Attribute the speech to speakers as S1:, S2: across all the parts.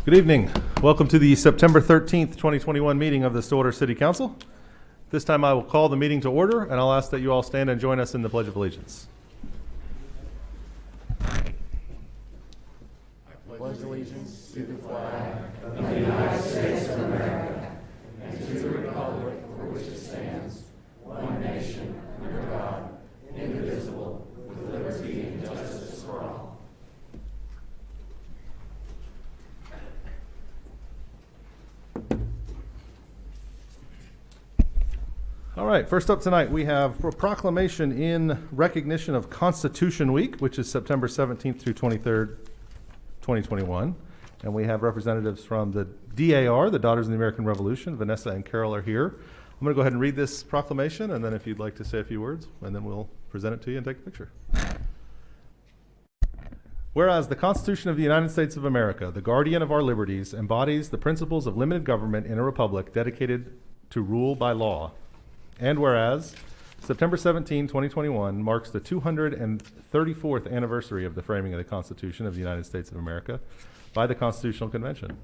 S1: Good evening. Welcome to the September 13th, 2021 meeting of the Stillwater City Council. This time I will call the meeting to order, and I'll ask that you all stand and join us in the Pledge of Allegiance.
S2: I pledge allegiance to the flag of the United States of America and to the republic for which it stands, one nation, under God, indivisible, with liberty and justice for all.
S1: All right, first up tonight we have a proclamation in recognition of Constitution Week, which is September 17th through 23rd, 2021. And we have representatives from the DAR, the Daughters of the American Revolution. Vanessa and Carol are here. I'm going to go ahead and read this proclamation, and then if you'd like to say a few words, and then we'll present it to you and take a picture. Whereas the Constitution of the United States of America, the guardian of our liberties, embodies the principles of limited government in a republic dedicated to rule by law. And whereas September 17, 2021 marks the 234th anniversary of the framing of the Constitution of the United States of America by the Constitutional Convention.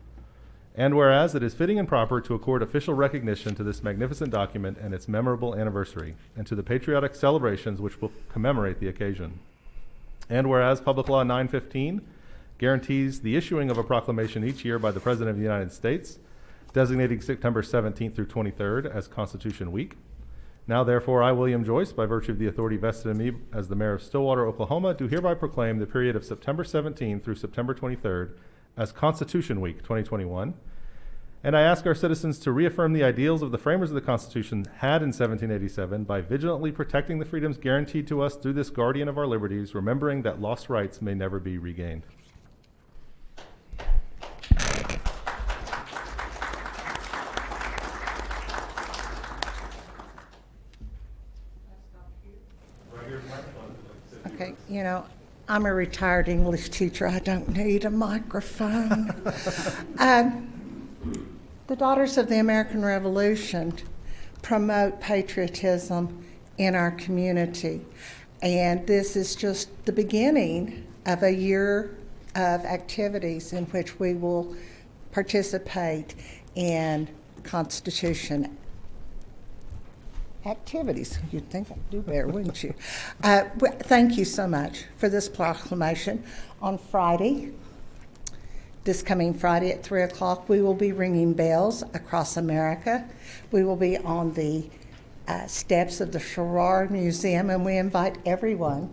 S1: And whereas it is fitting and proper to accord official recognition to this magnificent document and its memorable anniversary, and to the patriotic celebrations which will commemorate the occasion. And whereas Public Law 915 guarantees the issuing of a proclamation each year by the President of the United States, designating September 17th through 23rd as Constitution Week. Now, therefore, I, William Joyce, by virtue of the authority vested in me as the mayor of Stillwater, Oklahoma, do hereby proclaim the period of September 17 through September 23rd as Constitution Week 2021. And I ask our citizens to reaffirm the ideals of the framers of the Constitution had in 1787 by vigilantly protecting the freedoms guaranteed to us through this guardian of our liberties, remembering that lost rights may never be regained.
S3: Okay, you know, I'm a retired English teacher. I don't need a microphone. The Daughters of the American Revolution promote patriotism in our community. And this is just the beginning of a year of activities in which we will participate in Constitution activities. You'd think I'd do better, wouldn't you? Thank you so much for this proclamation. On Friday, this coming Friday at 3 o'clock, we will be ringing bells across America. We will be on the steps of the Sherrard Museum, and we invite everyone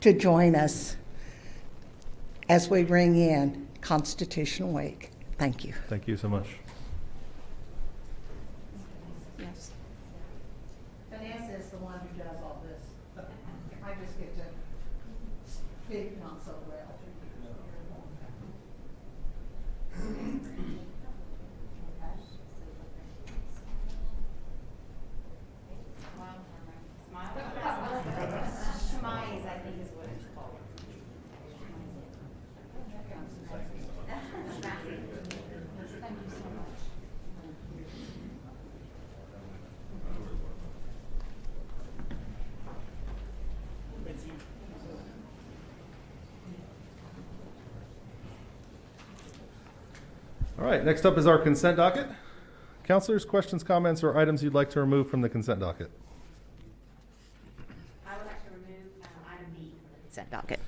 S3: to join us as we ring in Constitution Week. Thank you.
S1: Thank you so much.
S3: Yes. Vanessa is the one who does all this. I just get to speak not so well.
S4: Schmize, I think is what it's called. Thank you so much.
S1: All right, next up is our consent docket. Councilors, questions, comments, or items you'd like to remove from the consent docket?
S4: I would like to remove item B from the consent docket.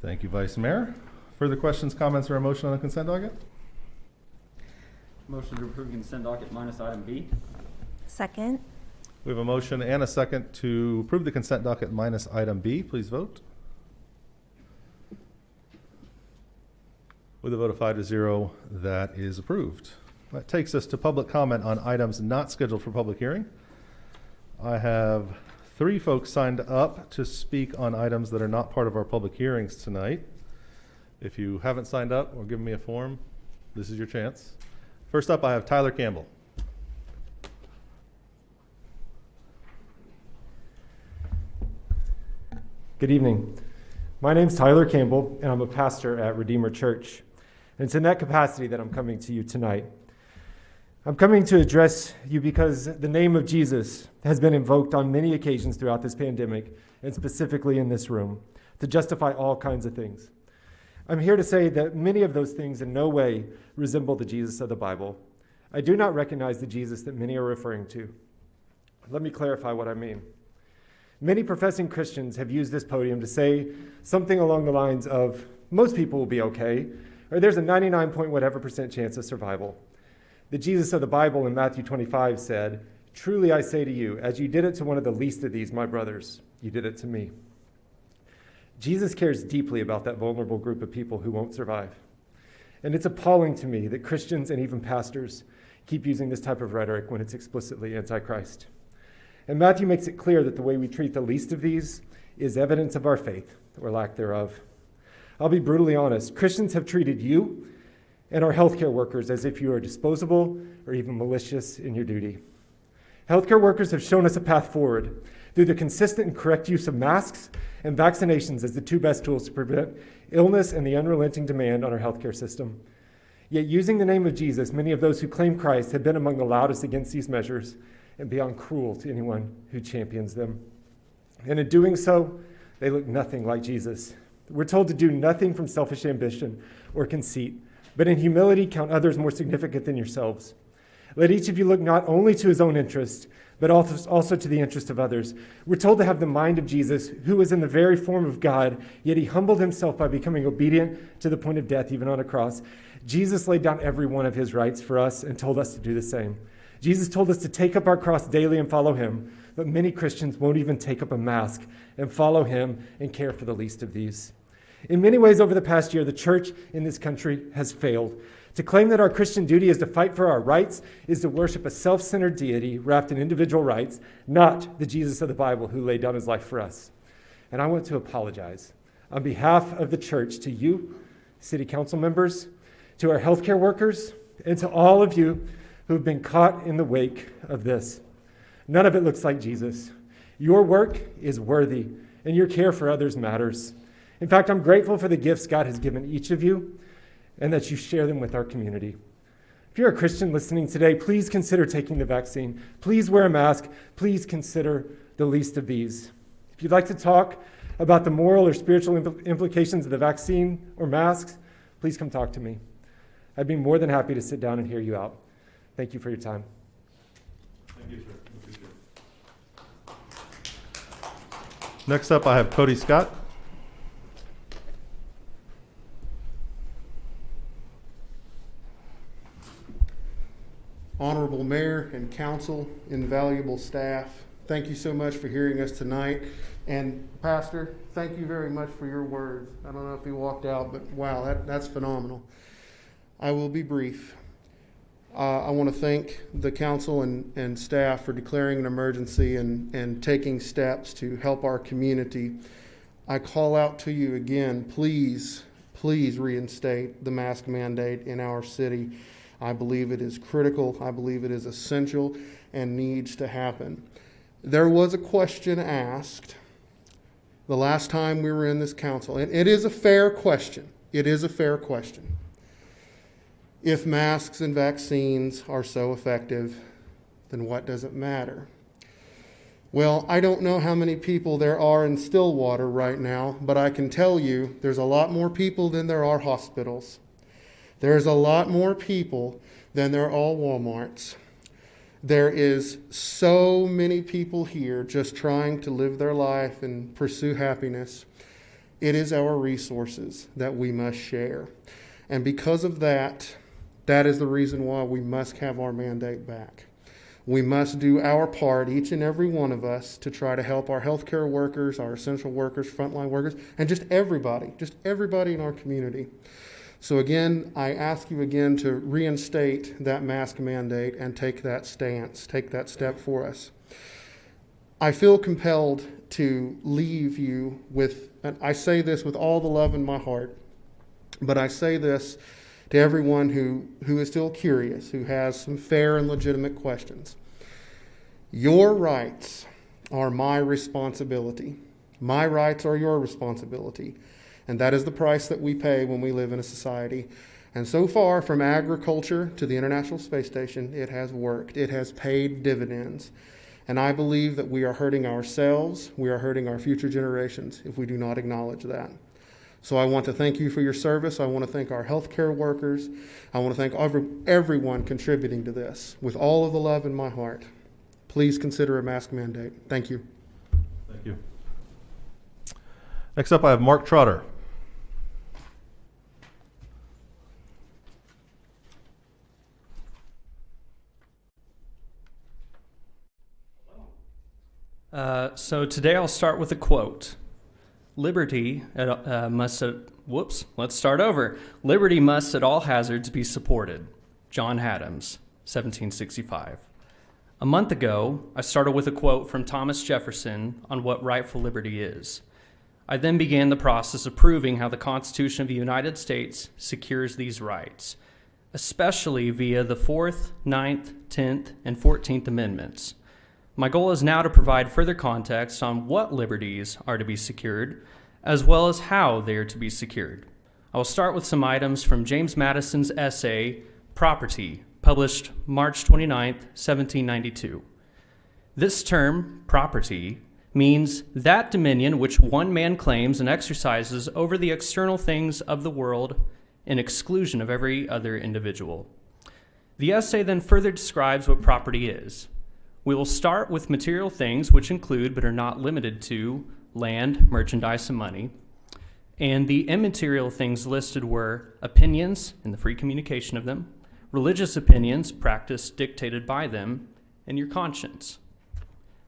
S1: Thank you, Vice Mayor. Further questions, comments, or a motion on the consent docket?
S5: Motion to approve consent docket minus item B.
S6: Second.
S1: We have a motion and a second to approve the consent docket minus item B. Please vote. With a vote of 5-0, that is approved. That takes us to public comment on items not scheduled for public hearing. I have 3 folks signed up to speak on items that are not part of our public hearings tonight. If you haven't signed up or given me a form, this is your chance. First up, I have Tyler Campbell.
S7: Good evening. My name's Tyler Campbell, and I'm a pastor at Redeemer Church. And it's in that capacity that I'm coming to you tonight. I'm coming to address you because the name of Jesus has been invoked on many occasions throughout this pandemic, and specifically in this room, to justify all kinds of things. I'm here to say that many of those things in no way resemble the Jesus of the Bible. I do not recognize the Jesus that many are referring to. Let me clarify what I mean. Many professing Christians have used this podium to say something along the lines of, most people will be okay, or there's a 99 point whatever % chance of survival. The Jesus of the Bible in Matthew 25 said, "Truly I say to you, as you did it to one of the least of these, my brothers, you did it to me." Jesus cares deeply about that vulnerable group of people who won't survive. And it's appalling to me that Christians and even pastors keep using this type of rhetoric when it's explicitly anti-Christ. And Matthew makes it clear that the way we treat the least of these is evidence of our faith, or lack thereof. I'll be brutally honest. Christians have treated you and our healthcare workers as if you are disposable or even malicious in your duty. Healthcare workers have shown us a path forward through the consistent and correct use of masks and vaccinations as the two best tools to prevent illness and the unrelenting demand on our healthcare system. Yet using the name of Jesus, many of those who claim Christ have been among the loudest against these measures and beyond cruel to anyone who champions them. And in doing so, they look nothing like Jesus. We're told to do nothing from selfish ambition or conceit, but in humility count others more significant than yourselves. Let each of you look not only to his own interest, but also to the interest of others. We're told to have the mind of Jesus, who was in the very form of God, yet he humbled himself by becoming obedient to the point of death, even on a cross. Jesus laid down every one of his rights for us and told us to do the same. Jesus told us to take up our cross daily and follow him, but many Christians won't even take up a mask and follow him and care for the least of these. In many ways over the past year, the church in this country has failed. To claim that our Christian duty is to fight for our rights is to worship a self-centered deity wrapped in individual rights, not the Jesus of the Bible who laid down his life for us. And I want to apologize on behalf of the church to you, city council members, to our healthcare workers, and to all of you who've been caught in the wake of this. None of it looks like Jesus. Your work is worthy, and your care for others matters. In fact, I'm grateful for the gifts God has given each of you, and that you share them with our community. If you're a Christian listening today, please consider taking the vaccine. Please wear a mask. Please consider the least of these. If you'd like to talk about the moral or spiritual implications of the vaccine or masks, please come talk to me. I'd be more than happy to sit down and hear you out. Thank you for your time.
S1: Thank you, sir. Next up, I have Cody Scott.
S2: Honorable Mayor and Council, invaluable staff, thank you so much for hearing us tonight. And Pastor, thank you very much for your words. I don't know if he walked out, but wow, that's phenomenal. I will be brief. I want to thank the council and staff for declaring an emergency and taking steps to help our community. I call out to you again, please reinstate the mask mandate in our city. I believe it is critical. I believe it is essential and needs to happen. There was a question asked the last time we were in this council, and it is a fair question. It is a fair question. If masks and vaccines are so effective, then what does it matter? Well, I don't know how many people there are in Stillwater right now, but I can tell you there's a lot more people than there are hospitals. There's a lot more people than there are Walmarts. There is so many people here just trying to live their life and pursue happiness. It is our resources that we must share. And because of that, that is the reason why we must have our mandate back. We must do our part, each and every one of us, to try to help our healthcare workers, our essential workers, frontline workers, and just everybody in our community. So again, I ask you again to reinstate that mask mandate and take that stance, take that step for us. I feel compelled to leave you with, and I say this with all the love in my heart, but I say this to everyone who is still curious, who has some fair and legitimate questions. Your rights are my responsibility. My rights are your responsibility. And that is the price that we pay when we live in a society. And so far, from agriculture to the International Space Station, it has worked. It has paid dividends. And I believe that we are hurting ourselves, we are hurting our future generations if we do not acknowledge that.
S6: So I want to thank you for your service. I want to thank our healthcare workers. I want to thank everyone contributing to this. With all of the love in my heart, please consider a mask mandate. Thank you.
S1: Thank you. Next up, I have Mark Trotter.
S8: So today I'll start with a quote. Liberty must at all hazards be supported. John Adams, 1765. A month ago, I started with a quote from Thomas Jefferson on what rightful liberty is. I then began the process of proving how the Constitution of the United States secures these rights, especially via the 4th, 9th, 10th, and 14th Amendments. My goal is now to provide further context on what liberties are to be secured, as well as how they are to be secured. I will start with some items from James Madison's essay, Property, published March 29, 1792. This term, property, means that dominion which one man claims and exercises over the external things of the world in exclusion of every other individual. The essay then further describes what property is. We will start with material things, which include but are not limited to land, merchandise, and money. And the immaterial things listed were opinions and the free communication of them, religious opinions, practice dictated by them, and your conscience.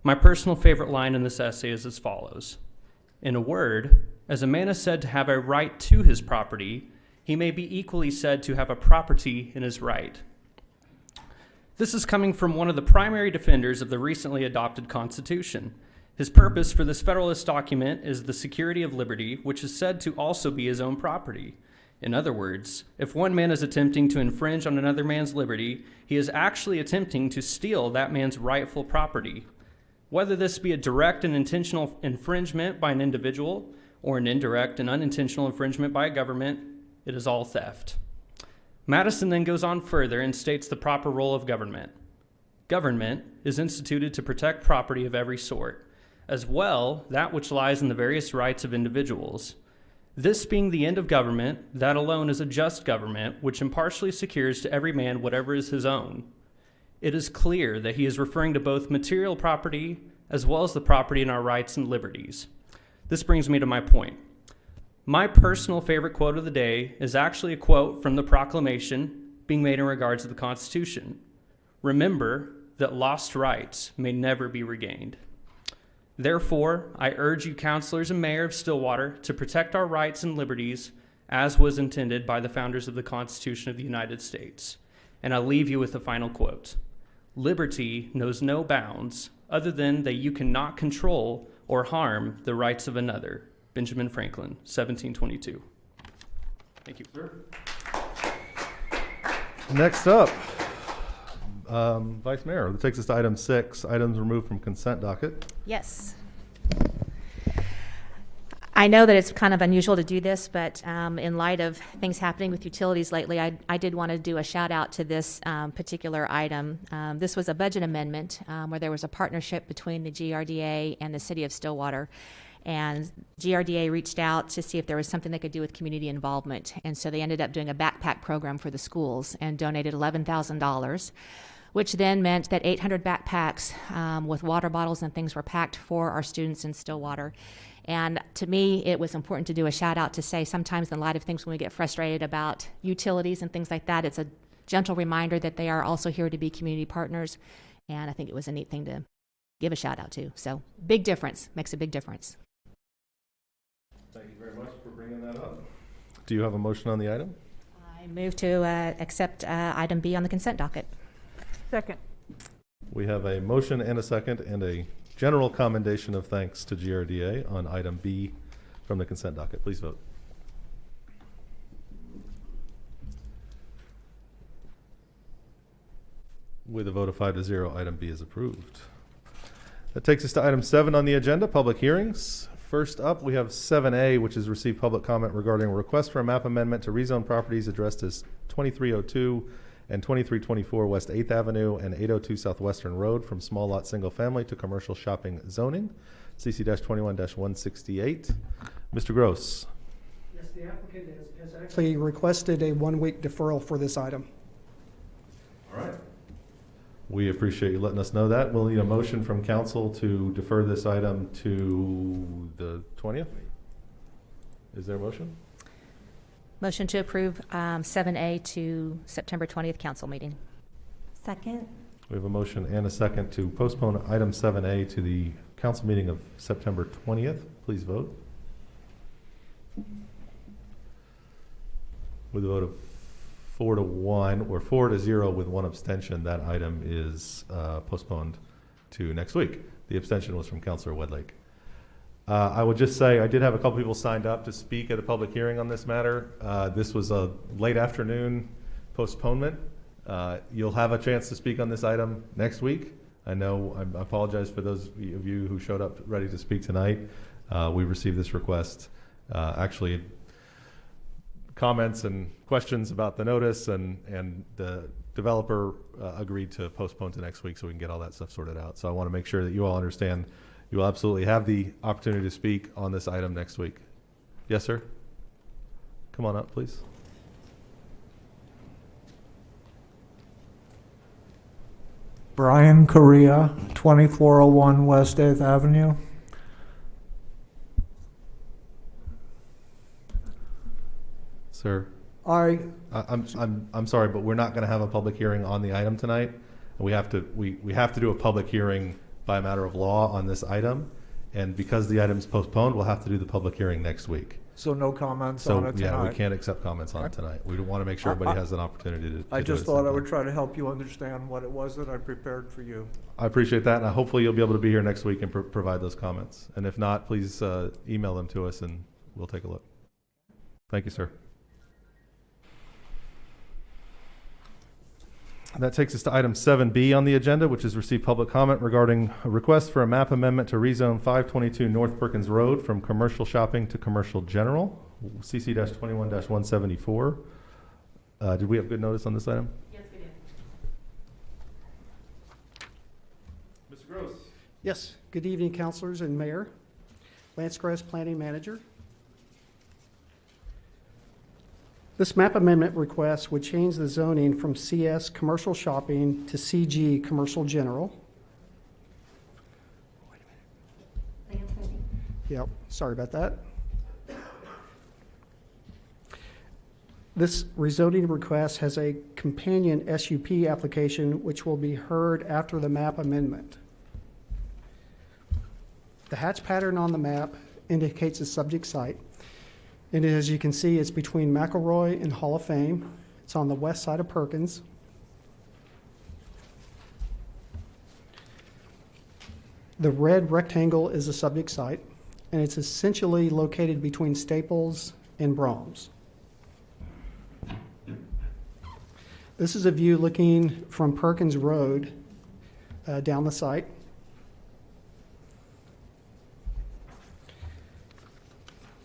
S8: My personal favorite line in this essay is as follows. In a word, as a man is said to have a right to his property, he may be equally said to have a property in his right. This is coming from one of the primary defenders of the recently adopted Constitution. His purpose for this Federalist document is the security of liberty, which is said to also be his own property. In other words, if one man is attempting to infringe on another man's liberty, he is actually attempting to steal that man's rightful property. Whether this be a direct and intentional infringement by an individual or an indirect and unintentional infringement by a government, it is all theft. Madison then goes on further and states the proper role of government. Government is instituted to protect property of every sort, as well that which lies in the various rights of individuals. This being the end of government, that alone is a just government, which impartially secures to every man whatever is his own. It is clear that he is referring to both material property as well as the property in our rights and liberties. This brings me to my point. My personal favorite quote of the day is actually a quote from the Proclamation being made in regards to the Constitution. Remember that lost rights may never be regained. Therefore, I urge you, councilors and mayor of Stillwater, to protect our rights and liberties as was intended by the founders of the Constitution of the United States. And I'll leave you with the final quote. Liberty knows no bounds other than that you cannot control or harm the rights of another. Benjamin Franklin, 1722. Thank you.
S1: Sure. Next up, Vice Mayor. That takes us to item 6, items removed from consent docket.
S4: Yes. I know that it's kind of unusual to do this, but in light of things happening with utilities lately, I did want to do a shout out to this particular item. This was a budget amendment where there was a partnership between the GRDA and the City of Stillwater. And GRDA reached out to see if there was something they could do with community involvement. And so they ended up doing a backpack program for the schools and donated $11,000, which then meant that 800 backpacks with water bottles and things were packed for our students in Stillwater. And to me, it was important to do a shout out to say sometimes in light of things when we get frustrated about utilities and things like that, it's a gentle reminder that they are also here to be community partners. And I think it was a neat thing to give a shout out to. So big difference, makes a big difference.
S1: Thank you very much for bringing that up. Do you have a motion on the item?
S4: I move to accept item B on the consent docket.
S9: Second.
S1: We have a motion and a second and a general commendation of thanks to GRDA on item B from the consent docket. Please vote. With a vote of 5-0, item B is approved. That takes us to item 7 on the agenda, public hearings. First up, we have 7A, which is received public comment regarding a request for a map amendment to rezone properties addressed as 2302 and 2324 West 8th Avenue and 802 Southwestern Road from small lot single family to commercial shopping zoning, CC-21-168. Mr. Gross.
S10: Yes,
S9: The applicant has actually requested a one-week deferral for this item.
S1: All right. We appreciate you letting us know that. We'll need a motion from council to defer this item to the 20th. Is there a motion?
S4: Motion to approve 7A to September 20th council meeting.
S10: Second.
S1: We have a motion and a second to postpone item 7A to the council meeting of September 20th. Please vote. With a vote of 4-1 or 4-0 with one abstention, that item is postponed to next week. The abstention was from Councilor Wedlake. I would just say I did have a couple people signed up to speak at a public hearing on this matter. This was a late afternoon postponement. You'll have a chance to speak on this item next week. I know I apologize for those of you who showed up ready to speak tonight. We received this request. Actually, comments and questions about the notice, and the developer agreed to postpone to next week so we can get all that stuff sorted out. So I want to make sure that you all understand you will absolutely have the opportunity to speak on this item next week. Yes, sir? Come on up, please.
S11: Brian Correa, 2401 West 8th Avenue.
S1: Sir,
S11: I'm
S1: sorry, but we're not going to have a public hearing on the item tonight. We have to do a public hearing by a matter of law on this item, and because the item is postponed, we'll have to do the public hearing next week.
S11: so no comments
S1: So
S11: on it tonight.
S1: yeah, we can't accept comments on it tonight. We want to make sure everybody has an opportunity to.
S11: I
S1: do
S11: just
S1: it
S11: thought I
S1: sometime.
S11: would try to help you understand what it was that I prepared for you.
S1: I appreciate that, and hopefully you'll be able to be here next week and provide those comments. And if not, please email them to us, and we'll take a look. Thank you, sir. That takes us to item 7B on the agenda, which is receive public comment regarding a request for a map amendment to rezone 522 North Perkins Road from commercial shopping to commercial general, CC-21-174. Did we have good notice on this item?
S4: Yes, we did.
S1: Mr. Gross.
S9: Yes, good evening, councilors and mayor. Lance Gross, planning manager. This map amendment request would change the zoning from CS commercial shopping to CG commercial general. Yep, sorry about that. This rezoning request has a companion SUP application which will be heard after the map amendment. The hatch pattern on the map indicates the subject site. And as you can see, it's between McElroy and Hall of Fame. It's on the west side of Perkins. The red rectangle is the subject site, and it's essentially located between Staples and Brahms. This is a view looking from Perkins Road down the site.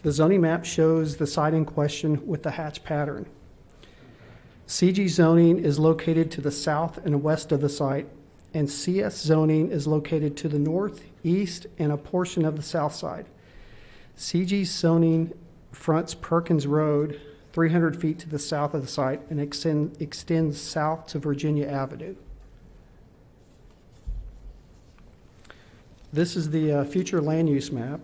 S9: The zoning map shows the site in question with the hatch pattern. CG zoning is located to the south and west of the site, and CS zoning is located to the north, east, and a portion of the south side. CG zoning fronts Perkins Road 300 feet to the south of the site and extends south to Virginia Avenue. This is the future land use map.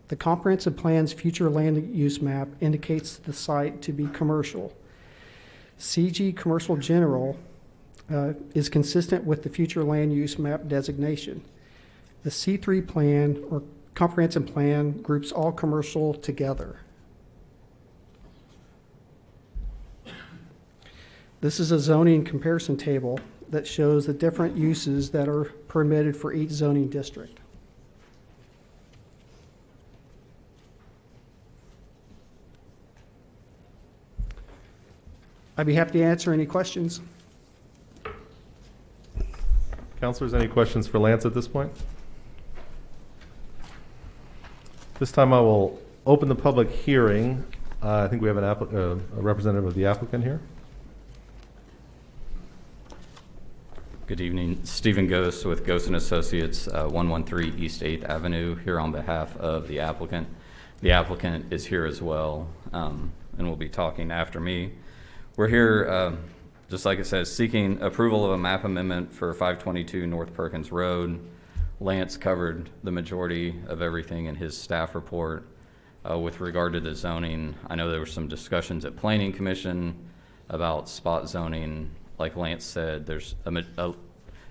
S9: The comprehensive plan's future land use map indicates the site to be commercial. CG commercial general is consistent with the future land use map designation. The C3 plan or comprehensive plan groups all commercial together. This is a zoning comparison table that shows the different uses that are permitted for each zoning district. I'd be happy to answer any questions.
S1: Councilors, any questions for Lance at this point? This time I will open the public hearing. I think we have a representative of the applicant here.
S12: Good evening. Stephen Ghost with Ghost & Associates, 113 East 8th Avenue, here on behalf of the applicant. the applicant is here as well, and will be talking after me. We're here, just like it says, seeking approval of a map amendment for 522 North Perkins Road. Lance covered the majority of everything in his staff report. With regard to the zoning, I know there were some discussions at Planning Commission about spot zoning. Like Lance said, there's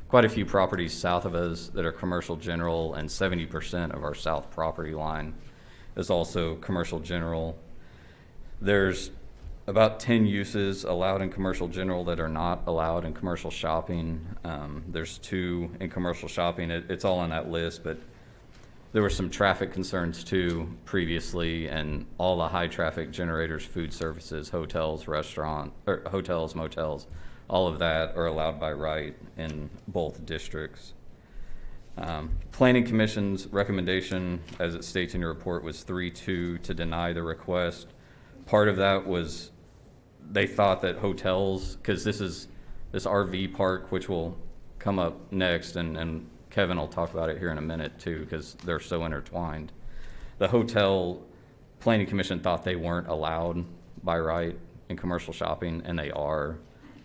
S12: quite a few properties south of us that are commercial general, and 70% of our south property line is also commercial general. There's about 10 uses allowed in commercial general that are not allowed in commercial shopping. There's 2 in commercial shopping. It's all on that list, but there were some traffic concerns too previously, and all the high traffic generators, food services, hotels, hotels, motels, all of that are allowed by right in both districts. Planning Commission's recommendation, as it states in your report, was 3-2 to deny the request. Part of that was they thought that hotels, because this RV park, which will come up next, and Kevin will talk about it here in a minute too, because they're so intertwined. The hotel Planning Commission thought they weren't allowed by right in commercial shopping, and they are.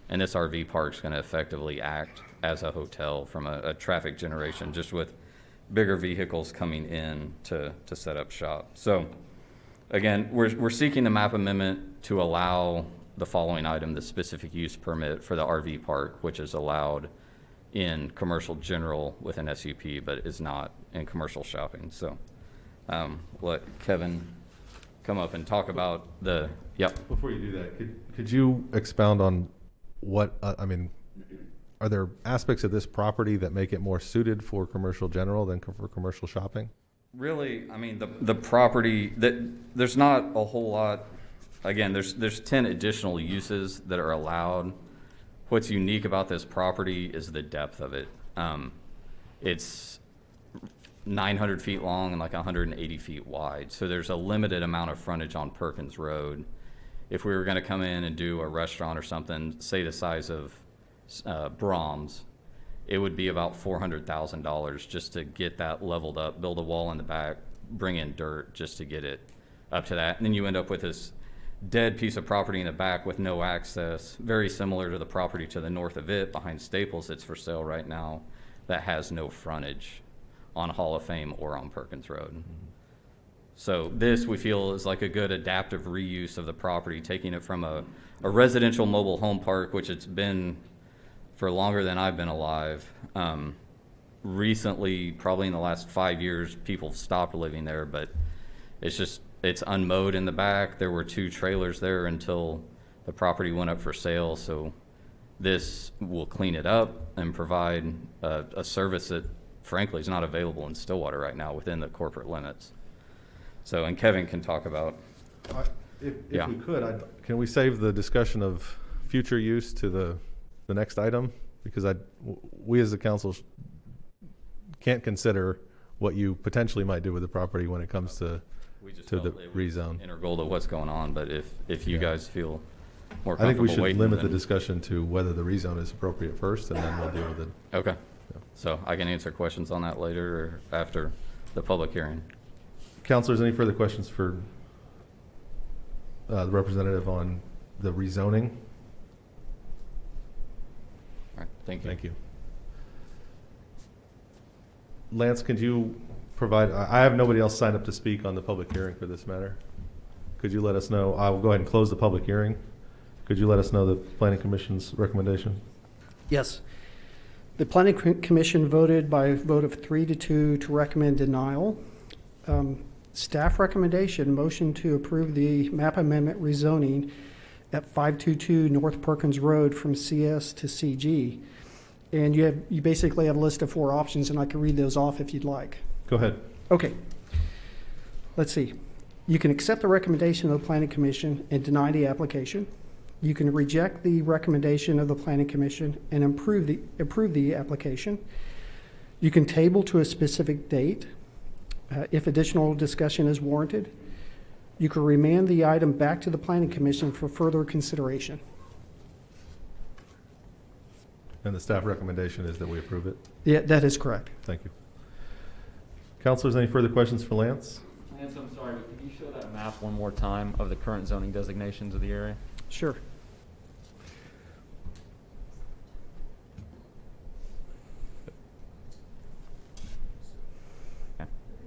S12: And this RV park's going to effectively act as a hotel from a traffic generation, just with bigger vehicles coming in to set up shop. So again, we're seeking a map amendment to allow the following item, the specific use permit for the RV park, which is allowed in commercial general with an SUP, but is not in commercial shopping. So let Kevin come up and talk about the, yep.
S1: Before you do that, could you expound on what, are there aspects of this property that make it more suited for commercial general than for commercial shopping?
S12: Really, the property, there's not a whole lot. Again, there's 10 additional uses that are allowed. What's unique about this property is the depth of it. It's 900 feet long and like 180 feet wide. So there's a limited amount of frontage on Perkins Road. If we were going to come in and do a restaurant or something, say the size of Brahms, it would be about $400,000 just to get that leveled up, build a wall in the back, bring in dirt just to get it up to that. And then you end up with this dead piece of property in the back with no access, very similar to the property to the north of it behind Staples that's for sale right now, that has no frontage on Hall of Fame or on Perkins Road. Mm-hmm. So this, we feel, is like a good adaptive reuse of the property, taking it from a residential mobile home park, which it's been for longer than I've been alive. Recently, probably in the last 5 years, people stopped living there, but it's unmowed in the back. There were 2 trailers there until the property went up for sale. So this will clean it up and provide a service that frankly is not available in Stillwater right now within the corporate limits. So, and Kevin can talk about.
S1: If we could, can we save the discussion of future use to the next item? Because we as a council can't consider what you potentially might do with the property when it comes to the rezone.
S12: Integral to what's going on, but if you guys feel more comfortable,
S1: I think we should
S12: waiting,
S1: limit the discussion to whether the rezone is appropriate first, and then we'll deal with it.
S12: Okay. Yeah. So I can answer questions on that later or after the public hearing.
S1: Councilors, any further questions for the representative on the rezoning?
S12: All right. Thank you.
S1: Thank you. Lance, could you provide, I have nobody else signed up to speak on the public hearing for this matter. Could you let us know, I will go ahead and close the public hearing. Could you let us know the Planning Commission's recommendation?
S9: Yes. The Planning Commission voted by a vote of 3-2 to recommend denial. Staff recommendation, motion to approve the map amendment rezoning at 522 North Perkins Road from CS to CG. And you basically have a list of 4 options, and I can read those off if you'd like.
S1: Go ahead.
S9: Okay. Let's see. You can accept the recommendation of the Planning Commission and deny the application. You can reject the recommendation of the Planning Commission and approve the application. You can table to a specific date if additional discussion is warranted. You can remand the item back to the Planning Commission for further consideration.
S1: And the staff recommendation is that we approve it?
S9: Yeah, that is correct.
S1: Thank you. Councilors, any further questions for Lance?
S5: Lance, I'm sorry, but could you show that map one more time of the current zoning designations of the area?
S9: Sure.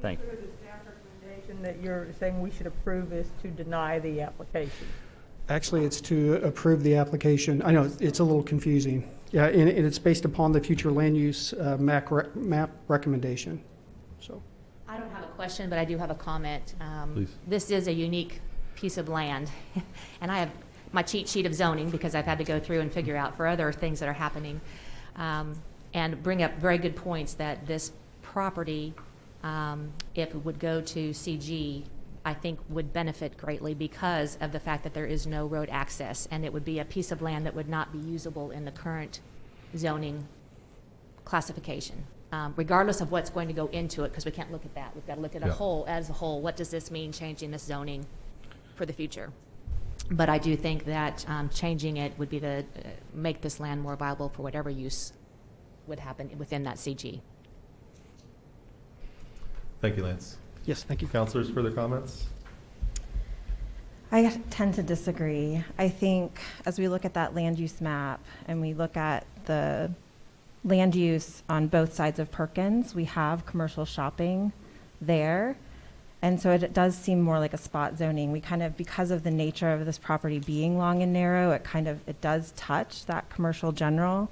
S5: Thank you.
S10: The staff recommendation that you're saying we should approve is to deny the application.
S9: Actually, it's to approve the application. I know it's a little confusing. Yeah, and it's based upon the future land use map recommendation. So,
S4: I don't have a question, but I do have a comment.
S1: Please.
S4: This is a unique piece of land, and I have my cheat sheet of zoning because I've had to go through and figure out for other things that are happening, and bring up very good points that this property, if it would go to CG, I think would benefit greatly because of the fact that there is no road access, and it would be a piece of land that would not be usable in the current zoning classification, regardless of what's going to go into it, because we can't look at that. We've got to look at
S1: Yeah.
S4: as a whole. What does this mean, changing this zoning for the future? But I do think that changing it would be to make this land more viable for whatever use would happen within that CG.
S1: Thank you, Lance.
S9: yes, thank you.
S1: Councilors, further comments?
S13: I tend to disagree. I think as we look at that land use map and we look at the land use on both sides of Perkins, we have commercial shopping there. And so it does seem more like a spot zoning. We kind of, because of the nature of this property being long and narrow, it does touch that commercial general.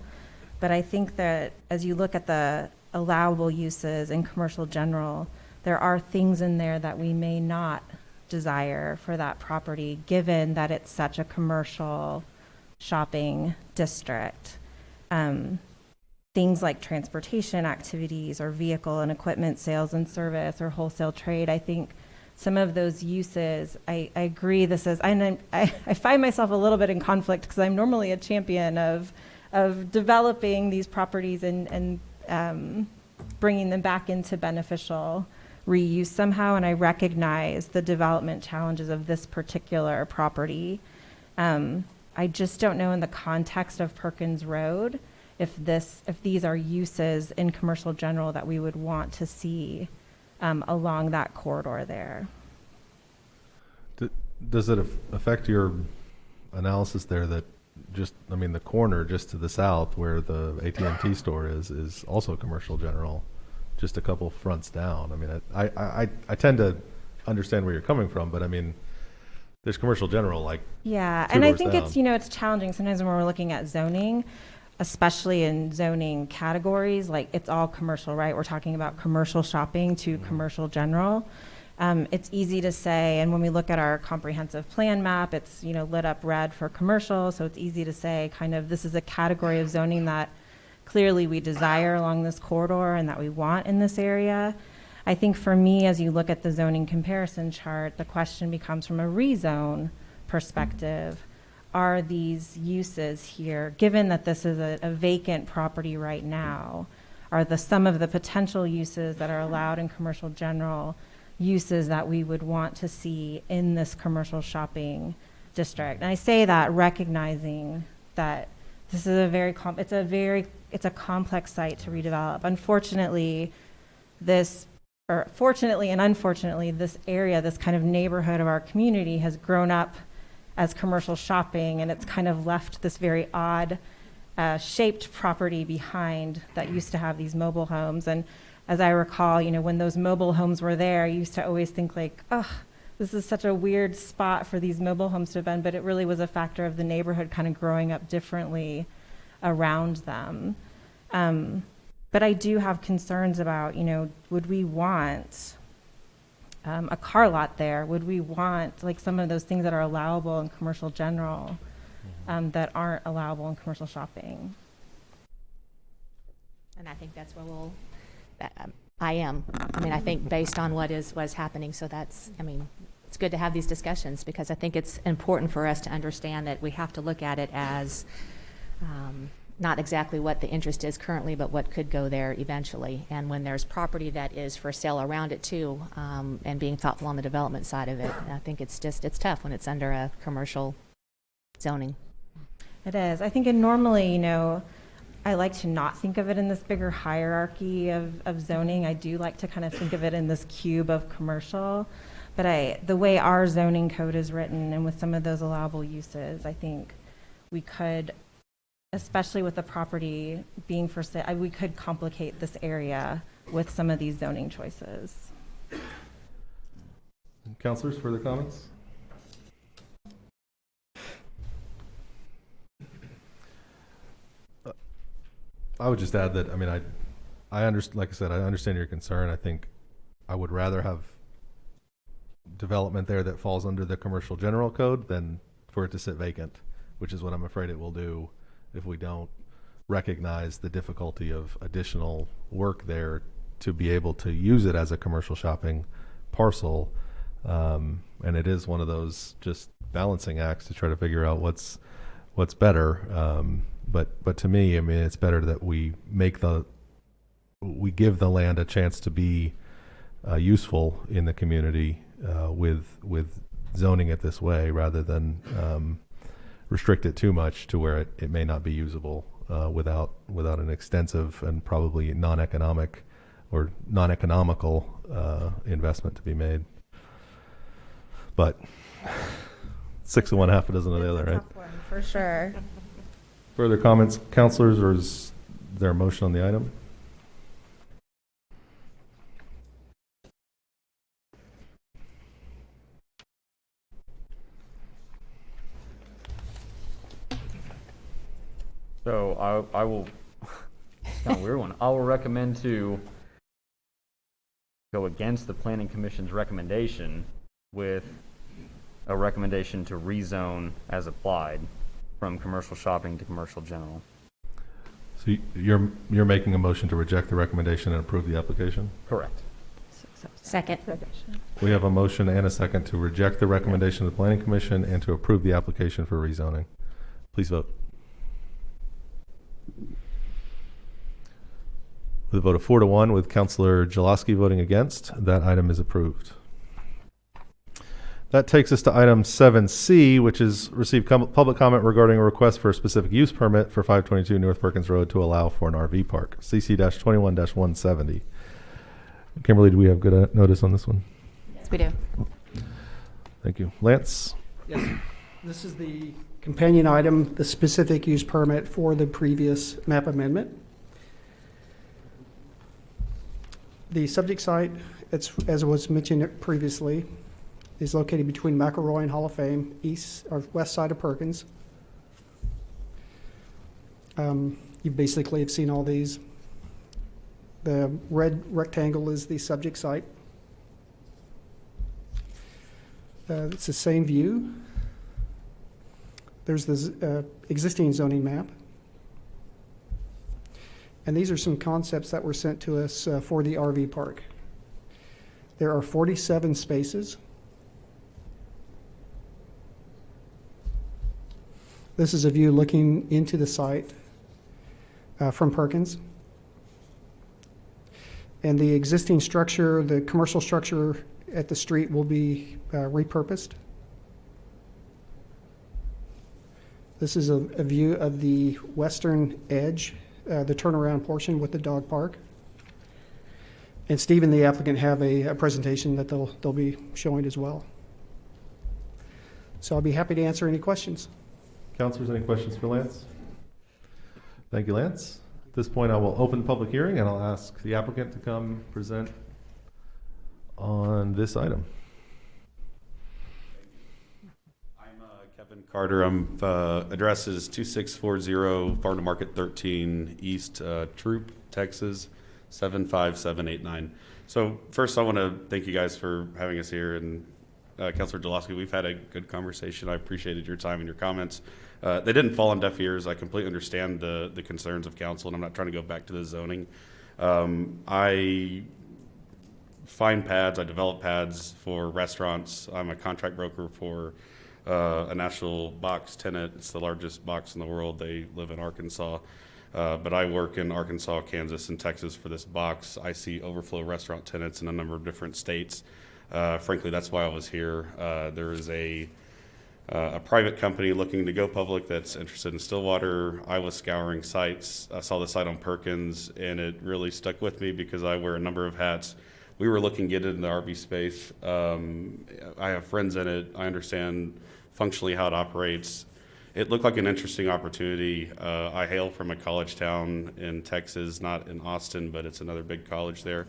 S13: But I think that as you look at the allowable uses in commercial general, there are things in there that we may not desire for that property, given that it's such a commercial shopping district. Things like transportation activities or vehicle and equipment sales and service or wholesale trade. I think some of those uses, I agree this is, and I find myself a little bit in conflict because I'm normally a champion of developing these properties and bringing them back into beneficial reuse somehow, and I recognize the development challenges of this particular property. I just don't know in the context of Perkins Road if these are uses in commercial general that we would want to see along that corridor there.
S1: Does it affect your analysis there that the corner just to the south where the AT&T store is also commercial general, just a couple fronts down? I mean, I tend to understand where you're coming from, but I mean, there's commercial general like
S13: yeah,
S1: two
S13: and I
S1: doors
S13: think
S1: down.
S13: it's challenging sometimes when we're looking at zoning, especially in zoning categories, like it's all commercial, right? We're talking about commercial shopping to commercial general. It's easy to say, and when we look at our comprehensive plan map, it's lit up red for commercial, so it's easy to say kind of this is a category of zoning that clearly we desire along this corridor and that we want in this area. I think for me, as you look at the zoning comparison chart, the question becomes from a rezone perspective, are these uses here, given that this is a vacant property right now, are some of the potential uses that are allowed in commercial general uses that we would want to see in this commercial shopping district? And I say that recognizing that this is it's a complex site to redevelop. Unfortunately, fortunately and unfortunately, this area, this kind of neighborhood of our community has grown up as commercial shopping, and it's kind of left this very odd shaped property behind that used to have these mobile homes. And as I recall, when those mobile homes were there, I used to always think like, oh, this is such a weird spot for these mobile homes to have been, but it really was a factor of the neighborhood kind of growing up differently around them. But I do have concerns about, would we want a car lot there? Would we want like some of those things that are allowable in commercial general that aren't allowable in commercial shopping?
S4: And I think that's where I think based on what's happening, so it's good to have these discussions because I think it's important for us to understand that we have to look at it as not exactly what the interest is currently, but what could go there eventually. And when there's property that is for sale around it too, and being thoughtful on the development side of it, I think it's tough when it's under a commercial zoning.
S13: It is. I think normally, I like to not think of it in this bigger hierarchy of zoning. I do like to kind of think of it in this cube of commercial. But the way our zoning code is written and with some of those allowable uses, I think we could, especially with the property being for sale, we could complicate this area with some of these zoning choices.
S1: Councilors, further comments? I would just add that, I mean, I understand, like I said, I understand your concern. I think I would rather have development there that falls under the commercial general code than for it to sit vacant, which is what I'm afraid it will do if we don't recognize the difficulty of additional work there to be able to use it as a commercial shopping parcel. And it is one of those just balancing acts to try to figure out what's better. But to me, I mean, it's better that we give the land a chance to be useful in the community with zoning it this way, rather than restrict it too much to where it may not be usable without an extensive and probably non-economic or non-economical investment to be made. But 6 of one, half a dozen of the other, right?
S13: Tough one, for sure.
S1: Further comments, councilors, or is there a motion on the item?
S5: So I will, it's kind of a weird one. I will recommend to go against the Planning Commission's recommendation with a recommendation to rezone as applied from commercial shopping to commercial general.
S1: So you're making a motion to reject the recommendation and approve the application?
S5: Correct.
S4: Second.
S1: We have a motion and a second to reject the recommendation of the Planning Commission and to approve the application for rezoning. Please vote. With a vote of 4-1, with Councilor Jaloski voting against, that item is approved. That takes us to item 7C, which is receive public comment regarding a request for a specific use permit for 522 North Perkins Road to allow for an RV park, CC-21-170. Kimberly, do we have good notice on this one?
S4: Yes, we do.
S1: Thank you. Lance?
S9: Yes, this is the companion item, the specific use permit for the previous map amendment. The subject site, as was mentioned previously, is located between McElroy and Hall of Fame, east or west side of Perkins. You basically have seen all these. The red rectangle is the subject site. It's the same view. There's this existing zoning map. And these are some concepts that were sent to us for the RV park. There are 47 spaces. This is a view looking into the site from Perkins. And the existing structure, the commercial structure at the street, will be repurposed. This is a view of the western edge, the turnaround portion with the dog park. And Steve and the applicant have a presentation that they'll be showing as well. So I'll be happy to answer any questions.
S1: Councilors, any questions for Lance? Thank you, Lance. At this point, I will open the public hearing and I'll ask the applicant to come present on this item.
S14: I'm Kevin Carter. Address is 2640 Farm to Market 13 East Troop, Texas 75789. So first, I want to thank you guys for having us here, and Councilor Jaloski, we've had a good conversation. I appreciated your time and your comments. They didn't fall on deaf ears. I completely understand the concerns of council, and I'm not trying to go back to the zoning. I find pads, I develop pads for restaurants. I'm a contract broker for a national box tenant. It's the largest box in the world. They live in Arkansas. But I work in Arkansas, Kansas, and Texas for this box. I see overflow restaurant tenants in a number of different states. Frankly, that's why I was here. There is a a private company looking to go public that's interested in Stillwater. I was scouring sites. I saw the site on Perkins, and it really stuck with me because I wear a number of hats. We were looking to get into the RV space. I have friends in it. I understand functionally how it operates. It looked like an interesting opportunity. I hail from a college town in Texas, not in Austin, but it's another big college there.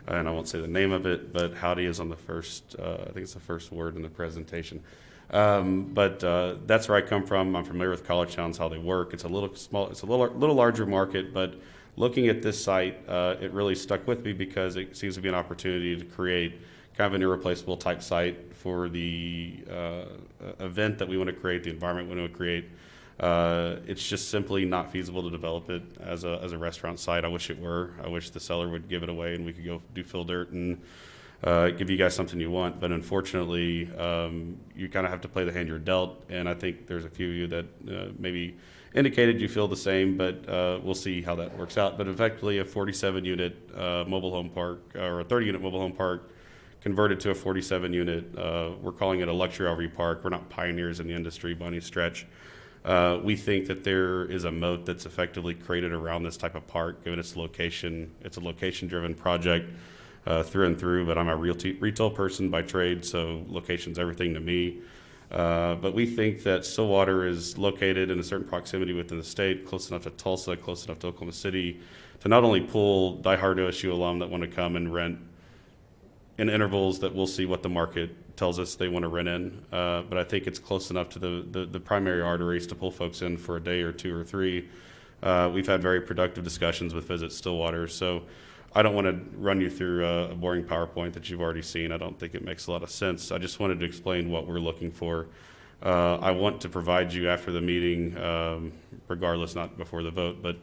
S14: And I won't say the name of it, but howdy is on the first, I think it's the first word in the presentation. But that's where I come from. I'm familiar with college towns, how they work. It's a little small, it's a little larger market, but looking at this site, it really stuck with me because it seems to be an opportunity to create kind of an irreplaceable type site for the event that we want to create, the environment we want to create. It's just simply not feasible to develop it as a restaurant site. I wish it were. I wish the seller would give it away and we could go do fill dirt and give you guys something you want. But unfortunately, you kind of have to play the hand you're dealt. And I think there's a few of you that maybe indicated you feel the same, but we'll see how that works out. But effectively, a 47-unit mobile home park or a 30-unit mobile home park converted to a 47-unit. We're calling it a luxury RV park. We're not pioneers in the industry by any stretch. We think that there is a moat that's effectively created around this type of park, given its location. It's a location-driven project through and through, but I'm a retail person by trade, so location's everything to me. But we think that Stillwater is located in a certain proximity within the state, close enough to Tulsa, close enough to Oklahoma City, to not only pull diehard OSU alum that want to come and rent in intervals that we'll see what the market tells us they want to rent in. But I think it's close enough to the primary arteries to pull folks in for a day or two or three. We've had very productive discussions with Visit Stillwater. So I don't want to run you through a boring PowerPoint that you've already seen. I don't think it makes a lot of sense. I just wanted to explain what we're looking for. I want to provide you after the meeting, regardless, not before the vote, but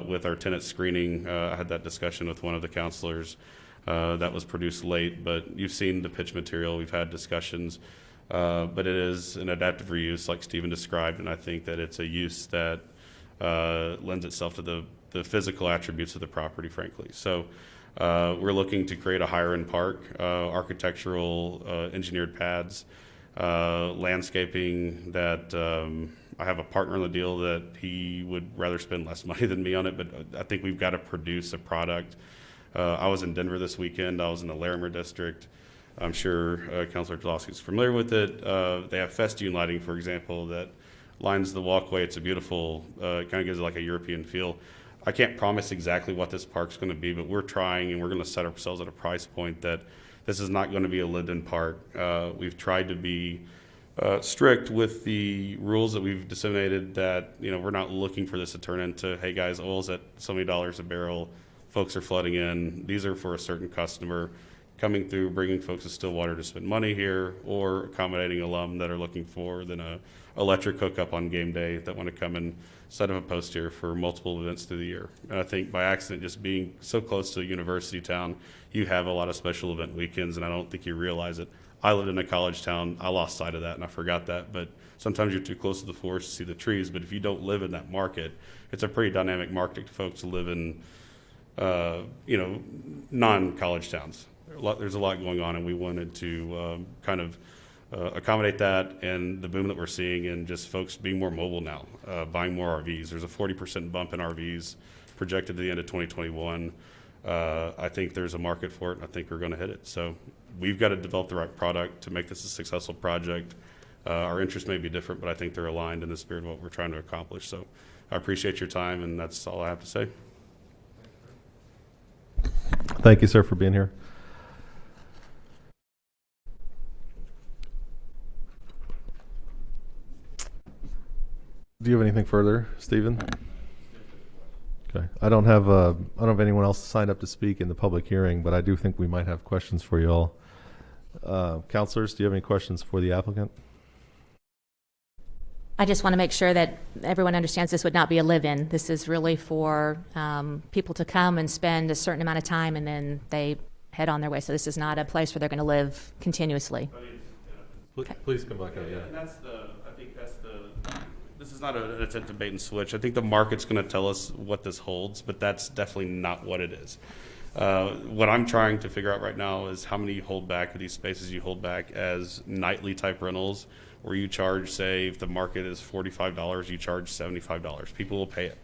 S14: with our tenant screening. I had that discussion with one of the counselors. That was produced late, but you've seen the pitch material. We've had discussions, but it is an adaptive reuse like Stephen described, and I think that it's a use that lends itself to the physical attributes of the property, frankly. So we're looking to create a higher-end park, architectural engineered pads, landscaping that I have a partner in the deal that he would rather spend less money than me on it, but I think we've got to produce a product. I was in Denver this weekend. I was in the Larimer district. I'm sure Councilor Jaloski is familiar with it. They have festoon lighting, for example, that lines the walkway. It's a beautiful, it kind of gives it like a European feel. I can't promise exactly what this park's going to be, but we're trying and we're going to set ourselves at a price point that this is not going to be a lived-in park. We've tried to be strict with the rules that we've disseminated that, you know, we're not looking for this to turn into, hey guys, oil's at so many dollars a barrel. Folks are flooding in. These are for a certain customer coming through, bringing folks to Stillwater to spend money here, or accommodating alum that are looking for then a electric hookup on game day that want to come and set up a post here for multiple events through the year. And I think by accident, just being so close to a university town, you have a lot of special event weekends, and I don't think you realize it. I lived in a college town. I lost sight of that, and I forgot that. But sometimes you're too close to the forest to see the trees. But if you don't live in that market, it's a pretty dynamic market to folks to live in, you know, non-college towns. There's a lot going on, and we wanted to kind of accommodate that and the boom that we're seeing and just folks being more mobile now, buying more RVs. There's a 40% bump in RVs projected to the end of 2021. I think there's a market for it, and I think we're going to hit it. So we've got to develop the right product to make this a successful project. Our interests may be different, but I think they're aligned in the spirit of what we're trying to accomplish. So I appreciate your time, and that's all I have to say.
S1: Thank you, sir, for being here. Do you have anything further, Stephen? Okay. I don't have anyone else signed up to speak in the public hearing, but I do think we might have questions for you all. Counselors, do you have any questions for the applicant?
S4: I just want to make sure that everyone understands this would not be a live-in. This is really for people to come and spend a certain amount of time and then they head on their way. So this is not a place where they're going to live continuously.
S1: Please come back up. Yeah.
S14: And this is not an attempt to bait and switch. I think the market's going to tell us what this holds, but that's definitely not what it is. What I'm trying to figure out right now is how many you hold back of these spaces you hold back as nightly type rentals, where you charge, say, if the market is $45, you charge $75. People will pay it.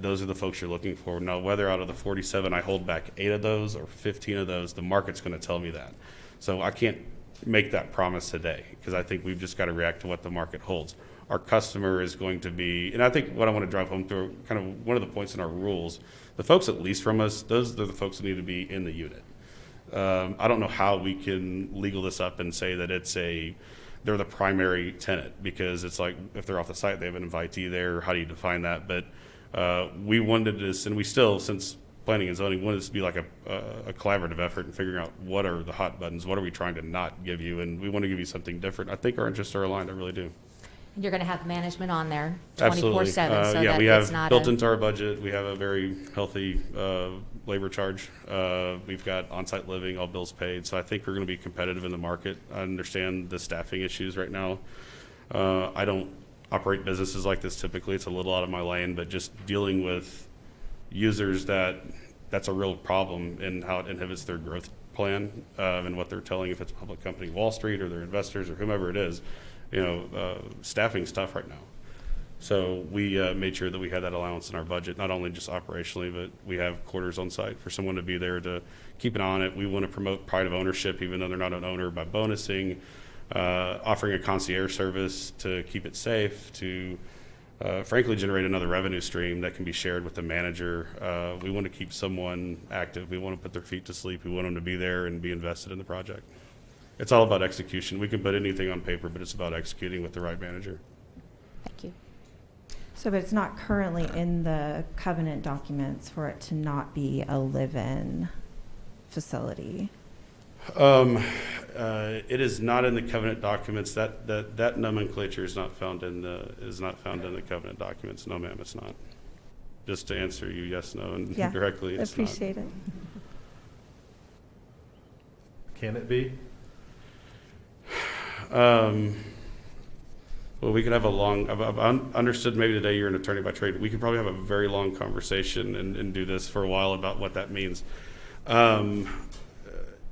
S14: Those are the folks you're looking for. Now, whether out of the 47 I hold back 8 of those or 15 of those, the market's going to tell me that. So I can't make that promise today, because I think we've just got to react to what the market holds. Our customer is going to be, and I think what I want to drive home through kind of one of the points in our rules, the folks that lease from us, those are the folks that need to be in the unit. I don't know how we can legal this up and say that they're the primary tenant, because it's like if they're off the site, they have an invitee there. How do you define that? But we wanted this, and we still, since planning and zoning, wanted this to be like a collaborative effort in figuring out what are the hot buttons, what are we trying to not give you, and we want to give you something different. I think our interests are aligned, I really do.
S4: And you're going to have management on there
S14: Absolutely.
S4: 24/7, so
S14: yeah,
S4: that
S14: we
S4: it's
S14: have
S4: not
S14: built into our budget. We have a very healthy labor charge. We've got on-site living, all bills paid. So I think we're going to be competitive in the market. I understand the staffing issues right now. I don't operate businesses like this typically. It's a little out of my lane, but just dealing with users, that's a real problem in how it inhibits their growth plan and what they're telling, if it's a public company, Wall Street, or their investors, or whomever it is. Staffing's tough right now. So we made sure that we had that allowance in our budget, not only just operationally, but we have quarters on site for someone to be there to keep an eye on it. We want to promote pride of ownership, even though they're not an owner, by bonusing, offering a concierge service to keep it safe, to frankly generate another revenue stream that can be shared with the manager. We want to keep someone active. We want to put their feet to sleep. We want them to be there and be invested in the project. It's all about execution. We can put anything on paper, but it's about executing with the right manager.
S4: Thank you.
S13: So, but it's not currently in the covenant documents for it to not be a live-in facility?
S14: It is not in the covenant documents. That nomenclature is not found in the covenant documents. No, ma'am, it's not. Just to answer you, yes, no, and
S13: Yeah,
S14: directly, it's not.
S13: appreciate it.
S1: Can it be?
S14: Well, we could have a long, I've understood maybe today you're an attorney by trade. We could probably have a very long conversation and do this for a while about what that means.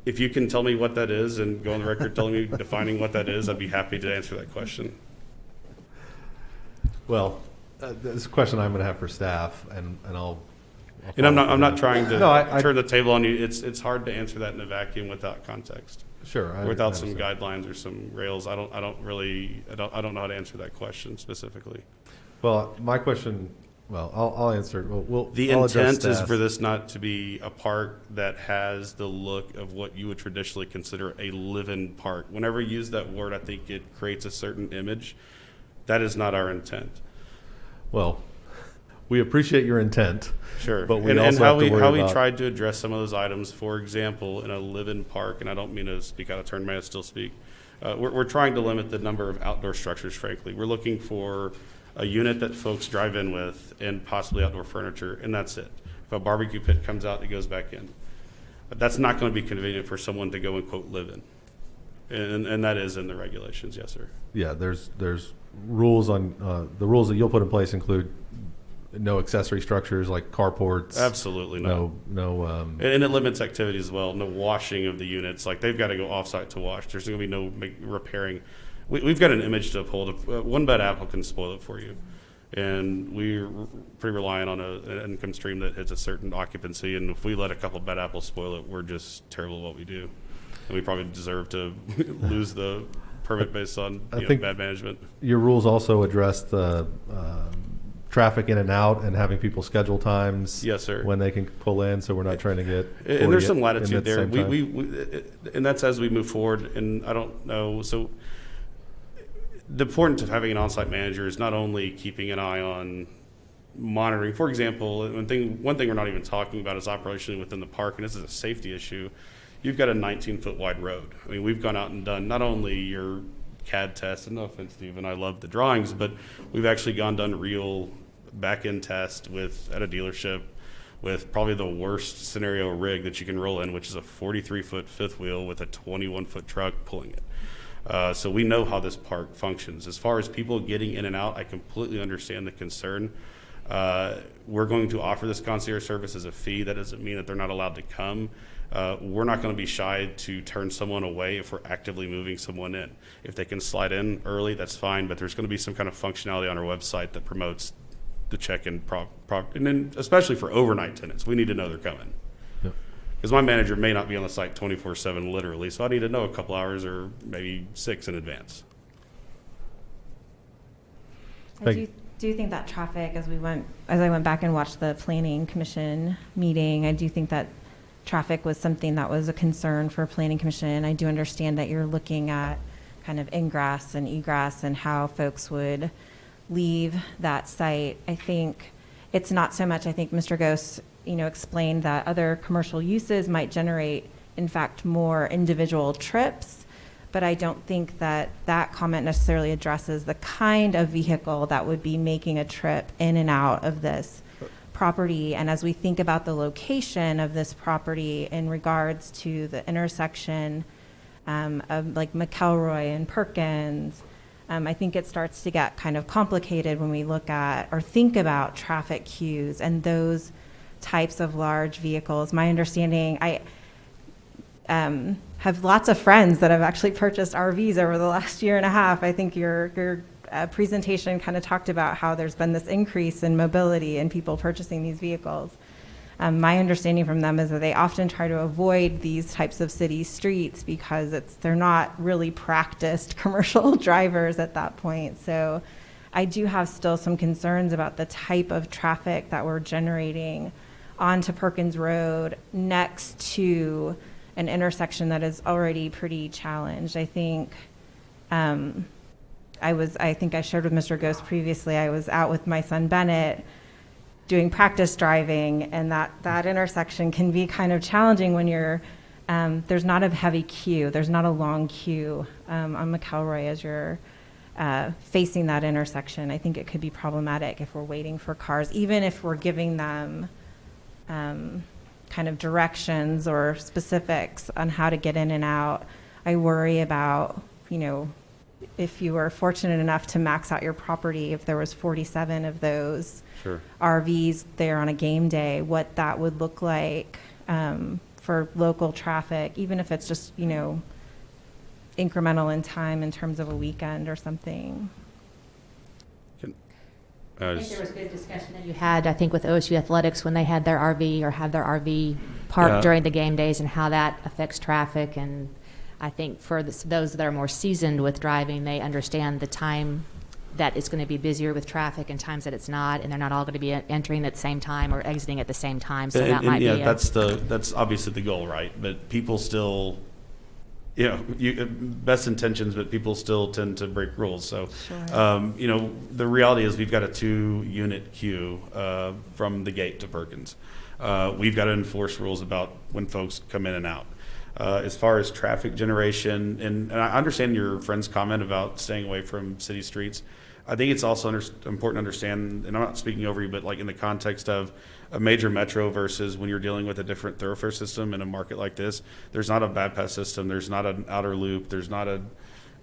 S14: If you can tell me what that is and go on the record telling me, defining what that is, I'd be happy to answer that question.
S1: Well, this is a question I'm going to have for staff, and I'll
S14: And I'm not trying to
S1: I
S14: turn the table on you. It's hard to answer that in a vacuum without context.
S1: Sure.
S14: Without some guidelines or some rails, I don't know how to answer that question specifically.
S1: Well, my question, I'll answer it.
S14: I'll intent is for this not to be a park that has the look of what you would traditionally consider a live-in park. Whenever you use that word, I think it creates a certain image. That is not our intent.
S1: Well, we appreciate your intent.
S14: Sure.
S1: But we
S14: and
S1: also
S14: how
S1: have to worry
S14: how we
S1: about
S14: tried to address some of those items, for example, in a live-in park, and I don't mean to speak out of turn, may I still speak? We're trying to limit the number of outdoor structures, frankly. We're looking for a unit that folks drive in with and possibly outdoor furniture, and that's it. If a barbecue pit comes out, it goes back in. But that's not going to be convenient for someone to go and, quote, live in. And that is in the regulations, yes, sir.
S1: Yeah, there's rules on, the rules that you'll put in place include no accessory structures like carports.
S14: Absolutely not.
S1: No.
S14: And it limits activity as well. No washing of the units. Like, they've got to go off-site to wash. There's going to be no repairing. We've got an image to uphold. One bad apple can spoil it for you. And we're pretty reliant on an income stream that hits a certain occupancy. And if we let a couple bad apples spoil it, we're just terrible at what we do. And we probably deserve to lose the permit based on bad management.
S1: Your rules also address the traffic in and out and having people schedule times.
S14: Yes, sir.
S1: When they can pull in, so we're not trying to get.
S14: And there's some latitude there. And that's as we move forward. And I don't know. So the importance of having an on-site manager is not only keeping an eye on monitoring. For example, one thing we're not even talking about is operationally within the park, and this is a safety issue. You've got a 19-foot wide road. I mean, we've gone out and done not only your CAD test, and no offense, Stephen, I love the drawings, but we've actually done real back-end test at a dealership with probably the worst scenario rig that you can roll in, which is a 43-foot fifth wheel with a 21-foot truck pulling it. So we know how this park functions. As far as people getting in and out, I completely understand the concern. We're going to offer this concierge service as a fee. That doesn't mean that they're not allowed to come. We're not going to be shy to turn someone away if we're actively moving someone in. If they can slide in early, that's fine, but there's going to be some kind of functionality on our website that promotes the check-in and then especially for overnight tenants, we need to know they're coming. Because my manager may not be on the site 24/7 literally, so I need to know a couple hours or maybe 6 in advance.
S13: I do think that traffic, as I went back and watched the Planning Commission meeting, I do think that traffic was something that was a concern for Planning Commission. I do understand that you're looking at kind of ingress and egress and how folks would leave that site. I think it's not so much, I think Mr. Gose, explained that other commercial uses might generate, in fact, more individual trips. But I don't think that comment necessarily addresses the kind of vehicle that would be making a trip in and out of this property. And as we think about the location of this property in regards to the intersection of like McElroy and Perkins, I think it starts to get kind of complicated when we look at or think about traffic queues and those types of large vehicles. My understanding, I have lots of friends that have actually purchased RVs over the last year and a half. I think your presentation kind of talked about how there's been this increase in mobility and people purchasing these vehicles. My understanding from them is that they often try to avoid these types of city streets because they're not really practiced commercial drivers at that point. So I do have still some concerns about the type of traffic that we're generating onto Perkins Road next to an intersection that is already pretty challenged. I think I think I shared with Mr. Gose previously, I was out with my son Bennett doing practice driving, and that intersection can be kind of challenging when you're there's not a heavy queue, there's not a long queue on McElroy as you're facing that intersection. I think it could be problematic if we're waiting for cars, even if we're giving them kind of directions or specifics on how to get in and out. I worry about, if you were fortunate enough to max out your property, if there was 47 of those RVs there on a game day, what that would look like for local traffic, even if it's just, incremental in time in terms of a weekend or something.
S4: I think there was good discussion that you had, I think, with OSU Athletics when they had their RV or had their RV parked during the game days and how that affects traffic. And I think for those that are more seasoned with driving, they understand the time that it's going to be busier with traffic and times that it's not, and they're not all going to be entering at the same time or exiting at the same time. So that might be
S14: that's obviously the goal, right? But people still, best intentions, but people still tend to break rules. So, the reality is we've got a 2-unit queue from the gate to Perkins. We've got to enforce rules about when folks come in and out. As far as traffic generation, and I understand your friend's comment about staying away from city streets. I think it's also important to understand, and I'm not speaking over you, but like in the context of a major metro versus when you're dealing with a different thoroughfare system in a market like this, there's not a bypass system, there's not an outer loop, there's not an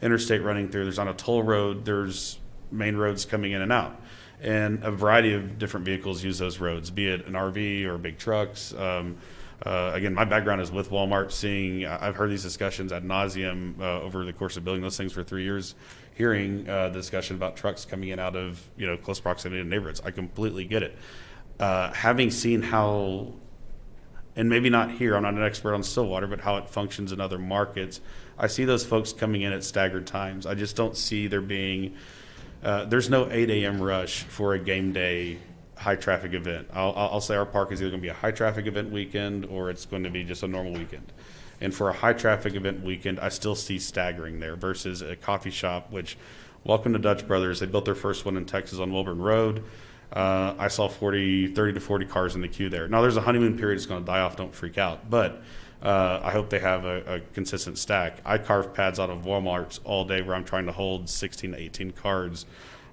S14: interstate running through, there's not a toll road, there's main roads coming in and out. And a variety of different vehicles use those roads, be it an RV or big trucks. Again, my background is with Walmart. I've heard these discussions ad nauseum over the course of building those things for 3 years, hearing the discussion about trucks coming in out of close proximity to neighborhoods. I completely get it. Having seen how, and maybe not here, I'm not an expert on Stillwater, but how it functions in other markets, I see those folks coming in at staggered times. I just don't see there being, there's no 8 a.m. rush for a game day high traffic event. I'll say our park is either going to be a high traffic event weekend or it's going to be just a normal weekend. And for a high traffic event weekend, I still see staggering there versus a coffee shop, which, welcome to Dutch Brothers. They built their first one in Texas on Wilburn Road. I saw 30 to 40 cars in the queue there. Now there's a honeymoon period. It's going to die off. Don't freak out. But I hope they have a consistent stack. I carve pads out of Walmarts all day where I'm trying to hold 16 to 18 cards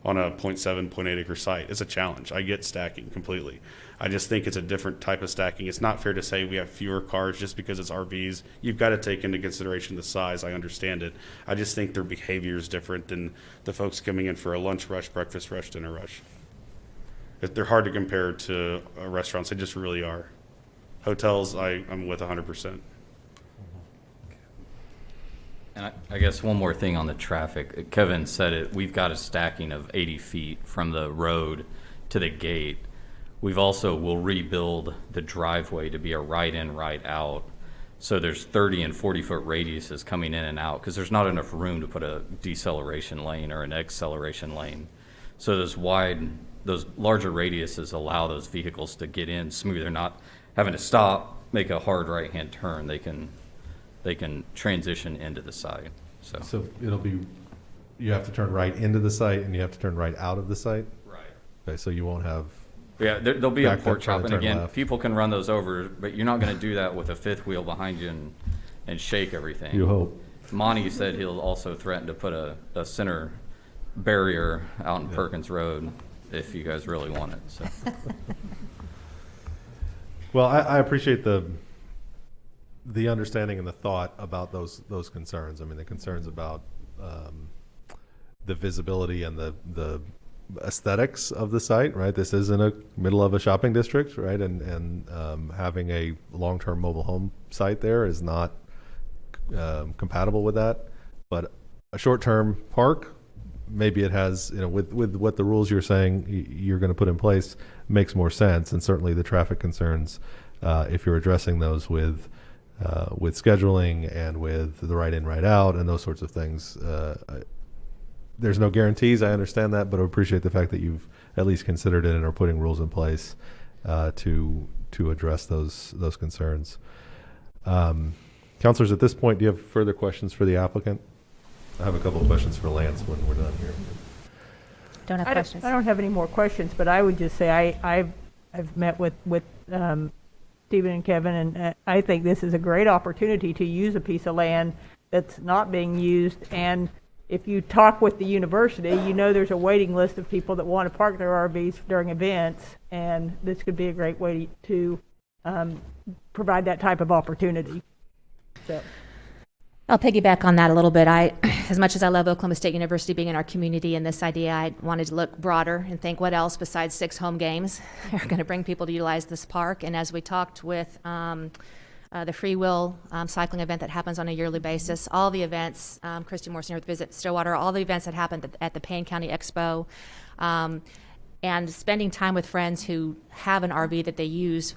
S14: on a 0.7, 0.8 acre site. It's a challenge. I get stacking completely. I just think it's a different type of stacking. It's not fair to say we have fewer cars just because it's RVs. You've got to take into consideration the size. I understand it. I just think their behavior is different than the folks coming in for a lunch rush, breakfast rush, dinner rush. they're hard to compare to restaurants. They just really are. Hotels, I'm with 100%.
S12: And I guess one more thing on the traffic. Kevin said it, we've got a stacking of 80 feet from the road to the gate. We've also, will rebuild the driveway to be a right in, right out. So there's 30 and 40 foot radiuses coming in and out because there's not enough room to put a deceleration lane or an acceleration lane. So those larger radiuses allow those vehicles to get in smoother, not having to stop, make a hard right-hand turn. They can transition into the site.
S1: So it'll be, you have to turn right into the site and you have to turn right out of the site?
S12: Right.
S1: Okay, so you won't have.
S12: Yeah, there'll be a
S1: Back
S12: pork
S1: up, try to
S12: chop, and
S1: turn
S12: again,
S1: left.
S12: people can run those over, but you're not gonna do that with a fifth wheel behind you and shake everything.
S1: You hope.
S12: Monty said he'll also threaten to put a center barrier out in Perkins Road if you guys really want it, so.
S1: Well, I appreciate the understanding and the thought about those concerns. I mean, the concerns about the visibility and the aesthetics of the site, right? This is in a middle of a shopping district, right? And having a long-term mobile home site there is not compatible with that. But a short-term park, maybe it has, with what the rules you're saying you're going to put in place, makes more sense. And certainly the traffic concerns, if you're addressing those with scheduling and with the right in, right out, and those sorts of things. There's no guarantees. I understand that, but I appreciate the fact that you've at least considered it and are putting rules in place to address those concerns. Counselors, at this point, do you have further questions for the applicant? I have a couple of questions for Lance when we're done here.
S4: Don't have questions.
S10: I don't have any more questions, but I would just say I've met with Stephen and Kevin, and I think this is a great opportunity to use a piece of land that's not being used. And if you talk with the university, there's a waiting list of people that want to park their RVs during events, and this could be a great way to provide that type of opportunity. So.
S4: I'll piggyback on that a little bit. As much as I love Oklahoma State University being in our community and this idea, I wanted to look broader and think what else besides 6 home games are going to bring people to utilize this park. And as we talked with the free will cycling event that happens on a yearly basis, all the events, Christy Moore Senior with Visit Stillwater, all the events that happened at the Payne County Expo, and spending time with friends who have an RV that they use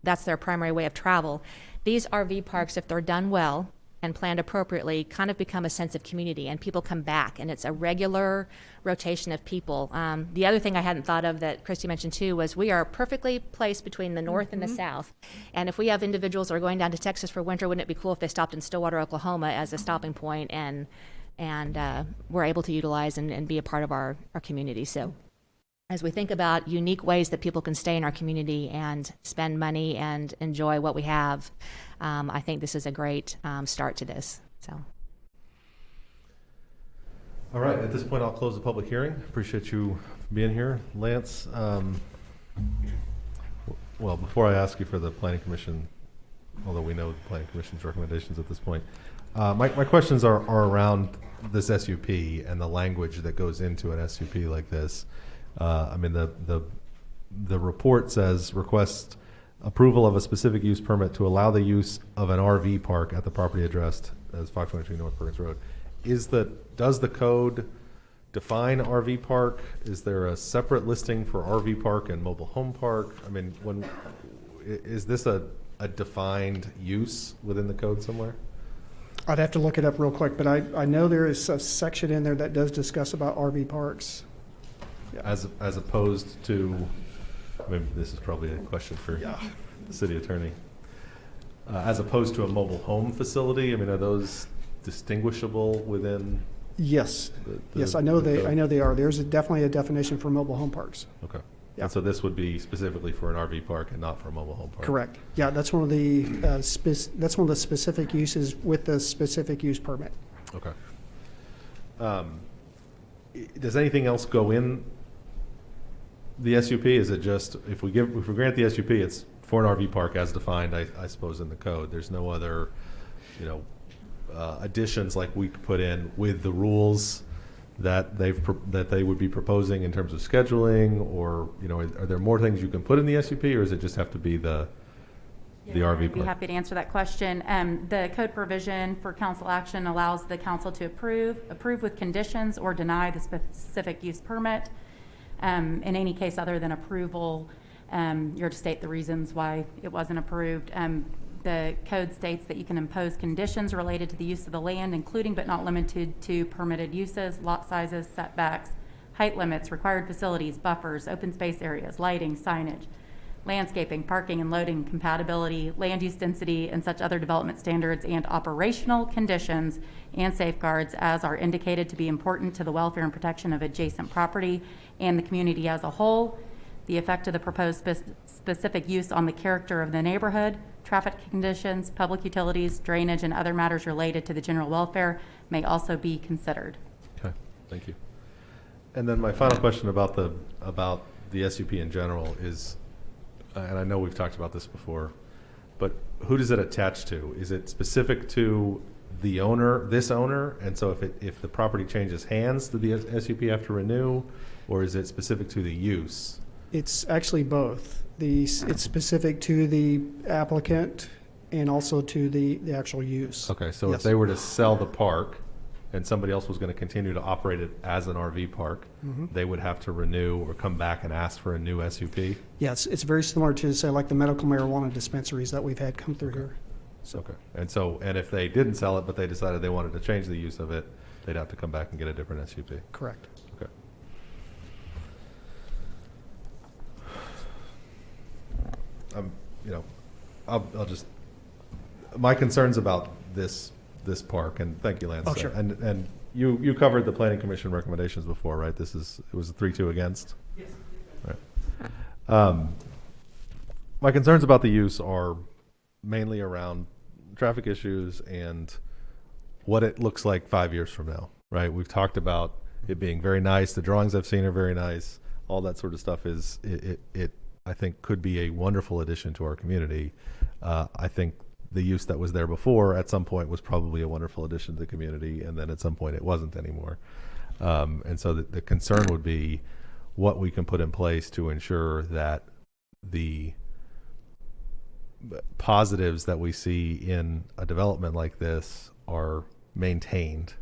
S4: that's their primary way of travel. These RV parks, if they're done well and planned appropriately, kind of become a sense of community, and people come back, and it's a regular rotation of people. The other thing I hadn't thought of that Christy mentioned too was we are perfectly placed between the north and the south, and if we have individuals that are going down to Texas for winter, wouldn't it be cool if they stopped in Stillwater, Oklahoma as a stopping point, and we're able to utilize and be a part of our community. So as we think about unique ways that people can stay in our community and spend money and enjoy what we have, I think this is a great start to this. So.
S1: All right, at this point, I'll close the public hearing. Appreciate you being here. Lance, well, before I ask you for the Planning Commission, although we know the Planning Commission's recommendations at this point, my questions are around this SUP and the language that goes into an SUP like this. I mean, the report says request approval of a specific use permit to allow the use of an RV park at the property addressed as 522 North Perkins Road. Does the code define RV park? Is there a separate listing for RV park and mobile home park? I mean, is this a defined use within the code somewhere?
S9: I'd have to look it up real quick, but I know there is a section in there that does discuss about RV parks.
S1: As opposed to, maybe this is probably a question for the city attorney. As opposed to a mobile home facility, I mean, are those distinguishable within?
S9: Yes. Yes, I know they are. There's definitely a definition for mobile home parks.
S1: Okay.
S9: Yeah.
S1: And so this would be specifically for an RV park and not for a mobile home park?
S9: Correct. Yeah, that's one of the that's one of the specific uses with the specific use permit.
S1: Okay. Does anything else go in the SUP? Is it just if we grant the SUP, it's for an RV park as defined, I suppose, in the code. There's no other, additions like we could put in with the rules that that they would be proposing in terms of scheduling, or, you know, are there more things you can put in the SUP, or does it just have to be the RV
S15: I'd be
S1: park?
S15: happy to answer that question. The code provision for council action allows the council to approve with conditions, or deny the specific use permit. In any case other than approval, you're to state the reasons why it wasn't approved. The code states that you can impose conditions related to the use of the land, including but not limited to permitted uses, lot sizes, setbacks, height limits, required facilities, buffers, open space areas, lighting, signage, landscaping, parking and loading compatibility, land use density, and such other development standards and operational conditions and safeguards as are indicated to be important to the welfare and protection of adjacent property and the community as a whole. The effect of the proposed specific use on the character of the neighborhood, traffic conditions, public utilities, drainage, and other matters related to the general welfare may also be considered.
S1: Okay, thank you. And then my final question about the SUP in general is, and I know we've talked about this before, but who does it attach to? Is it specific to the owner, this owner? And so if the property changes hands, do the SUP have to renew, or is it specific to the use?
S9: It's actually both. It's specific to the applicant and also to the actual use.
S1: Okay, so
S9: Yes.
S1: if they were to sell the park and somebody else was going to continue to operate it as an RV park, they would have to renew or come back and ask for a new SUP?
S9: Yes, it's very similar to, say, like the medical marijuana dispensaries that we've had come through here.
S1: Okay. And if they didn't sell it, but they decided they wanted to change the use of it, they'd have to come back and get a different SUP?
S9: Correct.
S1: Okay. I'll just, my concerns about this park, and thank you, Lance.
S9: Oh, sure.
S1: And you covered the planning commission recommendations before, right? It was a 3-2 against? Yes. Right. My concerns about the use are mainly around traffic issues and what it looks like 5 years from now, right? We've talked about it being very nice. The drawings I've seen are very nice. All that sort of stuff is, it I think could be a wonderful addition to our community. I think the use that was there before at some point was probably a wonderful addition to the community, and then at some point it wasn't anymore. And so the concern would be what we can put in place to ensure that the positives that we see in a development like this are maintained.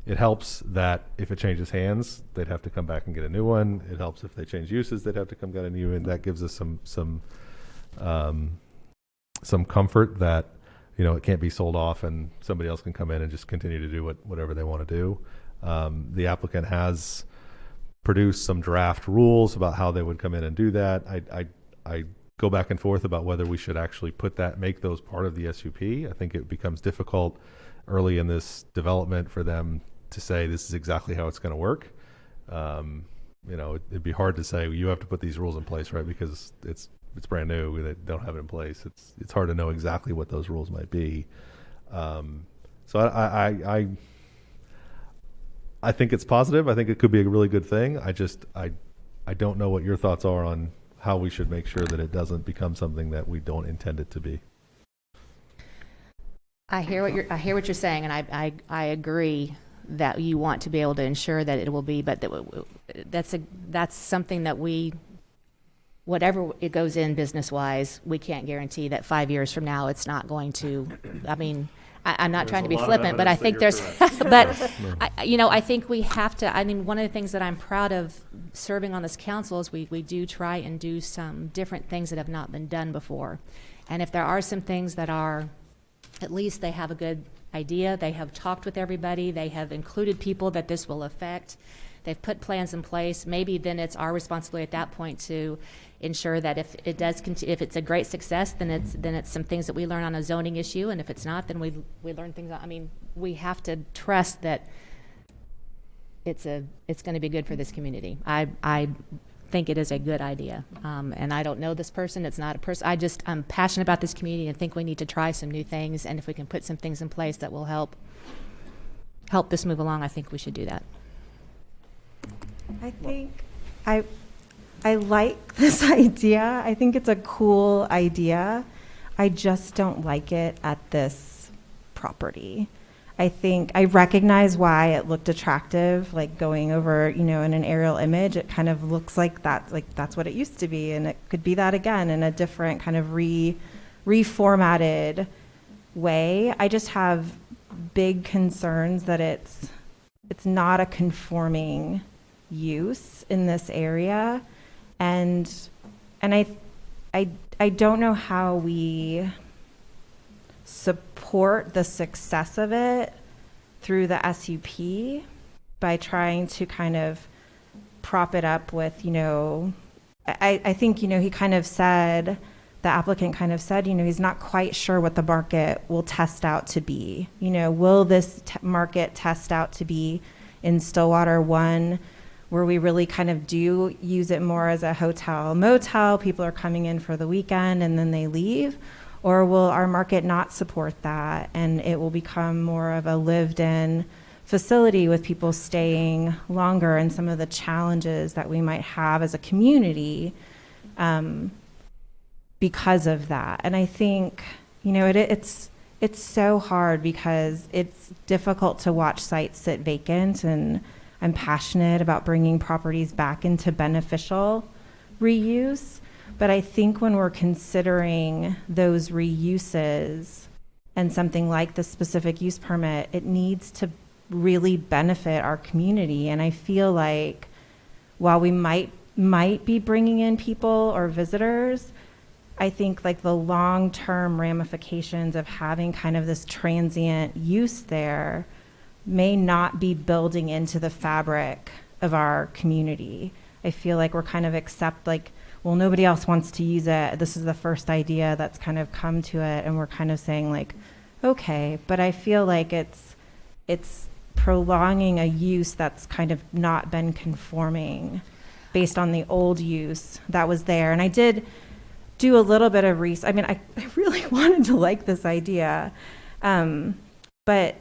S1: It helps that if it changes hands, they'd have to come back and get a new one. It helps if they change uses, they'd have to come get a new one. That gives us some comfort that, you know, it can't be sold off and somebody else can come in and just continue to do whatever they want to do. The applicant has produced some draft rules about how they would come in and do that. I go back and forth about whether we should actually make those part of the SUP. I think it becomes difficult early in this development for them to say this is exactly how it's going to work. You know, it'd be hard to say you have to put these rules in place, right? Because it's brand new. They don't have it in place. It's hard to know exactly what those rules might be. So I think it's positive. I think it could be a really good thing. I don't know what your thoughts are on how we should make sure that it doesn't become something that we don't intend it to be.
S4: I hear what you're saying, and I agree that you want to be able to ensure that it will be, but that's something that whatever it goes in business-wise, we can't guarantee that 5 years from now it's not going to. I mean, I'm not trying to be flippant, but I think there's, but I think we have to. I mean, one of the things that I'm proud of serving on this council is we do try and do some different things that have not been done before, and if there are some things that are, at least they have a good idea. They have talked with everybody. They have included people that this will affect. They've put plans in place. Maybe then it's our responsibility at that point to ensure that if it does if it's a great success, then it's some things that we learn on a zoning issue, and if it's not, then we learn things. I mean, we have to trust that it's going to be good for this community. I think it is a good idea, and I don't know this person. It's not a person. I'm passionate about this community and think we need to try some new things, and if we can put some things in place that will help this move along, I think we should do that.
S13: I think I like this idea. I think it's a cool idea. I just don't like it at this property. I think I recognize why it looked attractive, like going over, in an aerial image, it kind of looks like that's what it used to be, and it could be that again in a different kind of reformatted way. I just have big concerns that it's not a conforming use in this area, and I don't know how we support the success of it through the SUP by trying to kind of prop it up with, I think, he kind of said, the applicant kind of said, he's not quite sure what the market will test out to be. Will this market test out to be in Stillwater 1, where we really kind of do use it more as a hotel motel, people are coming in for the weekend and then they leave? Or will our market not support that, and it will become more of a lived-in facility with people staying longer, and some of the challenges that we might have as a community because of that? And I think, it's so hard because it's difficult to watch sites sit vacant, and I'm passionate about bringing properties back into beneficial reuse. But I think when we're considering those reuses and something like the specific use permit, it needs to really benefit our community. And I feel like while we might be bringing in people or visitors, I think like the long-term ramifications of having kind of this transient use there may not be building into the fabric of our community. I feel like we're kind of well, nobody else wants to use it. This is the first idea that's kind of come to it, and we're kind of saying like, okay, but I feel like it's prolonging a use that's kind of not been conforming based on the old use that was there. And I did do a little bit of research. I mean, I really wanted to like this idea, but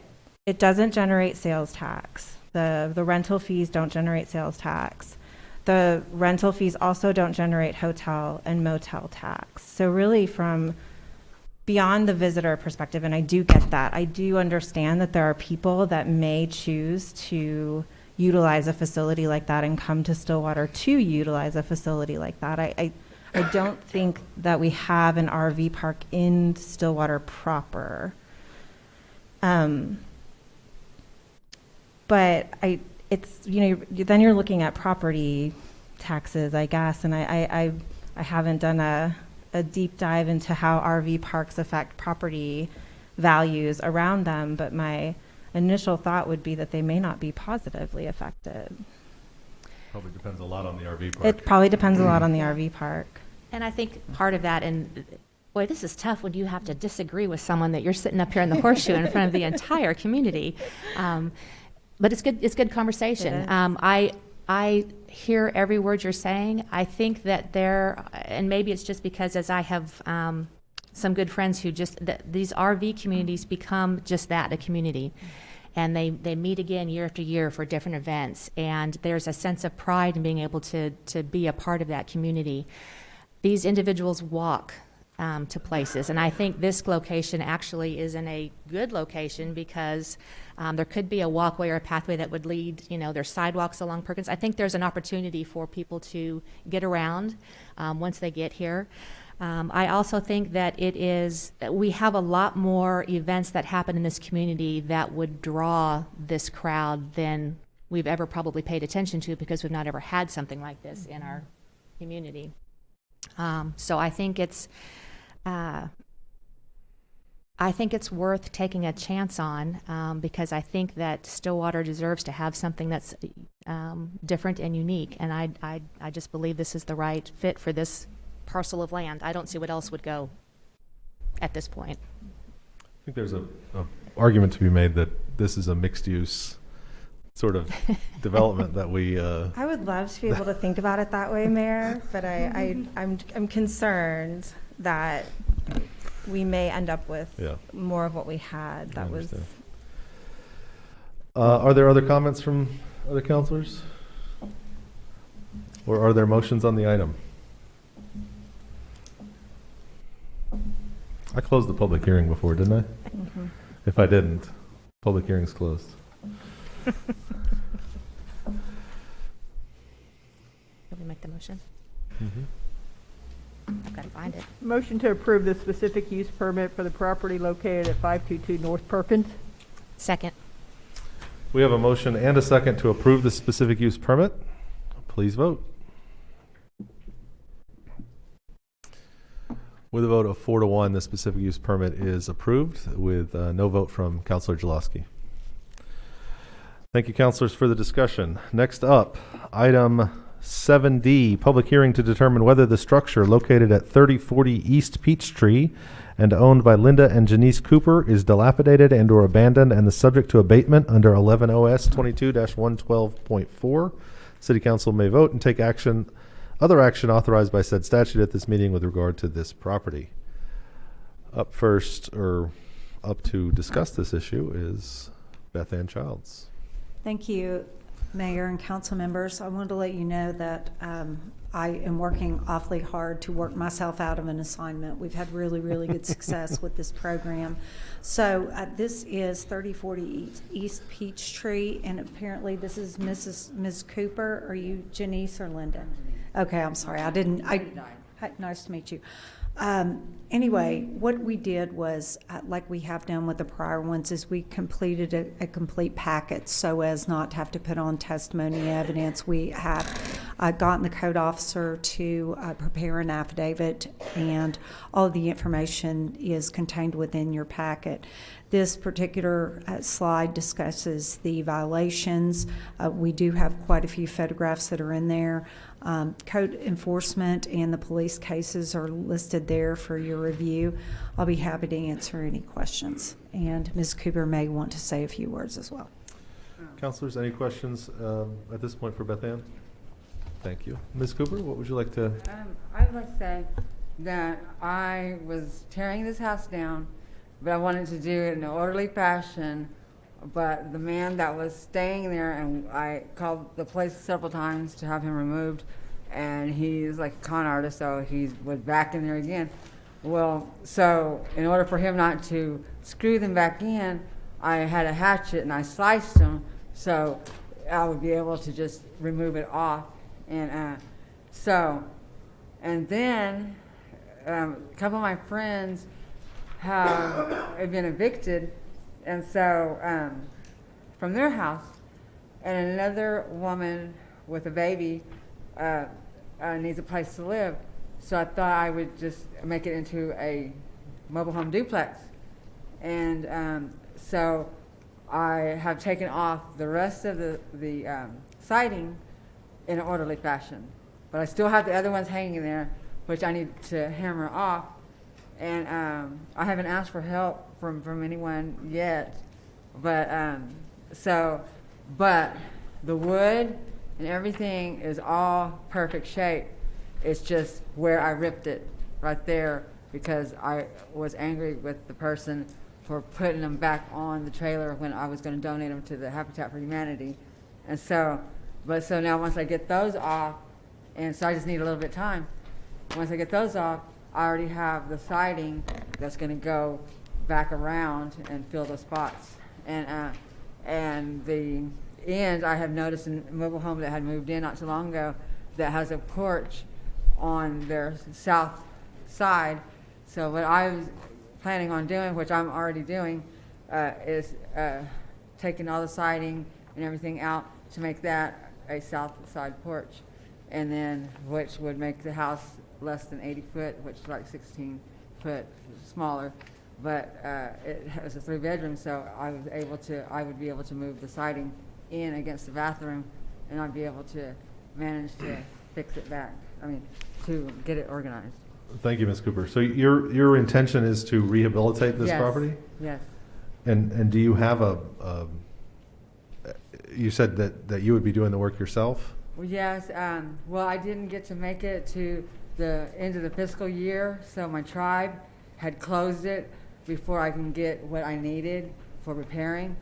S13: it doesn't generate sales tax. The rental fees don't generate sales tax. The rental fees also don't generate hotel and motel tax. So really from beyond the visitor perspective, and I do get that, I do understand that there are people that may choose to utilize a facility like that and come to Stillwater to utilize a facility like that. I don't think that we have an RV park in Stillwater proper. But it's, then you're looking at property taxes, I guess, and I haven't done a deep dive into how RV parks affect property values around them, but my initial thought would be that they may not be positively affected.
S1: Probably depends a lot on the RV park.
S13: It probably depends a lot on the RV park.
S4: And I think part of that, and boy, this is tough when you have to disagree with someone that you're sitting up here in the horseshoe in front of the entire community. But it's good. It's good conversation. I hear every word you're saying. I think that and maybe it's just because as I have some good friends who these RV communities become just that, a community. And they meet again year after year for different events. And there's a sense of pride in being able to be a part of that community. These individuals walk to places. And I think this location actually is in a good location because there could be a walkway or a pathway that would lead, there's sidewalks along Perkins. I think there's an opportunity for people to get around once they get here. I also think that we have a lot more events that happen in this community that would draw this crowd than we've ever probably paid attention to because we've not ever had something like this in our community. So I think it's worth taking a chance on because I think that Stillwater deserves to have something that's different and unique, and I just believe this is the right fit for this parcel of land. I don't see what else would go at this point.
S1: I think there's a argument to be made that this is a mixed-use sort of development that we.
S13: I would love to be able to think about it that way, Mayor, but I'm concerned that we may end up with more of what we had. That was.
S1: Are there other comments from other councilors, or are there motions on the item? I closed the public hearing before, didn't I? Mm-hmm. If I didn't, Public hearing's closed.
S4: Let me make the motion. I've got to find it.
S10: Motion to approve the specific use permit for the property located at 522 North Perkins.
S4: Second.
S1: We have a motion and a second to approve the specific use permit. Please vote. With a vote of 4-1, the specific use permit is approved with no vote from Councilor Jaloski. Thank you, councilors, for the discussion. Next up, item 7D, public hearing to determine whether the structure located at 3040 East Peachtree and owned by Linda and Janice Cooper is dilapidated and or abandoned and the subject to abatement under 11 OS 22-112.4. City Council may vote and take other action authorized by said statute at this meeting with regard to this property. Up first, or up to discuss this issue, is Beth Ann Childs.
S16: Thank you, Mayor and council members. I wanted to let you know that I am working awfully hard to work myself out of an assignment. We've had really, really good success with this program. So this is 3040 East Peachtree, and apparently this is Ms. Cooper. Are you Janice or Linda? Okay, I'm sorry. Nice to meet you. Anyway, what we did was, like we have done with the prior ones, is we completed a complete packet so as not to have to put on testimony evidence. We have gotten the code officer to prepare an affidavit, and all of the information is contained within your packet. This particular slide discusses the violations. We do have quite a few photographs that are in there. Code enforcement and the police cases are listed there for your review. I'll be happy to answer any questions. And Ms. Cooper may want to say a few words as well.
S1: Councilors, any questions at this point for Beth Ann? Thank you. Ms. Cooper, what would you like to?
S17: I'd like to say that I was tearing this house down, but I wanted to do it in an orderly fashion. But the man that was staying there, and I called the place several times to have him removed, and he's like a con artist, so he was back in there again. Well, so in order for him not to screw them back in, I had a hatchet and I sliced them so I would be able to just remove it off. And and then a couple of my friends have been evicted, and so from their house, and another woman with a baby needs a place to live. So I thought I would just make it into a mobile home duplex. And so I have taken off the rest of the siding in an orderly fashion. But I still have the other ones hanging there, which I need to hammer off. And I haven't asked for help from anyone yet. But but the wood and everything is all perfect shape. It's just where I ripped it right there because I was angry with the person for putting them back on the trailer when I was going to donate them to the Habitat for Humanity. And so now once I get those off, and so I just need a little bit of time. Once I get those off, I already have the siding that's going to go back around and fill those spots. And the end, I have noticed in a mobile home that had moved in not too long ago that has a porch on their south side. So what I was planning on doing, which I'm already doing, is taking all the siding and everything out to make that a south side porch, and then which would make the house less than 80 foot, which is like 16 foot smaller. But it has a 3-bedroom, so I would be able to move the siding in against the bathroom, and I'd be able to manage to fix it back. I mean, to get it organized.
S1: Thank you, Ms. Cooper. So your intention is to rehabilitate this property?
S17: Yes.
S1: And do you have you said that you would be doing the work yourself?
S17: Well, yes. Well, I didn't get to make it to the end of the fiscal year, so my tribe had closed it before I can get what I needed for repairing.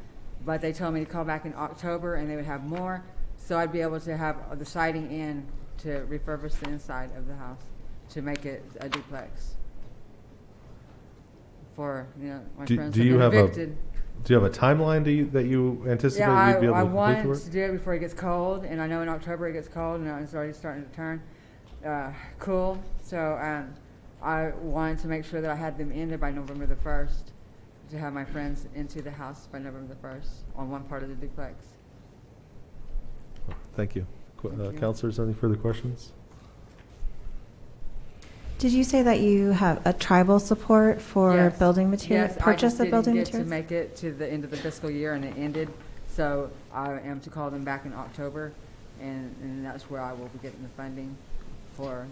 S17: But they told me to call back in October and they would have more, so I'd be able to have the siding in to refurbish the inside of the house to make it a duplex. For my friends
S1: do
S17: who
S1: you
S17: have
S1: have
S17: been evicted.
S1: Do you have a timeline that you anticipate
S17: Yeah,
S1: you'd be able
S17: I
S1: to complete
S17: want
S1: the work?
S17: to do it before it gets cold, and I know in October it gets cold, and it's already starting to turn cool. So I wanted to make sure that I had them ended by November the 1st, to have my friends into the house by November the 1st on one part of the duplex.
S1: Thank you.
S17: Thank you.
S1: Counselors, any further questions?
S13: Did you say that you have a tribal support for
S17: Yes.
S13: building material,
S17: Yes,
S13: purchase of building
S17: I just didn't
S13: materials?
S17: get to make it to the end of the fiscal year, and it ended. So I am to call them back in October, and that's where I will be getting the funding for,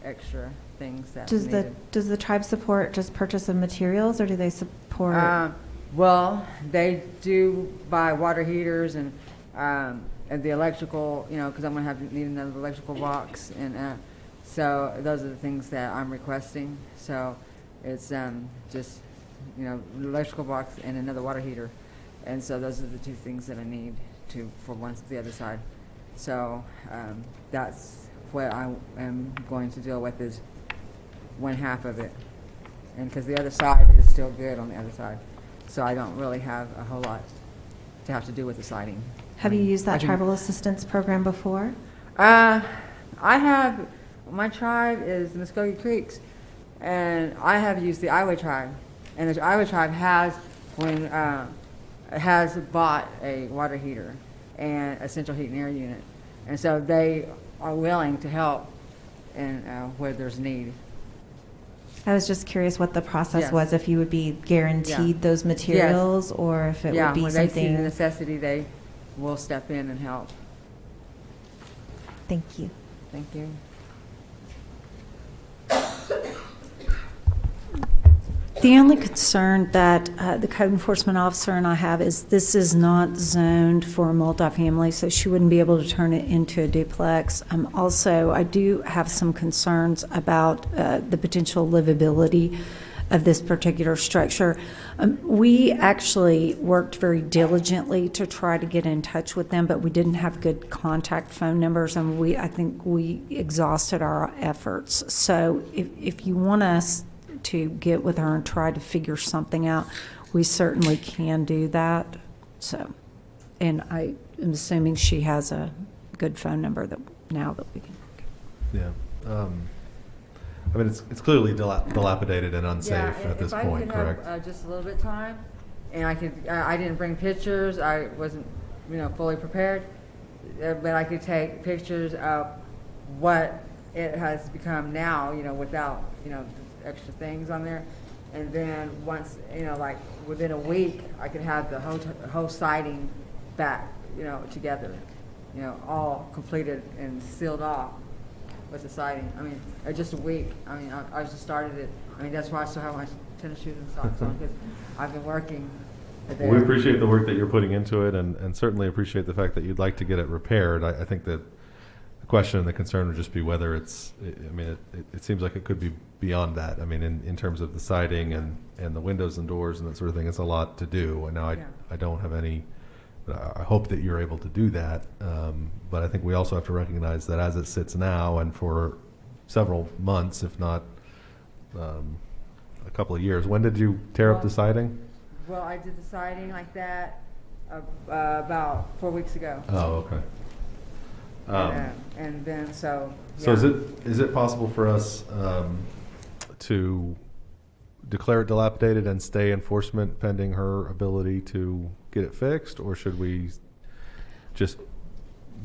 S17: extra things that's needed.
S13: Does the tribe support just purchase of materials, or do they support?
S17: Well, they do buy water heaters and the electrical, because I'm going to need another electrical box. And so those are the things that I'm requesting. So it's just, electrical box and another water heater. And so those are the two things that I need for the other side. So that's what I am going to deal with, is one half of it. And because the other side is still good on the other side. So I don't really have a whole lot to have to do with the siding.
S13: Have you used that
S17: I can-
S13: tribal assistance program before?
S17: I have, my tribe is the Muskogee Creeks, and I have used the Iowa tribe. And the Iowa tribe has bought a water heater and a central heat and air unit. And so they are willing to help where there's need.
S13: I was just curious what the process
S17: Yes.
S13: was, if you would be guaranteed
S17: Yeah.
S13: those materials, or if it would be
S17: when they see the
S13: something.
S17: necessity, they will step in and help.
S13: Thank you.
S17: Thank you.
S16: The only concern that the code enforcement officer and I have is this is not zoned for multifamily, so she wouldn't be able to turn it into a duplex. Also, I do have some concerns about the potential livability of this particular structure. We actually worked very diligently to try to get in touch with them, but we didn't have good contact phone numbers, and I think we exhausted our efforts. So if you want us to get with her and try to figure something out, we certainly can do that. So, and I am assuming she has a good phone number that we can.
S1: Yeah. I mean, it's clearly dilapidated and unsafe at this point, correct?
S17: If I could have just a little bit of time, and I didn't bring pictures, I wasn't, fully prepared, but I could take pictures of what it has become now, without, extra things on there. And then once, like within a week, I could have the whole siding back, together, all completed and sealed off with the siding. I mean, just a week. I mean, I just started it. I mean, that's why I still have my tennis shoes and socks on, because I've been working there.
S1: Well, we appreciate the work that you're putting into it, and certainly appreciate the fact that you'd like to get it repaired. I think that the question and the concern would just be whether it seems like it could be beyond that. I mean, in terms of the siding and the windows and doors and that sort of thing, it's a lot to do. And now I don't have any, but I hope that you're able to do that. But I think we also have to recognize that as it sits now, and for several months, if not a couple of years. When did you tear up the siding?
S17: Well, I did the siding like that about 4 weeks ago.
S1: Oh, okay.
S17: And then so.
S1: So
S17: yeah.
S1: is it possible for us to declare it dilapidated and stay enforcement pending her ability to get it fixed, or should we just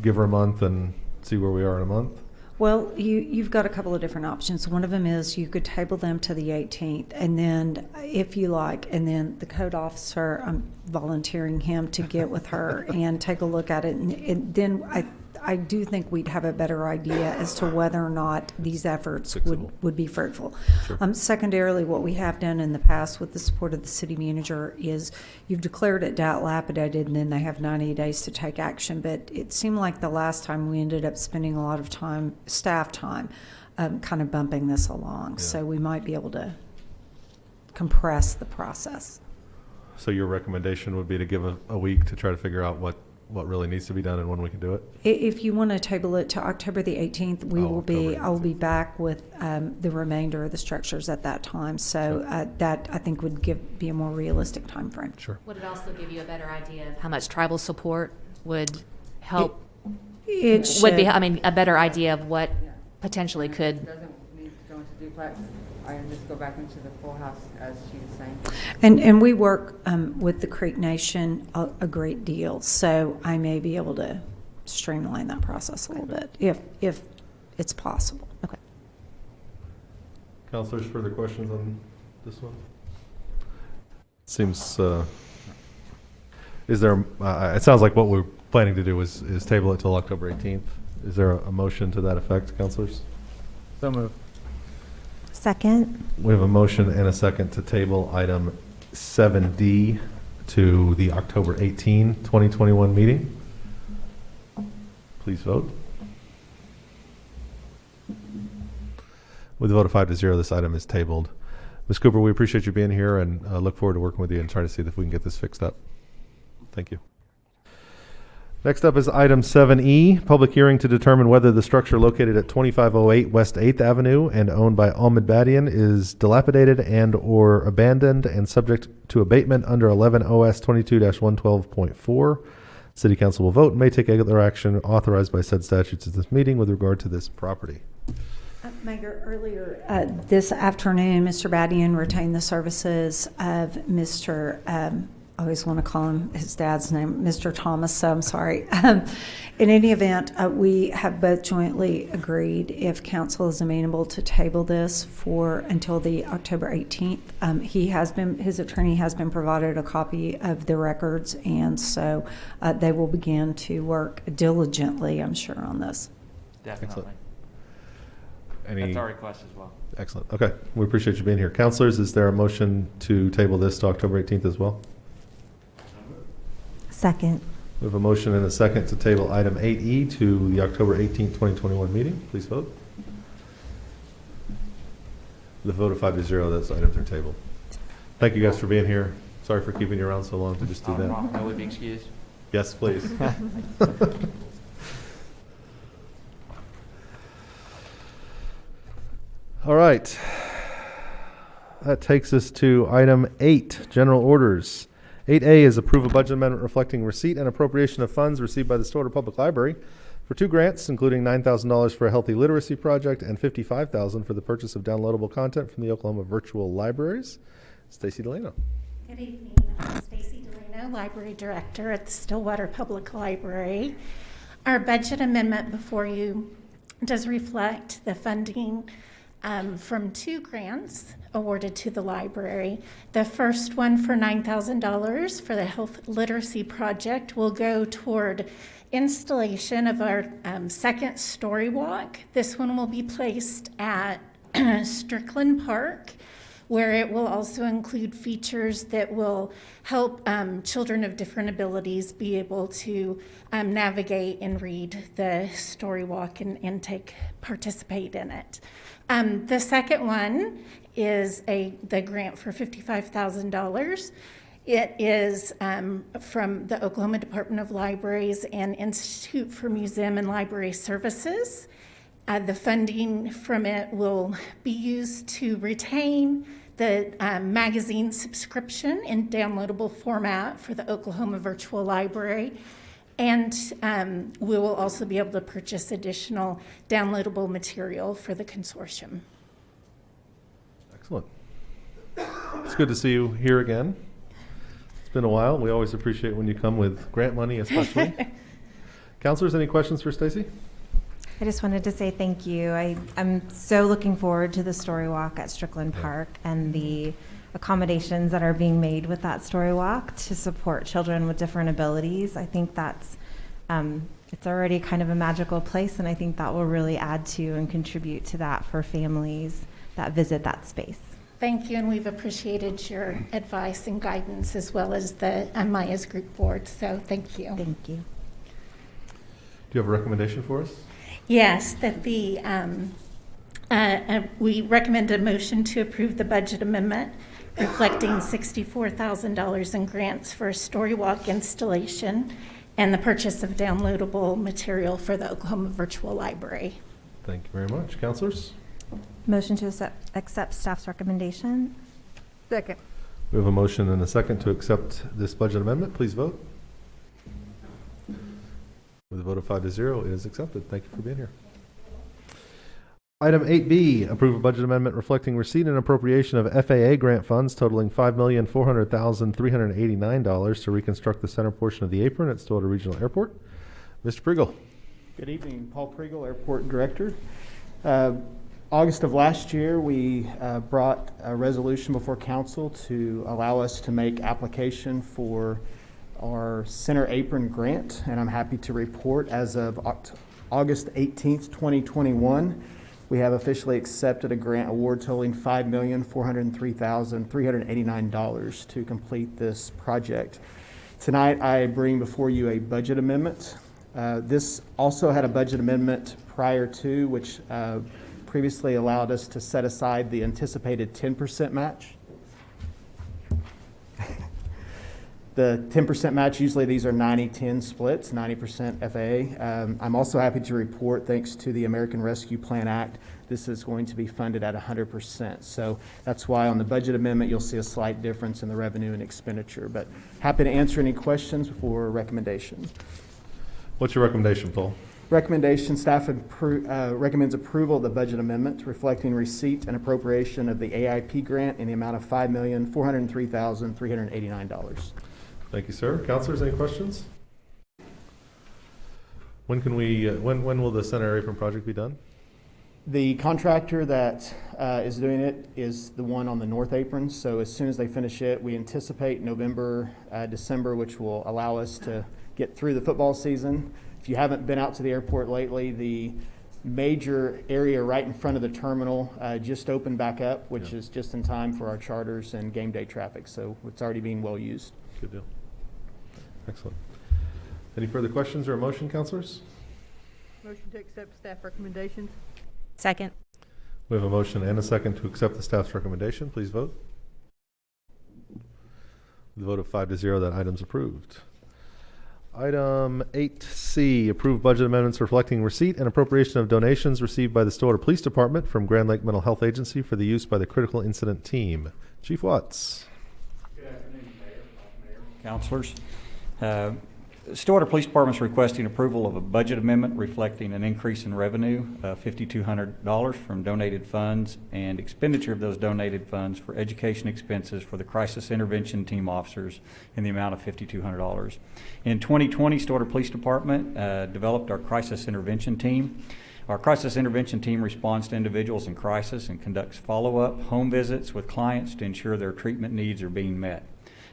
S1: give her a month and see where we are in a month?
S16: Well, you've got a couple of different options. One of them is you could table them to the 18th, and then if you like, and then the code officer, I'm volunteering him to get with her and take a look at it, and then I do think we'd have a better idea as to whether or not these efforts would be fruitful.
S1: Sure.
S16: Secondarily, what we have done in the past with the support of the city manager is you've declared it dilapidated, and then they have 90 days to take action. But it seemed like the last time we ended up spending a lot of time, staff time, kind of bumping this along.
S1: Yeah.
S16: So we might be able to compress the process.
S1: So your recommendation would be to give a week to try to figure out what what really needs to be done and when we can do it?
S16: If you want to table it to October the 18th,
S1: October
S16: I will be back with the remainder of the structures at that time. So that I think would be a more realistic time frame.
S1: Sure.
S4: Would it also give you a better idea of how much tribal support would help?
S16: It
S4: Would be,
S16: should.
S4: I mean, a better idea of what potentially could.
S17: It doesn't need to go into duplex. I can just go back into the full house as she was saying.
S16: And we work with the Creek Nation a great deal, so I may be able to streamline that process a little bit if it's possible.
S4: Okay.
S1: Counselors, further questions on this one? Seems, is there, it sounds like what we're planning to do is table it till October 18th. Is there a motion to that effect, counselors?
S5: So moved.
S13: Second.
S1: We have a motion and a second to table item 7D to the October 18, 2021 meeting. Please vote. With a vote of 5-0, this item is tabled. Ms. Cooper, we appreciate you being here and look forward to working with you and trying to see if we can get this fixed up. Thank you. Next up is item 7E, public hearing to determine whether the structure located at 2508 West 8th Avenue and owned by Ahmed Badian is dilapidated and or abandoned and subject to abatement under 11 OS 22-112.4. City Council will vote and may take other action authorized by said statutes at this meeting with regard to this property.
S16: Mayor, earlier this afternoon, Mr. Badian retained the services of Mr. I always want to call him his dad's name, Mr. Thomas, so I'm sorry. In any event, we have both jointly agreed, if council is amenable, to table this for until the October 18th. His attorney has been provided a copy of the records, and so they will begin to work diligently, I'm sure, on this.
S5: Definitely.
S1: Any,
S5: That's our request as well.
S1: Excellent. Okay. We appreciate you being here. Councilors, is there a motion to table this to October 18th as well?
S13: Second.
S1: We have a motion and a second to table item 8E to the October 18th, 2021 meeting. Please vote. The vote of 5-0, those items are tabled. Thank you guys for being here. Sorry for keeping you around so long to just do that.
S5: I would be excused.
S1: Yes, please. All right. That takes us to item 8, general orders. 8A is approve a budget amendment reflecting receipt and appropriation of funds received by the Stillwater Public Library for 2 grants, including $9,000 for a healthy literacy project and $55,000 for the purchase of downloadable content from the Oklahoma Virtual Libraries. Stacy Delano.
S18: Good evening. I'm Stacy Delano, Library Director at the Stillwater Public Library. Our budget amendment before you does reflect the funding from 2 grants awarded to the library. The first one for $9,000 for the health literacy project will go toward installation of our second story walk. This one will be placed at Strickland Park, where it will also include features that will help children of different abilities be able to navigate and read the story walk and participate in it. The second one is the grant for $55,000. It is from the Oklahoma Department of Libraries and Institute for Museum and Library Services. The funding from it will be used to retain the magazine subscription in downloadable format for the Oklahoma Virtual Library. And we will also be able to purchase additional downloadable material for the consortium.
S1: Excellent. It's good to see you here again. It's been a while. We always appreciate when you come with grant money, especially. Counselors, any questions for Stacy?
S13: I just wanted to say thank you. I'm so looking forward to the story walk at Strickland Park and the accommodations that are being made with that story walk to support children with different abilities. I think that's it's already kind of a magical place, and I think that will really add to and contribute to that for families that visit that space.
S18: Thank you, and we've appreciated your advice and guidance as well as the Maya's group board, so thank you.
S13: Thank you.
S1: Do you have a recommendation for us?
S18: Yes, that we recommend a motion to approve the budget amendment reflecting $64,000 in grants for a story walk installation and the purchase of downloadable material for the Oklahoma Virtual Library.
S1: Thank you very much. Counselors?
S13: Motion to accept staff's recommendation.
S10: Second.
S1: We have a motion and a second to accept this budget amendment. Please vote. With a vote of 5-0, it is accepted. Thank you for being here. Item 8B, approve a budget amendment reflecting receipt and appropriation of FAA grant funds totaling $5,400,389 to reconstruct the center portion of the apron at Stillwater Regional Airport. Mr. Priegel.
S19: Good evening, Paul Priegel, Airport Director. August of last year, we brought a resolution before council to allow us to make application for our center apron grant, and I'm happy to report as of August 18th, 2021, we have officially accepted a grant award totaling $5,403,389 to complete this project. Tonight, I bring before you a budget amendment. This also had a budget amendment prior to, which previously allowed us to set aside the anticipated 10% match. The 10% match, usually these are 90-10 splits, 90% FAA. I'm also happy to report, thanks to the American Rescue Plan Act, this is going to be funded at 100%. So that's why on the budget amendment, you'll see a slight difference in the revenue and expenditure. But happy to answer any questions before recommendation.
S1: What's your recommendation, Paul?
S19: Recommendation, staff recommends approval of the budget amendment reflecting receipt and appropriation of the AIP grant in the amount of $5,403,389.
S1: Thank you, sir. Counselors, any questions? When can we? When will the center apron project be done?
S19: The contractor that is doing it is the one on the north apron. So as soon as they finish it, we anticipate November, December, which will allow us to get through the football season. If you haven't been out to the airport lately, the major area right in front of the terminal just opened back up, which is just in time for our charters and game day traffic. So it's already being well used.
S1: Good deal. Excellent. Any further questions or a motion, counselors?
S10: Motion to accept staff recommendations.
S4: Second.
S1: We have a motion and a second to accept the staff's recommendation. Please vote. With a vote of 5-0, that item's approved. Item 8C, approve budget amendments reflecting receipt and appropriation of donations received by the Stillwater Police Department from Grand Lake Mental Health Agency for the use by the Critical Incident Team. Chief Watts.
S20: Good afternoon, Mayor, Councilors. Stillwater Police Department is requesting approval of a budget amendment reflecting an increase in revenue of $5,200 from donated funds and expenditure of those donated funds for education expenses for the Crisis Intervention Team officers in the amount of $5,200. In 2020, Stillwater Police Department developed our Crisis Intervention Team. Our Crisis Intervention Team responds to individuals in crisis and conducts follow-up home visits with clients to ensure their treatment needs are being met.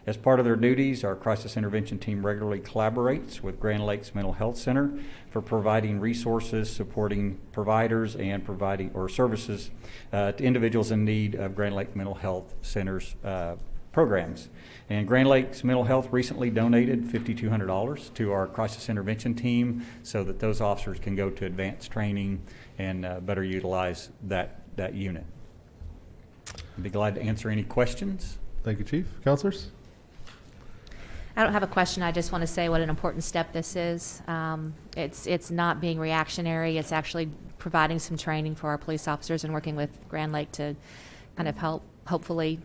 S20: As part of their duties, our Crisis Intervention Team regularly collaborates with Grand Lakes Mental Health Center for providing resources, supporting providers, and providing services to individuals in need of Grand Lake Mental Health Center's programs. And Grand Lakes Mental Health recently donated $5,200 to our Crisis Intervention Team so that those officers can go to advanced training and better utilize that unit. I'd be glad to answer any questions.
S1: Thank you, Chief. Counselors?
S4: I don't have a question. I just want to say what an important step this is. It's not being reactionary. It's actually providing some training for our police officers and working with Grand Lake to kind of help, hopefully,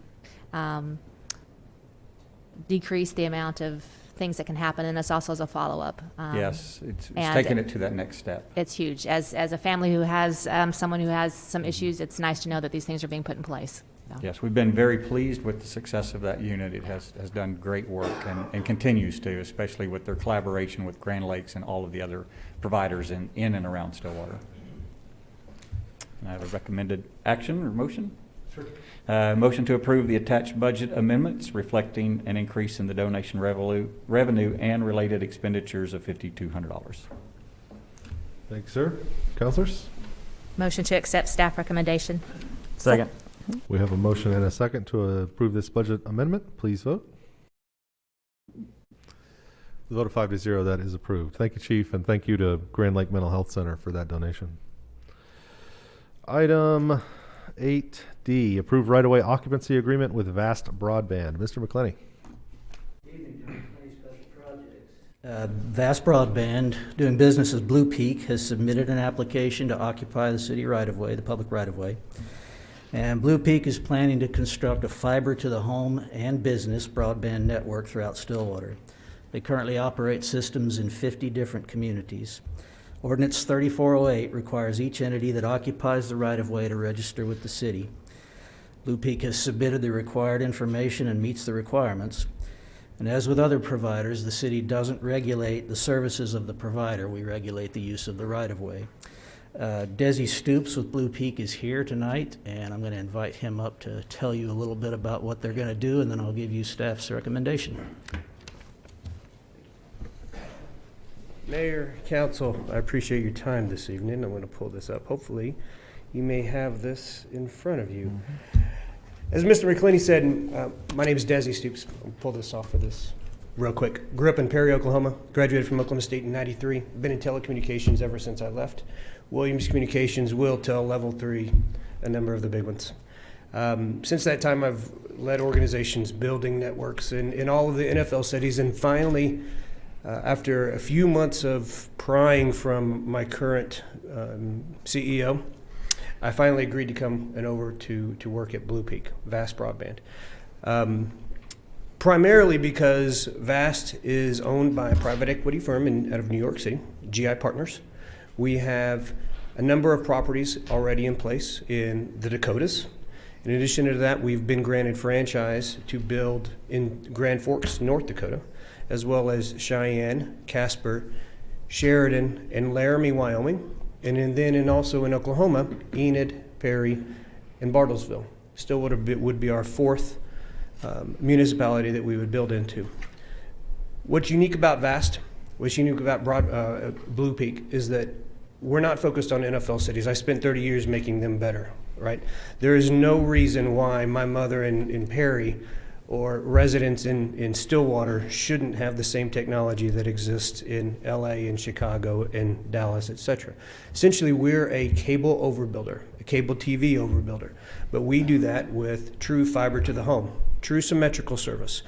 S4: decrease the amount of things that can happen, and this also as a follow-up.
S20: Yes, it's taking it to that next step.
S4: It's huge. As a family who has someone who has some issues, it's nice to know that these things are being put in place. So.
S20: Yes, we've been very pleased with the success of that unit. It has done great work and continues to, especially with their collaboration with Grand Lakes and all of the other providers in and around Stillwater. And I have a recommended action or motion.
S1: Sure.
S20: Motion to approve the attached budget amendments reflecting an increase in the donation revenue and related expenditures of $5,200.
S1: Thank you, sir. Counselors?
S4: Motion to accept staff recommendation.
S20: Second.
S1: We have a motion and a second to approve this budget amendment. Please vote. The vote of 5-0, that is approved. Thank you, Chief, and thank you to Grand Lake Mental Health Center for that donation. Item 8D, approve right-of-way occupancy agreement with Vast Broadband. Mr. McClenny.
S21: Good evening, John. Special Projects. Vast Broadband, doing business as Blue Peak, has submitted an application to occupy the city right-of-way, the public right-of-way. And Blue Peak is planning to construct a fiber-to-the-home and business broadband network throughout Stillwater. They currently operate systems in 50 different communities. Ordinance 3408 requires each entity that occupies the right-of-way to register with the city. Blue Peak has submitted the required information and meets the requirements. And as with other providers, the city doesn't regulate the services of the provider. We regulate the use of the right-of-way. Desi Stoops with Blue Peak is here tonight, and I'm going to invite him up to tell you a little bit about what they're going to do, and then I'll give you staff's recommendation.
S22: Mayor, Council, I appreciate your time this evening. I'm going to pull this up. Hopefully, you may have this in front of you. As Mr. McClenny said, my name is Desi Stoops. I'll pull this off for this real quick. Grew up in Perry, Oklahoma. Graduated from Oklahoma State in '93. Been in telecommunications ever since I left. Williams Communications, Wiltel, Level 3, a number of the big ones. Since that time, I've led organizations building networks in all of the NFL cities, and finally, after a few months of prying from my current CEO, I finally agreed to come over to work at Blue Peak, Vast Broadband. Primarily because Vast is owned by a private equity firm out of New York City, GI Partners. We have a number of properties already in place in the Dakotas. In addition to that, we've been granted franchise to build in Grand Forks, North Dakota, as well as Cheyenne, Casper, Sheridan, and Laramie, Wyoming, and also in Oklahoma, Enid, Perry, and Bartlesville. Stillwater would be our fourth municipality that we would build into. What's unique about Vast, what's unique about Blue Peak is that we're not focused on NFL cities. I spent 30 years making them better, right? There is no reason why my mother in Perry or residents in Stillwater shouldn't have the same technology that exists in LA and Chicago and Dallas, etc. Essentially, we're a cable overbuilder, a cable TV overbuilder, but we do that with true fiber to the home, true symmetrical service.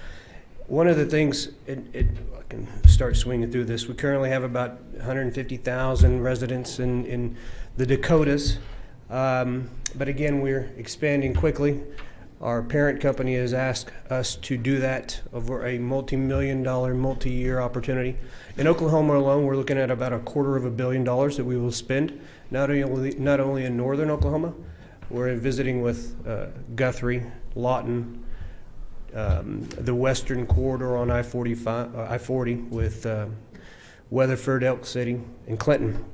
S22: One of the things, I can start swinging through this, we currently have about 150,000 residents in the Dakotas, but again, we're expanding quickly. Our parent company has asked us to do that over a multi-million-dollar, multi-year opportunity. In Oklahoma alone, we're looking at about $250 million that we will spend, not only in northern Oklahoma. We're visiting with Guthrie, Lawton, the western corridor on I-40 with Weatherford, Elk City, and Clinton.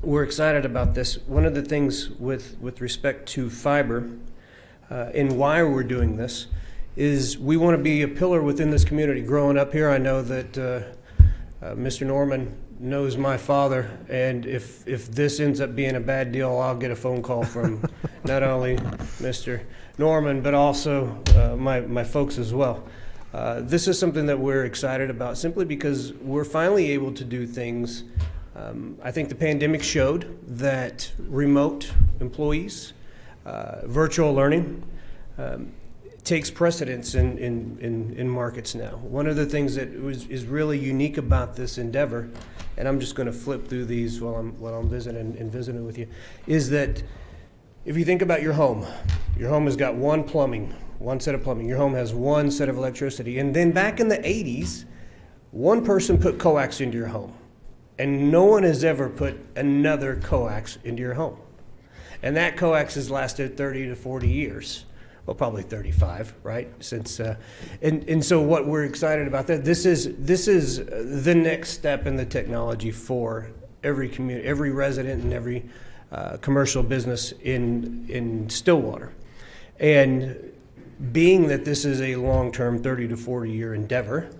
S22: We're excited about this. One of the things with respect to fiber and why we're doing this is we want to be a pillar within this community. Growing up here, I know that Mr. Norman knows my father, and if this ends up being a bad deal, I'll get a phone call from not only Mr. Norman, but also my folks as well. This is something that we're excited about simply because we're finally able to do things. I think the pandemic showed that remote employees, virtual learning takes precedence in markets now. One of the things that is really unique about this endeavor, and I'm just going to flip through these while I'm visiting with you, is that if you think about your home has got one set of plumbing. Your home has one set of electricity. And then back in the 80s, one person put coax into your home, and no one has ever put another coax into your home. And that coax has lasted 30 to 40 years. Well, probably 35, right? Since and so what we're excited about that, this is the next step in the technology for every community, every resident, and every commercial business in Stillwater. And being that this is a long-term 30 to 40 year endeavor,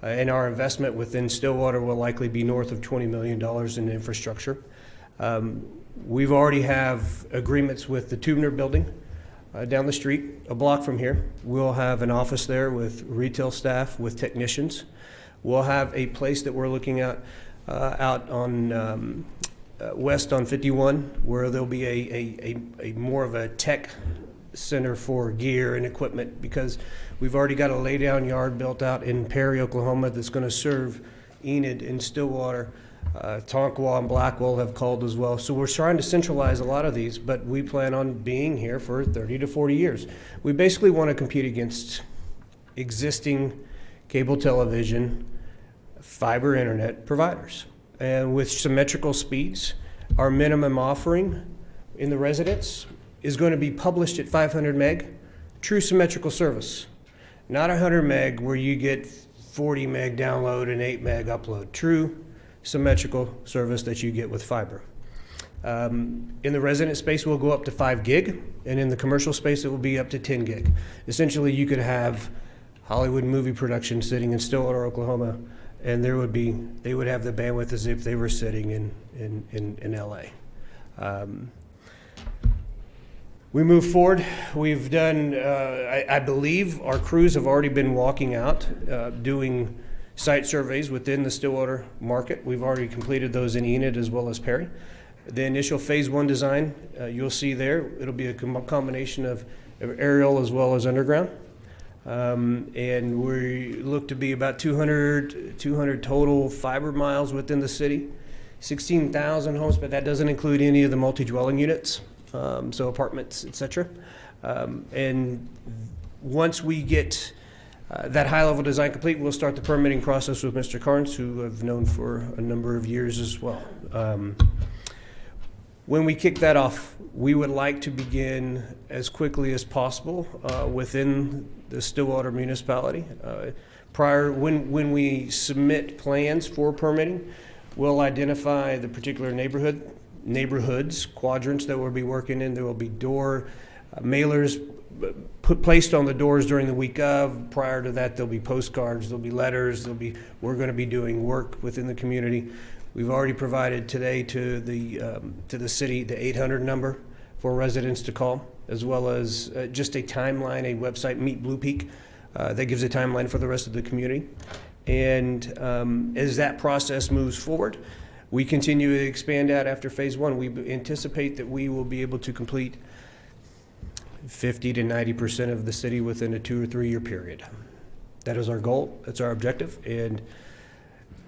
S22: and our investment within Stillwater will likely be north of $20 million in infrastructure. We've already have agreements with the Tubner building down the street, a block from here. We'll have an office there with retail staff, with technicians. We'll have a place that we're looking at out on west on 51, where there'll be a more of a tech center for gear and equipment, because we've already got a laydown yard built out in Perry, Oklahoma, that's going to serve Enid and Stillwater, Tonkawa and Blackwell have called as well. So we're trying to centralize a lot of these, but we plan on being here for 30 to 40 years. We basically want to compete against existing cable television, fiber internet providers. And with symmetrical speeds, our minimum offering in the residence is going to be published at 500 meg, true symmetrical service. Not 100 meg where you get 40 meg download and 8 meg upload. True symmetrical service that you get with fiber. In the resident space, we'll go up to 5 gig, and in the commercial space, it will be up to 10 gig. Essentially, you could have Hollywood movie production sitting in Stillwater, Oklahoma, and they would have the bandwidth as if they were sitting in LA. We move forward. We've done, I believe our crews have already been walking out, doing site surveys within the Stillwater market. We've already completed those in Enid as well as Perry. The initial phase 1 design, you'll see there, it'll be a combination of aerial as well as underground. And we look to be about 200 total fiber miles within the city, 16,000 homes, but that doesn't include any of the multi-dwelling units, so apartments, etc. And once we get that high-level design complete, we'll start the permitting process with Mr. Carnes, who I've known for a number of years as well. When we kick that off, we would like to begin as quickly as possible within the Stillwater municipality. When we submit plans for permitting, we'll identify the particular neighborhoods, quadrants that we'll be working in. There will be door mailers placed on the doors during the week of. Prior to that, there'll be postcards, there'll be letters, we're going to be doing work within the community. We've already provided today to the city the 800 number for residents to call, as well as just a timeline, a website, Meet Blue Peak, that gives a timeline for the rest of the community. And as that process moves forward, we continue to expand out after phase 1. We anticipate that we will be able to complete 50 to 90% of the city within a 2 or 3 year period. That is our goal. That's our objective. And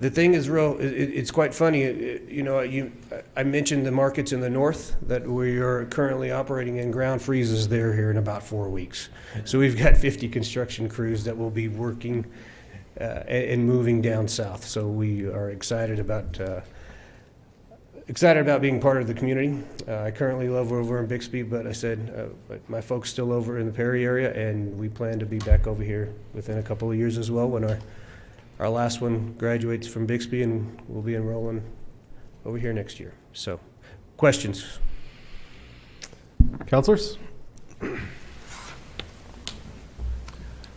S22: the thing is it's quite funny. I mentioned the markets in the north that we are currently operating in. Ground freezes there here in about 4 weeks. So we've got 50 construction crews that will be working and moving down south. So we are excited about being part of the community. I currently live over in Bixby, but I said my folks still over in the Perry area, and we plan to be back over here within a couple of years as well when our last one graduates from Bixby, and we'll be enrolling over here next year. So, questions?
S1: Counselors?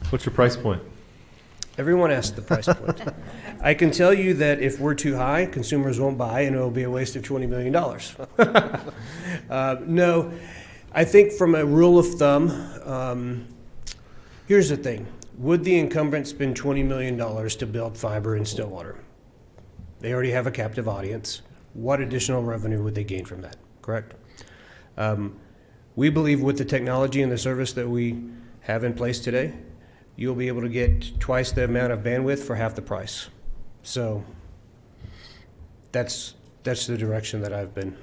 S1: What's your price point?
S22: Everyone asks the price point. I can tell you that if we're too high, consumers won't buy, and it'll be a waste of $20 million. No, I think from a rule of thumb, here's the thing. Would the incumbent spend $20 million to build fiber in Stillwater? They already have a captive audience. What additional revenue would they gain from that? Correct? We believe with the technology and the service that we have in place today, you'll be able to get twice the amount of bandwidth for half the price. So that's the direction that I've been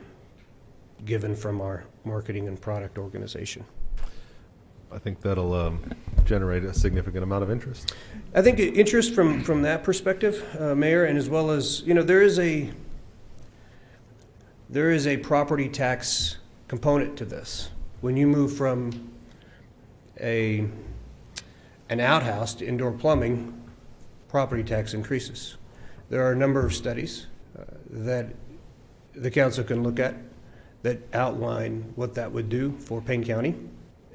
S22: given from our marketing and product organization.
S1: I think that'll generate a significant amount of interest.
S22: I think interest from that perspective, Mayor, and as well as, there is a property tax component to this. When you move from an outhouse to indoor plumbing, property tax increases. There are a number of studies that the council can look at that outline what that would do for Payne County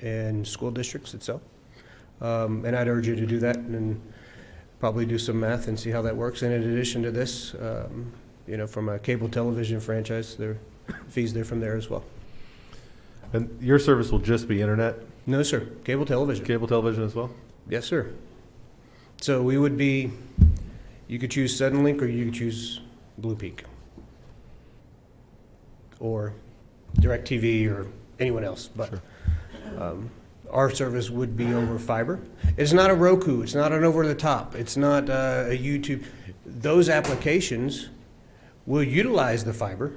S22: and school districts itself. And I'd urge you to do that and probably do some math and see how that works. And in addition to this, from a cable television franchise, there are fees there from there as well.
S1: And your service will just be internet?
S22: No, sir. Cable television.
S1: Cable television as well?
S22: Yes, sir. So we would be, you could choose Suddenlink or you could choose Blue Peak or DirecTV or anyone else. But
S1: sure.
S22: our service would be over fiber. It's not a Roku, it's not an over-the-top, it's not a YouTube. Those applications will utilize the fiber,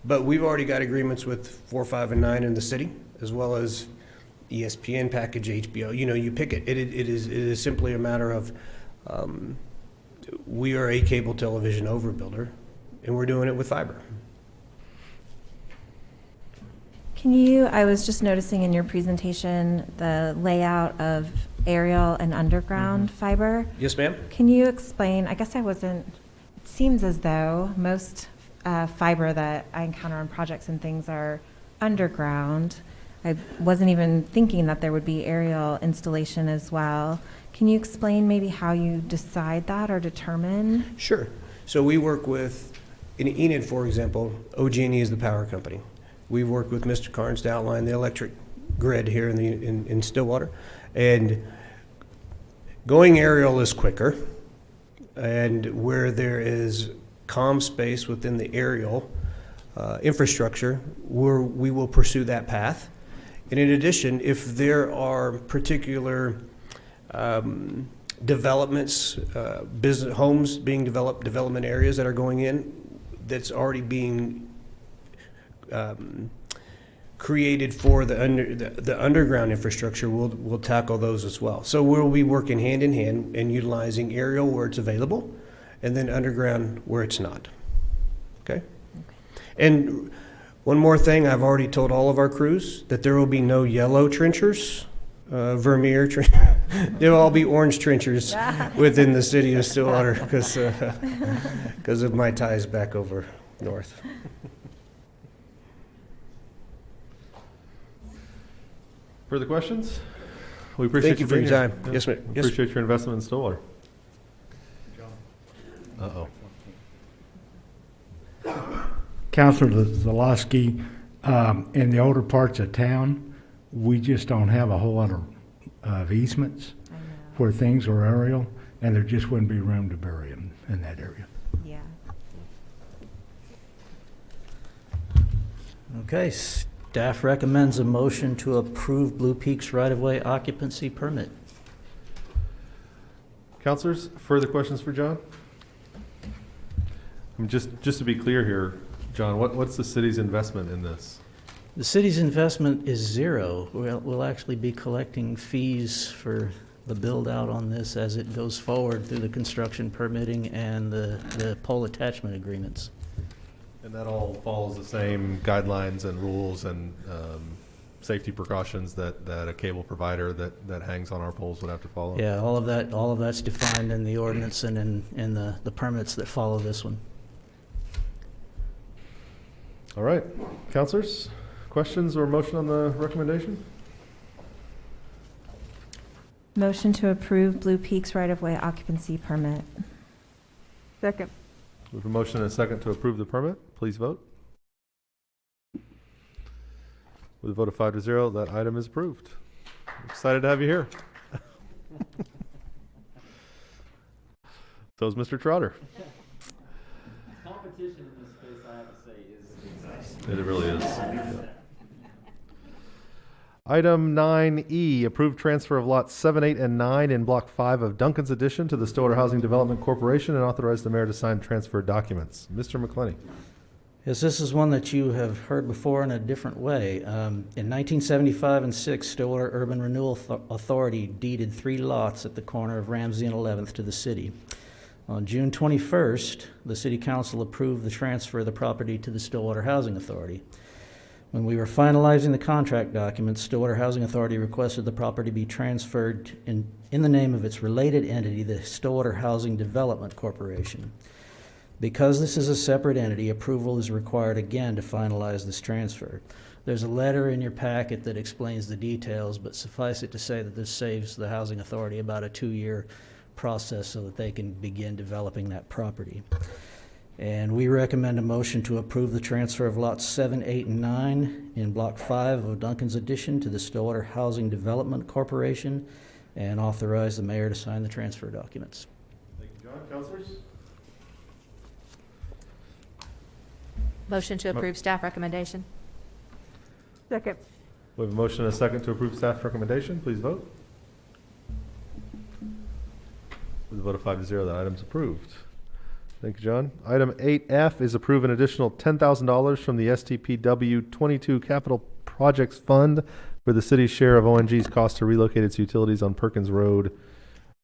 S22: but we've already got agreements with 4, 5, and 9 in the city, as well as ESPN package, HBO. You know, you pick it. It is simply a matter of we are a cable television overbuilder, and we're doing it with fiber.
S13: I was just noticing in your presentation the layout of aerial and underground fiber.
S22: Yes, ma'am.
S13: Can you explain, I guess it seems as though most fiber that I encounter on projects and things are underground. I wasn't even thinking that there would be aerial installation as well. Can you explain maybe how you decide that or determine?
S22: Sure. So we work with, in Enid, for example, OG&E is the power company. We've worked with Mr. Carnes to outline the electric grid here in Stillwater. And going aerial is quicker. And where there is comm space within the aerial infrastructure, we will pursue that path. And in addition, if there are particular developments, business homes being developed, development areas that are going in, that's already being created for the underground infrastructure, we'll tackle those as well. So we'll be working hand in hand and utilizing aerial where it's available, and then underground where it's not. Okay? And one more thing, I've already told all of our crews that there will be no yellow trenchers, Vermeer trenchers. They'll all be orange trenchers within the city of Stillwater because of my ties back over north.
S1: Further questions? We appreciate
S22: Thank you for your
S1: being here.
S22: time.
S1: Yeah.
S22: Yes, ma'am. Yes.
S1: Appreciate your investment in Stillwater. Uh-oh.
S3: Councilor Zalowski, in the older parts of town, we just don't have a whole lot of easements where things are aerial, and there just wouldn't be room to bury them in that area.
S13: Yeah.
S21: Okay, staff recommends a motion to approve Blue Peak's right-of-way occupancy permit.
S1: Councilors, further questions for John? Just to be clear here, John, what's the city's investment in this?
S21: The city's investment is zero. We'll actually be collecting fees for the build-out on this as it goes forward through the construction permitting and the pole attachment agreements.
S1: And that all follows the same guidelines and rules and safety precautions that a cable provider that hangs on our poles would have to follow?
S21: Yeah, all of that's defined in the ordinance and in the permits that follow this one.
S1: All right, councilors, questions or motion on the recommendation?
S13: Motion to approve Blue Peak's right-of-way occupancy permit.
S10: Second.
S1: We have a motion and a second to approve the permit. Please vote. With a vote of 5-0, that item is approved. Excited to have you here. So is Mr. Trotter.
S5: Competition in this space, I have to say, is exciting.
S1: It really is. Yeah. Item 9E, approved transfer of lots 7, 8, and 9 in Block 5 of Duncan's Addition to the Stillwater Housing Development Corporation and authorize the mayor to sign transfer documents. Mr. McClenny.
S21: Yes, this is one that you have heard before in a different way. In 1975 and 6, Stillwater Urban Renewal Authority deeded 3 lots at the corner of Ramsey and 11th to the city. On June 21st, the City Council approved the transfer of the property to the Stillwater Housing Authority. When we were finalizing the contract documents, Stillwater Housing Authority requested the property be transferred in the name of its related entity, the Stillwater Housing Development Corporation. Because this is a separate entity, approval is required again to finalize this transfer. There's a letter in your packet that explains the details, but suffice it to say that this saves the Housing Authority about a 2-year process so that they can begin developing that property. And we recommend a motion to approve the transfer of lots 7, 8, and 9 in Block 5 of Duncan's Addition to the Stillwater Housing Development Corporation and authorize the mayor to sign the transfer documents.
S1: Thank you, John. Councilors?
S4: Motion to approve staff recommendation.
S10: Second.
S1: We We have a motion and a second to approve staff recommendation. Please vote. With a vote of 5 to 0, that item's approved. Thank you, John. Item 8F is approve an additional $10,000 from the STPW 22 Capital Projects Fund for the city's share of ONG's cost to relocate its utilities on Perkins Road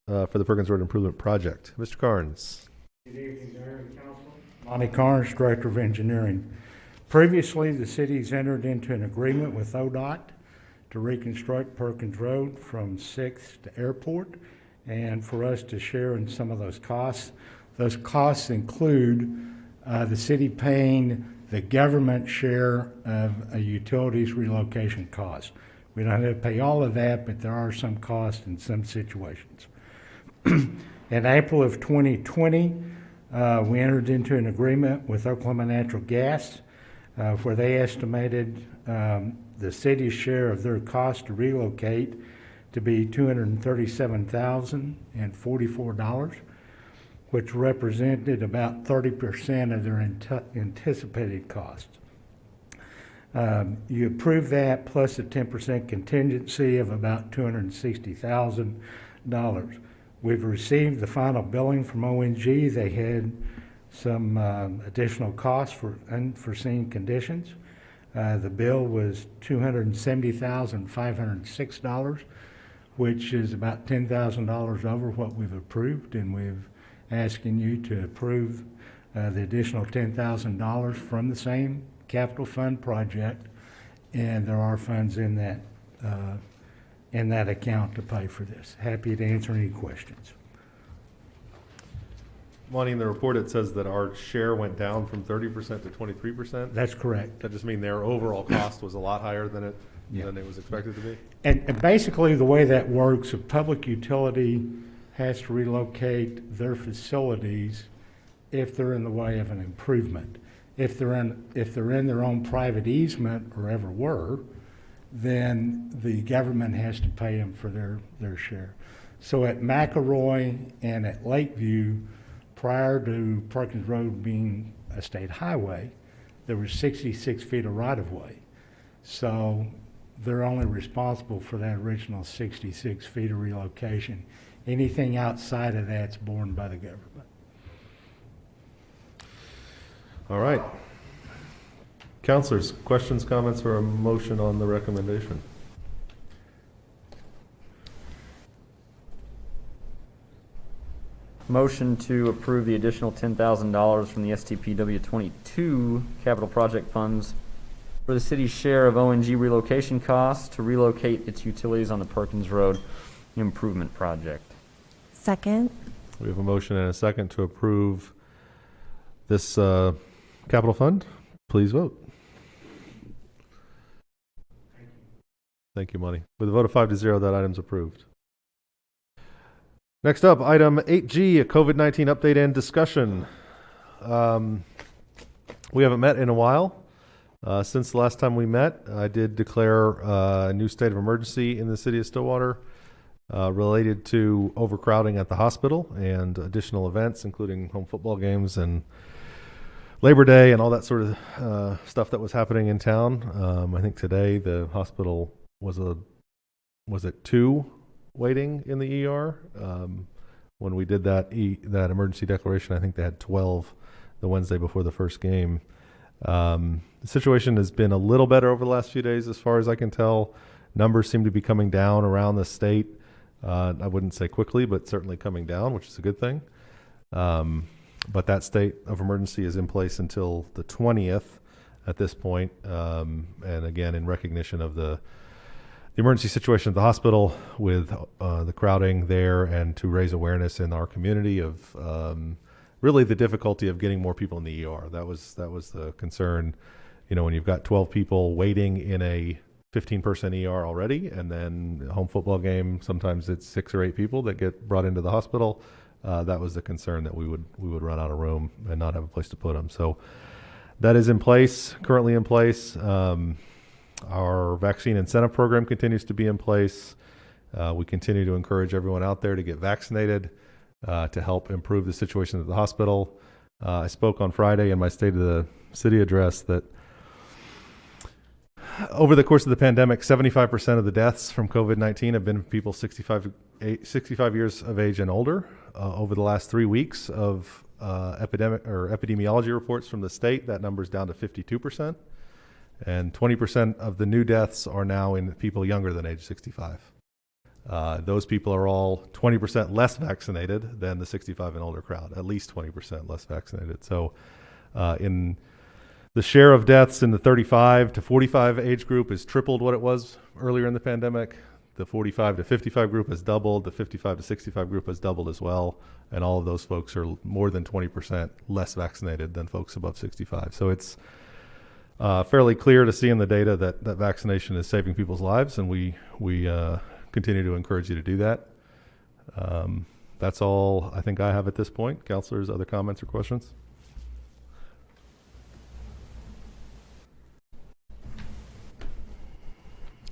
S1: for the Perkins Road Improvement Project. Mr. Carnes.
S3: Good evening, Mayor and Council. Monty Carnes, Director of Engineering. Previously, the city's entered into an agreement with ODOT to reconstruct Perkins Road from 6th to Airport and for us to share in some of those costs. Those costs include the city paying the government share of a utilities relocation cost. We don't have to pay all of that, but there are some costs in some situations. In April of 2020, we entered into an agreement with Oklahoma Natural Gas where they estimated the city's share of their cost to relocate to be $237,044, which represented about 30% of their anticipated cost. You approve that plus a 10% contingency of about $260,000. We've received the final billing from ONG. They had some additional costs for unforeseen conditions. The bill was $270,506, which is about $10,000 over what we've approved, and we've asking you to approve the additional $10,000 from the same capital fund project, and there are funds in that account to pay for this. Happy to answer any questions.
S1: Monty, in the report it says that our share went down from 30% to 23%.
S3: That's correct.
S1: That just means their overall cost was a lot higher than it was expected to be?
S3: And basically the way that works, a public utility has to relocate their facilities if they're in the way of an improvement. If they're in their own private easement or ever were, then the government has to pay them for their share. So at McElroy and at Lakeview, prior to Perkins Road being a state highway, there was 66 feet of right-of-way. So they're only responsible for that original 66 feet of relocation. Anything outside of that's borne by the government.
S1: All right. Councilors, questions, comments, or a motion on the recommendation?
S5: Motion to approve the additional $10,000 from the STPW 22 capital project funds for the city's share of ONG relocation costs to relocate its utilities on the Perkins Road Improvement Project.
S13: Second.
S1: We have a motion and a second to approve this capital fund. Please vote. Thank you, Monty. With a vote of 5 to 0, that item's approved. Next up, item 8G, a COVID-19 update and discussion. We haven't met in a while. Since the last time we met, I did declare a new state of emergency in the city of Stillwater related to overcrowding at the hospital and additional events, including home football games and Labor Day and all that sort of stuff that was happening in town. I think today the hospital was it 2 waiting in the ER? When we did that emergency declaration, I think they had 12 the Wednesday before the first game. The situation has been a little better over the last few days, as far as I can tell. Numbers seem to be coming down around the state. I wouldn't say quickly, but certainly coming down, which is a good thing. But that state of emergency is in place until the 20th at this point. And again, in recognition of the emergency situation at the hospital with the crowding there, and to raise awareness in our community of really the difficulty of getting more people in the ER. That was the concern. You know, when you've got 12 people waiting in a 15-person ER already, and then a home football game, sometimes it's 6 or 8 people that get brought into the hospital. That was the concern, that we would run out of room and not have a place to put them. So that is in place, currently in place. Our vaccine incentive program continues to be in place. We continue to encourage everyone out there to get vaccinated to help improve the situation at the hospital. I spoke on Friday in my State of the City address that over the course of the pandemic, 75% of the deaths from COVID-19 have been people 65 years of age and older. Over the last 3 weeks of epidemiology reports from the state, that number's down to 52%. And 20% of the new deaths are now in people younger than age 65. Those people are all 20% less vaccinated than the 65 and older crowd, at least 20% less vaccinated. So in the share of deaths in the 35 to 45 age group is tripled what it was earlier in the pandemic. The 45 to 55 group has doubled. The 55 to 65 group has doubled as well. And all of those folks are more than 20% less vaccinated than folks above 65. So it's fairly clear to see in the data that vaccination is saving people's lives, and we continue to encourage you to do that. That's all I think I have at this point. Councilors, other comments or questions?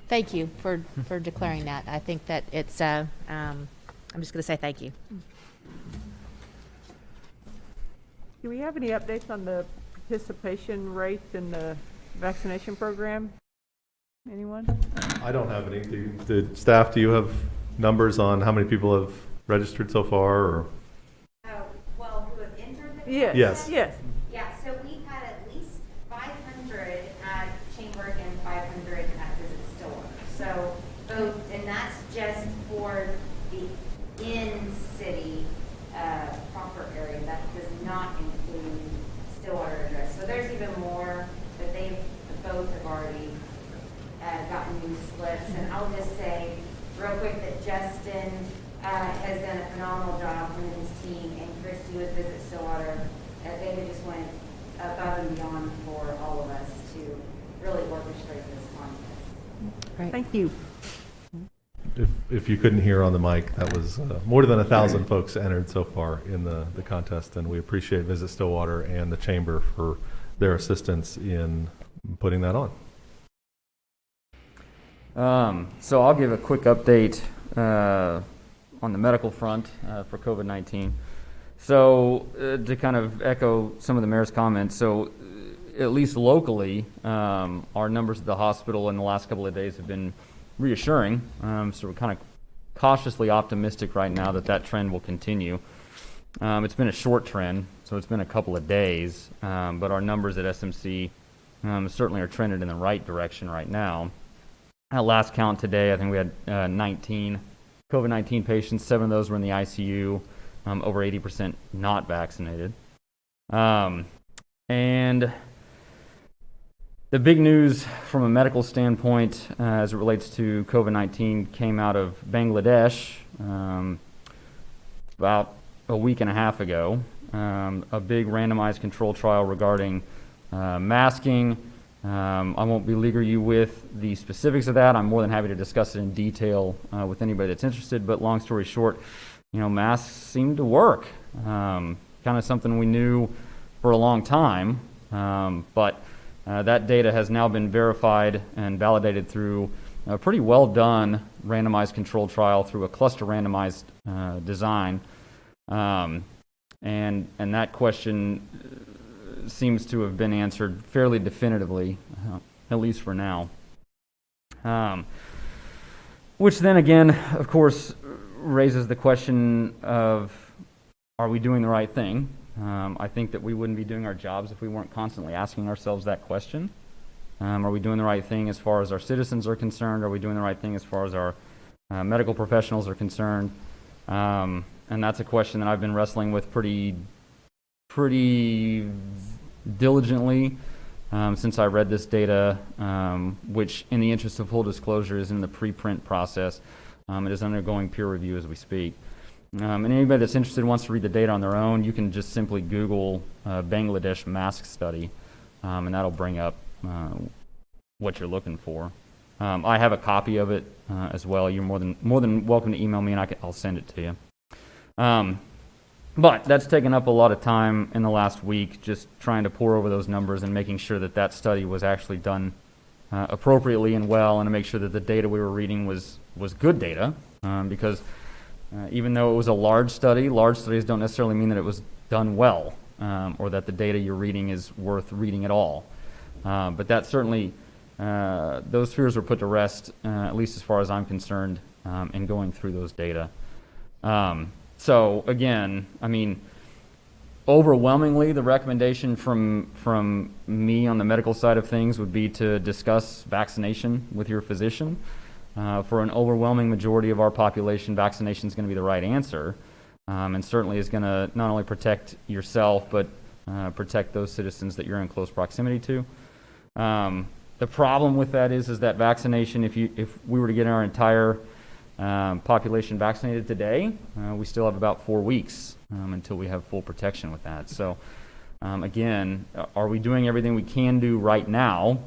S4: Thank you for declaring that. I think that it's, I'm just going to say thank you.
S10: Do we have any updates on the participation rates in the vaccination program? Anyone?
S1: I don't have any. The staff, do you have numbers on how many people have registered so far? Or?
S2: Well, who have entered the
S10: Yes.
S1: Yes.
S10: Yes.
S2: Yeah, so we've had at least 500 at Chamber and 500 at Visit Stillwater. So both, and that's just for the in-city proper area. That does not include Stillwater address. So there's even more, but both have already gotten new slips. And I'll just say real quick that Justin has done a phenomenal job with his team, and Christy with Visit Stillwater. They just went above and beyond for all of us to really orchestrate this contest.
S4: Right.
S10: Thank you.
S1: If you couldn't hear on the mic, that was more than 1,000 folks entered so far in the contest, and we appreciate Visit Stillwater and the Chamber for their assistance in putting that on.
S5: So I'll give a quick update on the medical front for COVID-19. So to kind of echo some of the mayor's comments, so at least locally, our numbers at the hospital in the last couple of days have been reassuring. So we're kind of cautiously optimistic right now that trend will continue. It's been a short trend, so it's been a couple of days, but our numbers at SMC certainly are trended in the right direction right now. At last count today, I think we had 19 COVID-19 patients. 7 of those were in the ICU, over 80% not vaccinated. And the big news from a medical standpoint as it relates to COVID-19 came out of Bangladesh about a week and a half ago. A big randomized control trial regarding masking. I won't beleaguer you with the specifics of that. I'm more than happy to discuss it in detail with anybody that's interested, but long story short, masks seem to work. Kind of something we knew for a long time, but that data has now been verified and validated through a pretty well done randomized control trial through a cluster randomized design. And that question seems to have been answered fairly definitively, at least for now. Which then again, of course, raises the question of, are we doing the right thing? I think that we wouldn't be doing our jobs if we weren't constantly asking ourselves that question. Are we doing the right thing as far as our citizens are concerned? Are we doing the right thing as far as our medical professionals are concerned? And that's a question that I've been wrestling with pretty diligently since I read this data, which in the interest of full disclosure is in the preprint process. It is undergoing peer review as we speak. And anybody that's interested wants to read the data on their own, you can just simply Google Bangladesh mask study, and that'll bring up what you're looking for. I have a copy of it as well. You're more than welcome to email me, and I'll send it to you. But that's taken up a lot of time in the last week, just trying to pore over those numbers and making sure that study was actually done appropriately and well, and to make sure that the data we were reading was good data, because even though it was a large studies don't necessarily mean that it was done well, or that the data you're reading is worth reading at all. But that certainly those fears were put to rest, at least as far as I'm concerned, in going through those data. So again, I mean, overwhelmingly, the recommendation from me on the medical side of things would be to discuss vaccination with your physician. For an overwhelming majority of our population, vaccination is going to be the right answer, and certainly is going to not only protect yourself, but protect those citizens that you're in close proximity to. The problem with that is that vaccination, if we were to get our entire population vaccinated today, we still have about 4 weeks until we have full protection with that. So again, are we doing everything we can do right now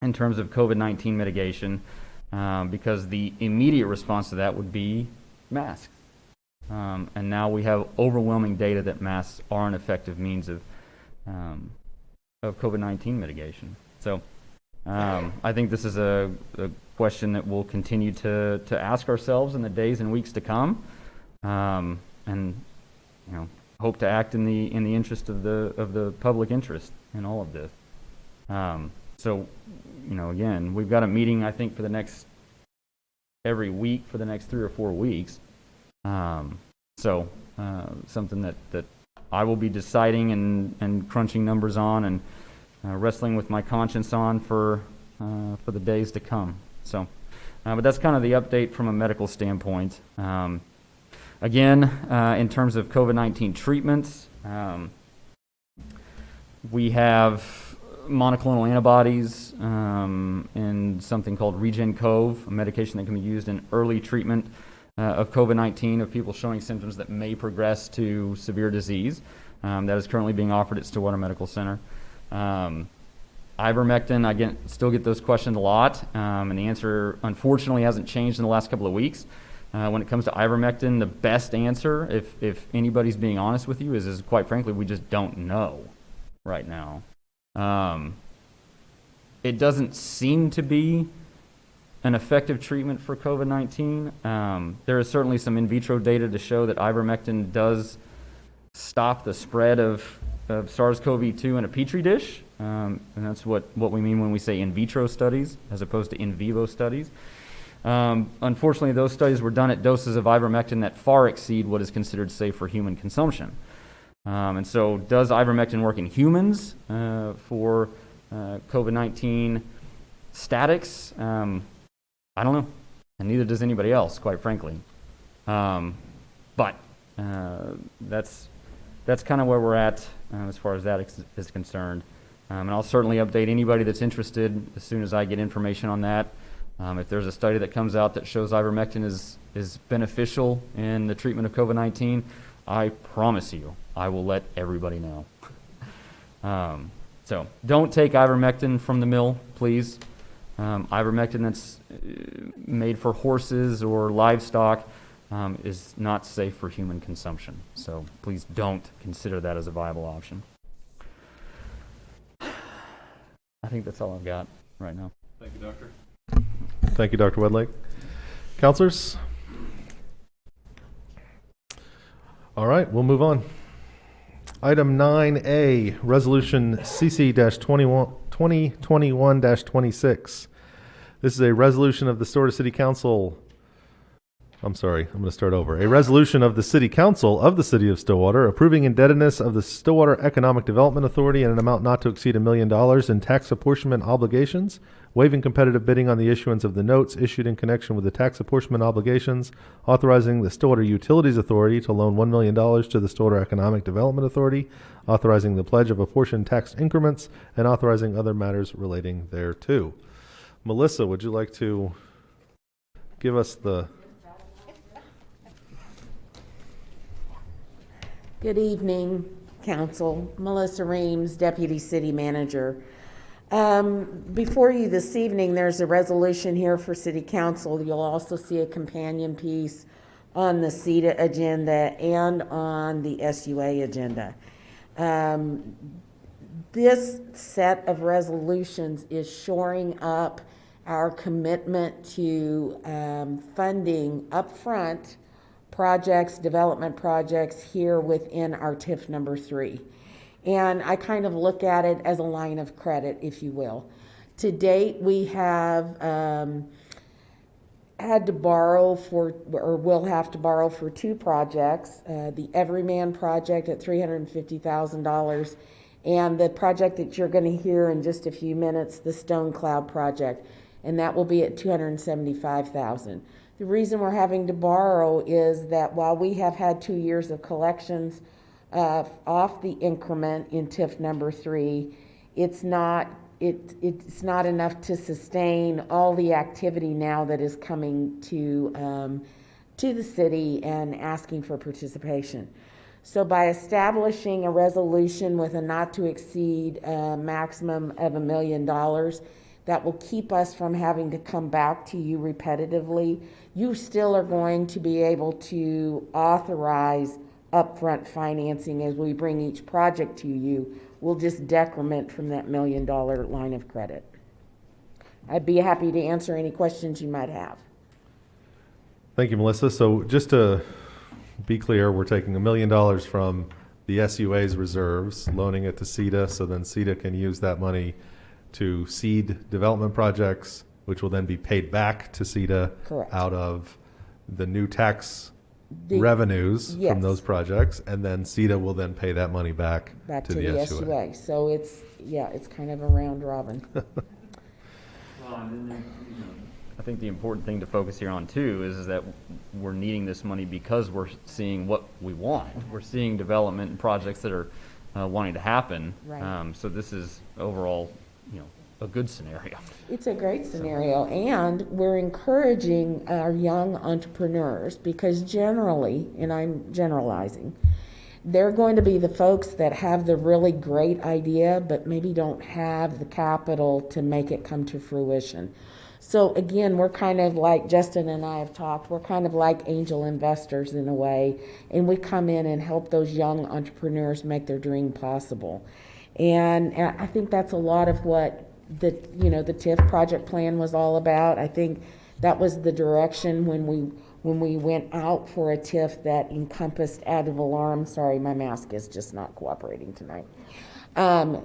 S5: in terms of COVID-19 mitigation? Because the immediate response to that would be masks. And now we have overwhelming data that masks are an effective means of COVID-19 mitigation. So I think this is a question that we'll continue to ask ourselves in the days and weeks to come, and hope to act in the interest of the public interest in all of this. So again, we've got a meeting, I think, for the next every week for the next 3 or 4 weeks. So something that I will be deciding and crunching numbers on and wrestling with my conscience on for the days to come. So, but that's kind of the update from a medical standpoint. Again, in terms of COVID-19 treatments, we have monoclonal antibodies and something called RegenCov, a medication that can be used in early treatment of COVID-19 of people showing symptoms that may progress to severe disease. That is currently being offered at Stillwater Medical Center. Ivermectin, I still get those questions a lot, and the answer unfortunately hasn't changed in the last couple of weeks. When it comes to ivermectin, the best answer, if anybody's being honest with you, is quite frankly, we just don't know right now. It doesn't seem to be an effective treatment for COVID-19. There is certainly some in vitro data to show that ivermectin does stop the spread of SARS-CoV-2 in a petri dish, and that's what we mean when we say in vitro studies as opposed to in vivo studies. Unfortunately, those studies were done at doses of ivermectin that far exceed what is considered safe for human consumption. And so does ivermectin work in humans for COVID-19 statics? I don't know, and neither does anybody else, quite frankly. But that's kind of where we're at as far as that is concerned. And I'll certainly update anybody that's interested as soon as I get information on that. If there's a study that comes out that shows ivermectin is beneficial in the treatment of COVID-19, I promise you, I will let everybody know. So don't take ivermectin from the mill, please. Ivermectin that's made for horses or livestock is not safe for human consumption. So please don't consider that as a viable option. I think that's all I've got right now.
S14: Thank you, Doctor.
S1: Thank you, Dr. Wedlake. Counselors? All right, we'll move on. Item 9A, Resolution CC-2021-26. This is a resolution of the Stillwater City Council. I'm sorry, I'm going to start over. A resolution of the City Council of the City of Stillwater approving indebtedness of the Stillwater Economic Development Authority in an amount not to exceed $1 million in tax apportionment obligations, waiving competitive bidding on the issuance of the notes issued in connection with the tax apportionment obligations, authorizing the Stillwater Utilities Authority to loan $1 million to the Stillwater Economic Development Authority, authorizing the pledge of apportioned tax increments, and authorizing other matters relating thereto. Melissa, would you like to give us the...
S6: Good evening, Council. Melissa Reams, Deputy City Manager. Before you this evening, there's a resolution here for City Council. You'll also see a companion piece on the SEDA agenda and on the SUA agenda. This set of resolutions is shoring up our commitment to funding upfront projects, development projects here within our TIF number 3. And I kind of look at it as a line of credit, if you will. To date, we have had to borrow for, or will have to borrow for 2 projects, the Everyman project at $350,000, and the project that you're going to hear in just a few minutes, the Stone Cloud project, and that will be at $275,000. The reason we're having to borrow is that while we have had 2 years of collections off the increment in TIF number 3, it's not enough to sustain all the activity now that is coming to the city and asking for participation. So by establishing a resolution with a not to exceed maximum of $1 million, that will keep us from having to come back to you repetitively. You still are going to be able to authorize upfront financing as we bring each project to you. We'll just decrement from that $1 million line of credit. I'd be happy to answer any questions you might have.
S1: Thank you, Melissa. So just to be clear, we're taking $1 million from the SUA's reserves, loaning it to SEDA, so then SEDA can use that money to seed development projects, which will then be paid back to SEDA.
S6: Correct.
S1: Out of the new tax revenues
S6: yes.
S1: from those projects, and then SEDA will then pay that money back
S6: to the SUA. So it's kind of a round robin.
S5: I think the important thing to focus here on too is that we're needing this money because we're seeing what we want. We're seeing development and projects that are wanting to happen.
S6: Right.
S5: So this is overall, a good scenario.
S6: It's a great scenario, and we're encouraging our young entrepreneurs because generally, and I'm generalizing, they're going to be the folks that have the really great idea but maybe don't have the capital to make it come to fruition. So again, we're kind of like Justin and I have talked, we're kind of like angel investors in a way, and we come in and help those young entrepreneurs make their dream possible. And I think that's a lot of what the TIF project plan was all about. I think that was the direction when we went out for a TIF that encompassed ad valorem. Sorry, my mask is just not cooperating tonight.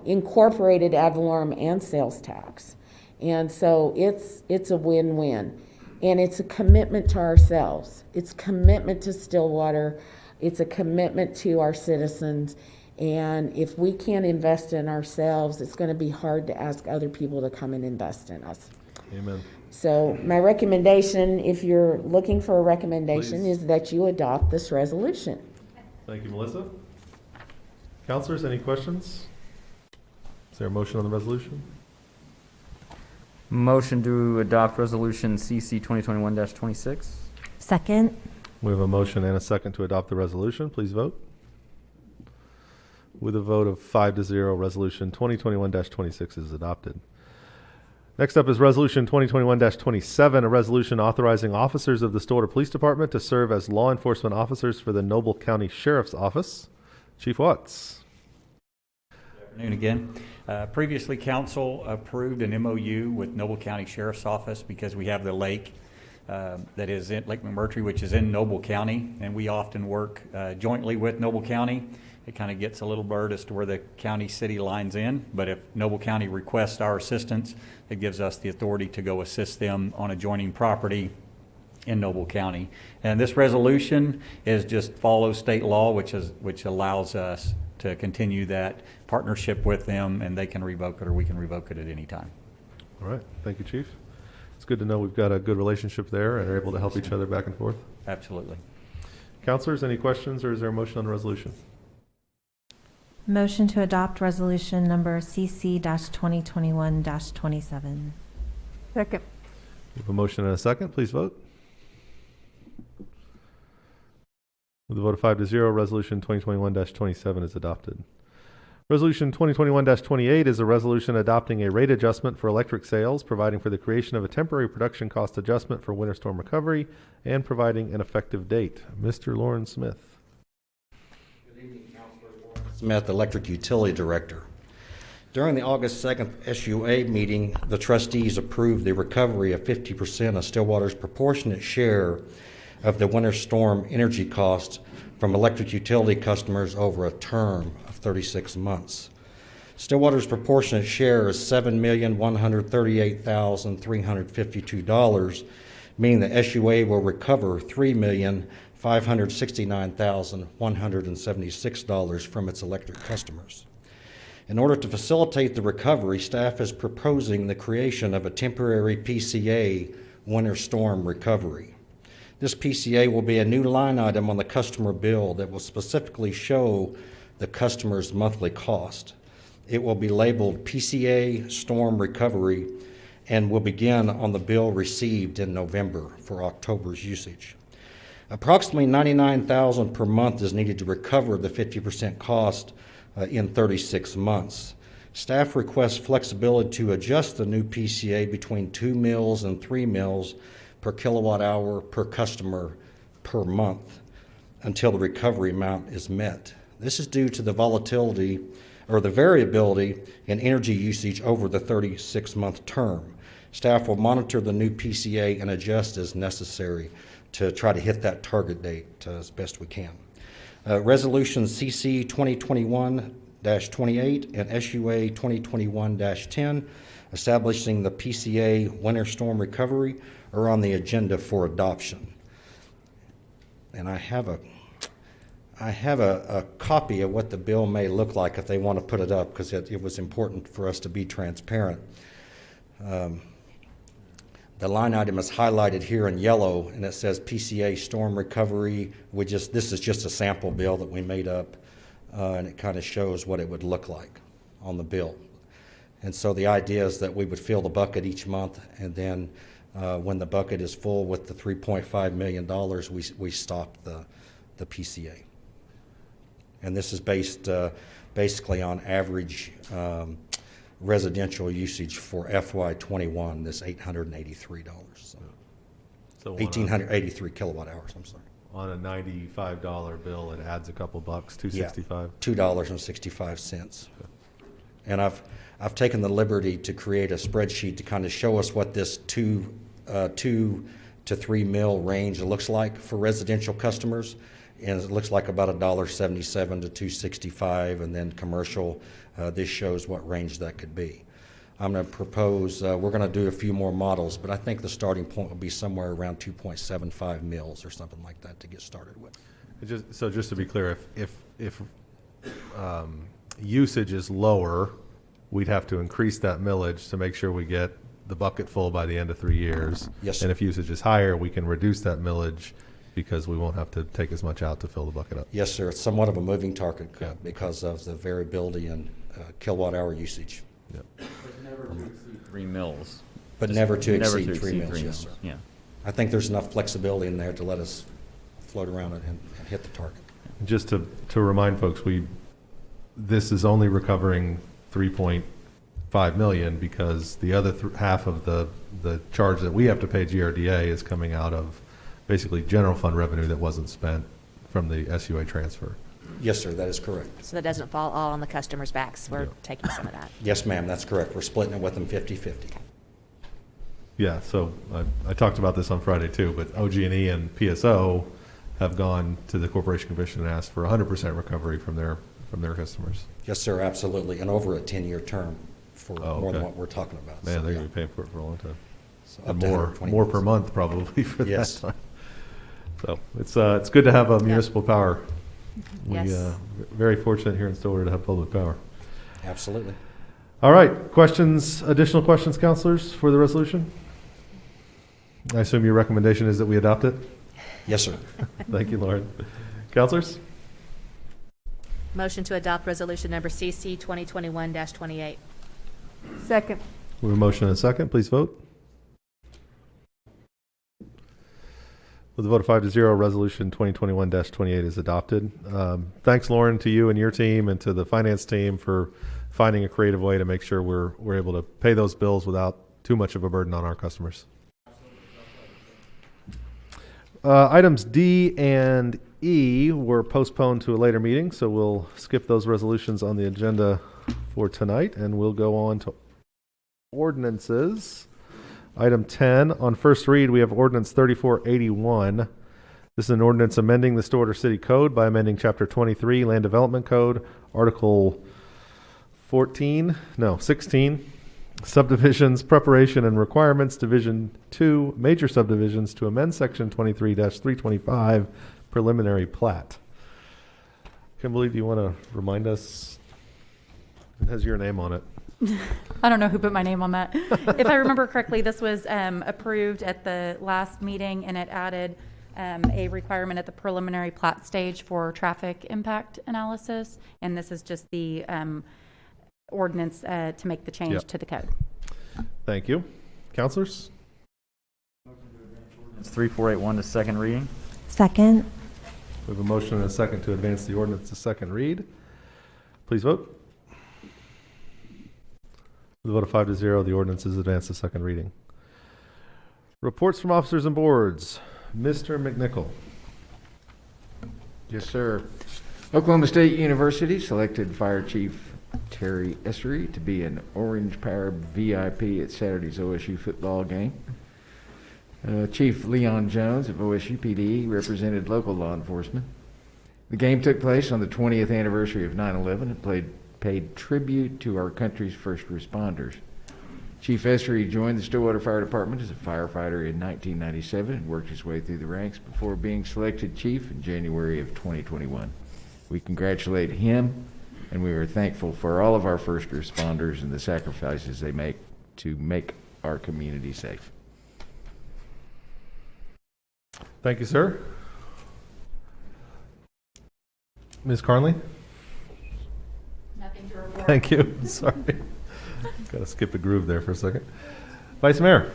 S6: Incorporated ad valorem and sales tax. And so it's a win-win. And it's a commitment to ourselves. It's commitment to Stillwater. It's a commitment to our citizens. And if we can't invest in ourselves, it's going to be hard to ask other people to come and invest in us.
S1: Amen.
S6: So my recommendation, if you're looking for a recommendation,
S1: Please.
S6: is that you adopt this resolution.
S1: Thank you, Melissa. Councilors, any questions? Is there a motion on the resolution?
S5: Motion to adopt resolution CC 2021-26.
S13: Second.
S1: We have a motion and a second to adopt the resolution. Please vote. With a vote of 5-0, resolution 2021-26 is adopted. Next up is resolution 2021-27, a resolution authorizing officers of the Stillwater Police Department to serve as law enforcement officers for the Noble County Sheriff's Office. Chief Watts.
S20: Good afternoon again. Previously, council approved an MOU with Noble County Sheriff's Office because we have the lake that is in Lake McMurtry, which is in Noble County, and we often work jointly with Noble County. It kind of gets a little blurred as to where the county-city lines in, but if Noble County requests our assistance, it gives us the authority to go assist them on adjoining property in Noble County. And this resolution is just follow state law, which allows us to continue that partnership with them, and they can revoke it or we can revoke it at any time.
S1: All right. Thank you, Chief. It's good to know we've got a good relationship there and are able to help each other back and forth.
S20: Absolutely.
S1: Councilors, any questions, or is there a motion on the resolution?
S13: Motion to adopt resolution number CC-2021-27.
S10: Second.
S1: We have a motion and a second. Please vote. With a vote of 5-0, resolution 2021-27 is adopted. Resolution 2021-28 is a resolution adopting a rate adjustment for electric sales, providing for the creation of a temporary production cost adjustment for winter storm recovery, and providing an effective date. Mr. Lauren Smith.
S7: Smith, Electric Utility Director. During the August 2nd SUA meeting, the trustees approved the recovery of 50% of Stillwater's proportionate share of the winter storm energy costs from electric utility customers over a term of 36 months. Stillwater's proportionate share is $7,138,352, meaning the SUA will recover $3,569,176 from its electric customers. In order to facilitate the recovery, staff is proposing the creation of a temporary PCA winter storm recovery. This PCA will be a new line item on the customer bill that will specifically show the customer's monthly cost. It will be labeled PCA Storm Recovery and will begin on the bill received in November for October's usage. Approximately $99,000 per month is needed to recover the 50% cost in 36 months. Staff requests flexibility to adjust the new PCA between 2 mils and 3 mils per kilowatt hour per customer per month until the recovery amount is met. This is due to the volatility or the variability in energy usage over the 36-month term. Staff will monitor the new PCA and adjust as necessary to try to hit that target date as best we can. Resolution CC 2021-28 and SUA 2021-10 establishing the PCA winter storm recovery are on the agenda for adoption. And I have a copy of what the bill may look like if they want to put it up, because it was important for us to be transparent. The line item is highlighted here in yellow, and it says PCA storm recovery. This is just a sample bill that we made up, and it kind of shows what it would look like on the bill. And so the idea is that we would fill the bucket each month, and then when the bucket is full with the $3.5 million, we stop the PCA. And this is based basically on average residential usage for FY21, this $883. So 1,883 kilowatt hours, I'm sorry.
S1: On a $95 bill, it adds a couple bucks, $2.65.
S7: Yeah, $2.65. And I've taken the liberty to create a spreadsheet to kind of show us what this 2 to 3 mil range looks like for residential customers. And it looks like about $1.77 to $2.65, and then commercial, this shows what range that could be. I'm going to propose, we're going to do a few more models, but I think the starting point will be somewhere around 2.75 mils or something like that to get started with.
S1: Just to be clear, if usage is lower, we'd have to increase that millage to make sure we get the bucket full by the end of 3 years.
S7: Yes, sir.
S1: And if usage is higher, we can reduce that millage because we won't have to take as much out to fill the bucket up.
S7: Yes, sir. It's somewhat of a moving target because of the variability in kilowatt hour usage.
S1: Yep.
S5: But never to exceed 3 mils.
S7: But never to exceed 3 mils, yes, sir.
S5: Yeah.
S7: I think there's enough flexibility in there to let us float around it and hit the target.
S1: Just to remind folks, this is only recovering 3.5 million because the other half of the charge that we have to pay GRDA is coming out of basically general fund revenue that wasn't spent from the SUA transfer.
S7: Yes, sir, that is correct.
S4: So that doesn't fall all on the customer's backs. We're taking some of that.
S7: Yes, ma'am, that's correct. We're splitting it with them 50-50.
S1: Yeah, so I talked about this on Friday too, but OG&E and PSO have gone to the Corporation Commission and asked for 100% recovery from their customers.
S7: Yes, sir, absolutely, and over a 10-year term for more than what we're talking about.
S1: Man,
S7: So,
S1: they're
S7: yeah.
S1: going to be paying for it for a long time.
S7: So
S1: And
S7: up to
S1: more
S7: 120
S1: per
S7: months.
S1: month probably for
S7: Yes.
S1: that time. So it's good to have a municipal power.
S4: Yes.
S1: Very fortunate here in Stillwater to have public power.
S7: Absolutely.
S1: All right, additional questions, counselors, for the resolution? I assume your recommendation is that we adopt it?
S7: Yes, sir.
S1: Thank you, Lauren. Counselors?
S4: Motion to adopt resolution number CC 2021-28.
S10: Second.
S1: We have a motion and a second. Please vote. With a vote of 5-0, resolution 2021-28 is adopted. Thanks, Lauren, to you and your team and to the finance team for finding a creative way to make sure we're able to pay those bills without too much of a burden on our customers. Items D and E were postponed to a later meeting, so we'll skip those resolutions on the agenda for tonight, and we'll go on to ordinances. Item 10, on first read, we have ordinance 3481. This is an ordinance amending the Stillwater City Code by amending Chapter 23, Land Development Code, Article 16, subdivisions, preparation and requirements, Division 2, major subdivisions to amend Section 23-325, preliminary plat. Kimberly, do you want to remind us? It has your name on it.
S15: I don't know who put my name on that. If I remember correctly, this was approved at the last meeting, and it added a requirement at the preliminary plat stage for traffic impact analysis, and this is just the ordinance to make the change to the code.
S1: Thank you. Counselors?
S5: It's 3481 to second reading.
S13: Second.
S1: We have a motion and a second to advance the ordinance to second read. Please vote. With a vote of 5-0, the ordinance is advanced to second reading. Reports from officers and boards. Mr. McNichol.
S8: Yes, sir. Oklahoma State University selected Fire Chief Terry Essery to be an Orange Power VIP at Saturday's OSU football game. Chief Leon Jones of OSU PD represented local law enforcement. The game took place on the 20th anniversary of 9/11 and paid tribute to our country's first responders. Chief Essery joined the Stillwater Fire Department as a firefighter in 1997 and worked his way through the ranks before being selected chief in January of 2021. We congratulate him, and we are thankful for all of our first responders and the sacrifices they make to make our community safe.
S1: Thank you, sir. Ms. Carnley?
S15: Nothing to report.
S1: Thank you. Sorry. Got to skip a groove there for a second. Vice Mayor?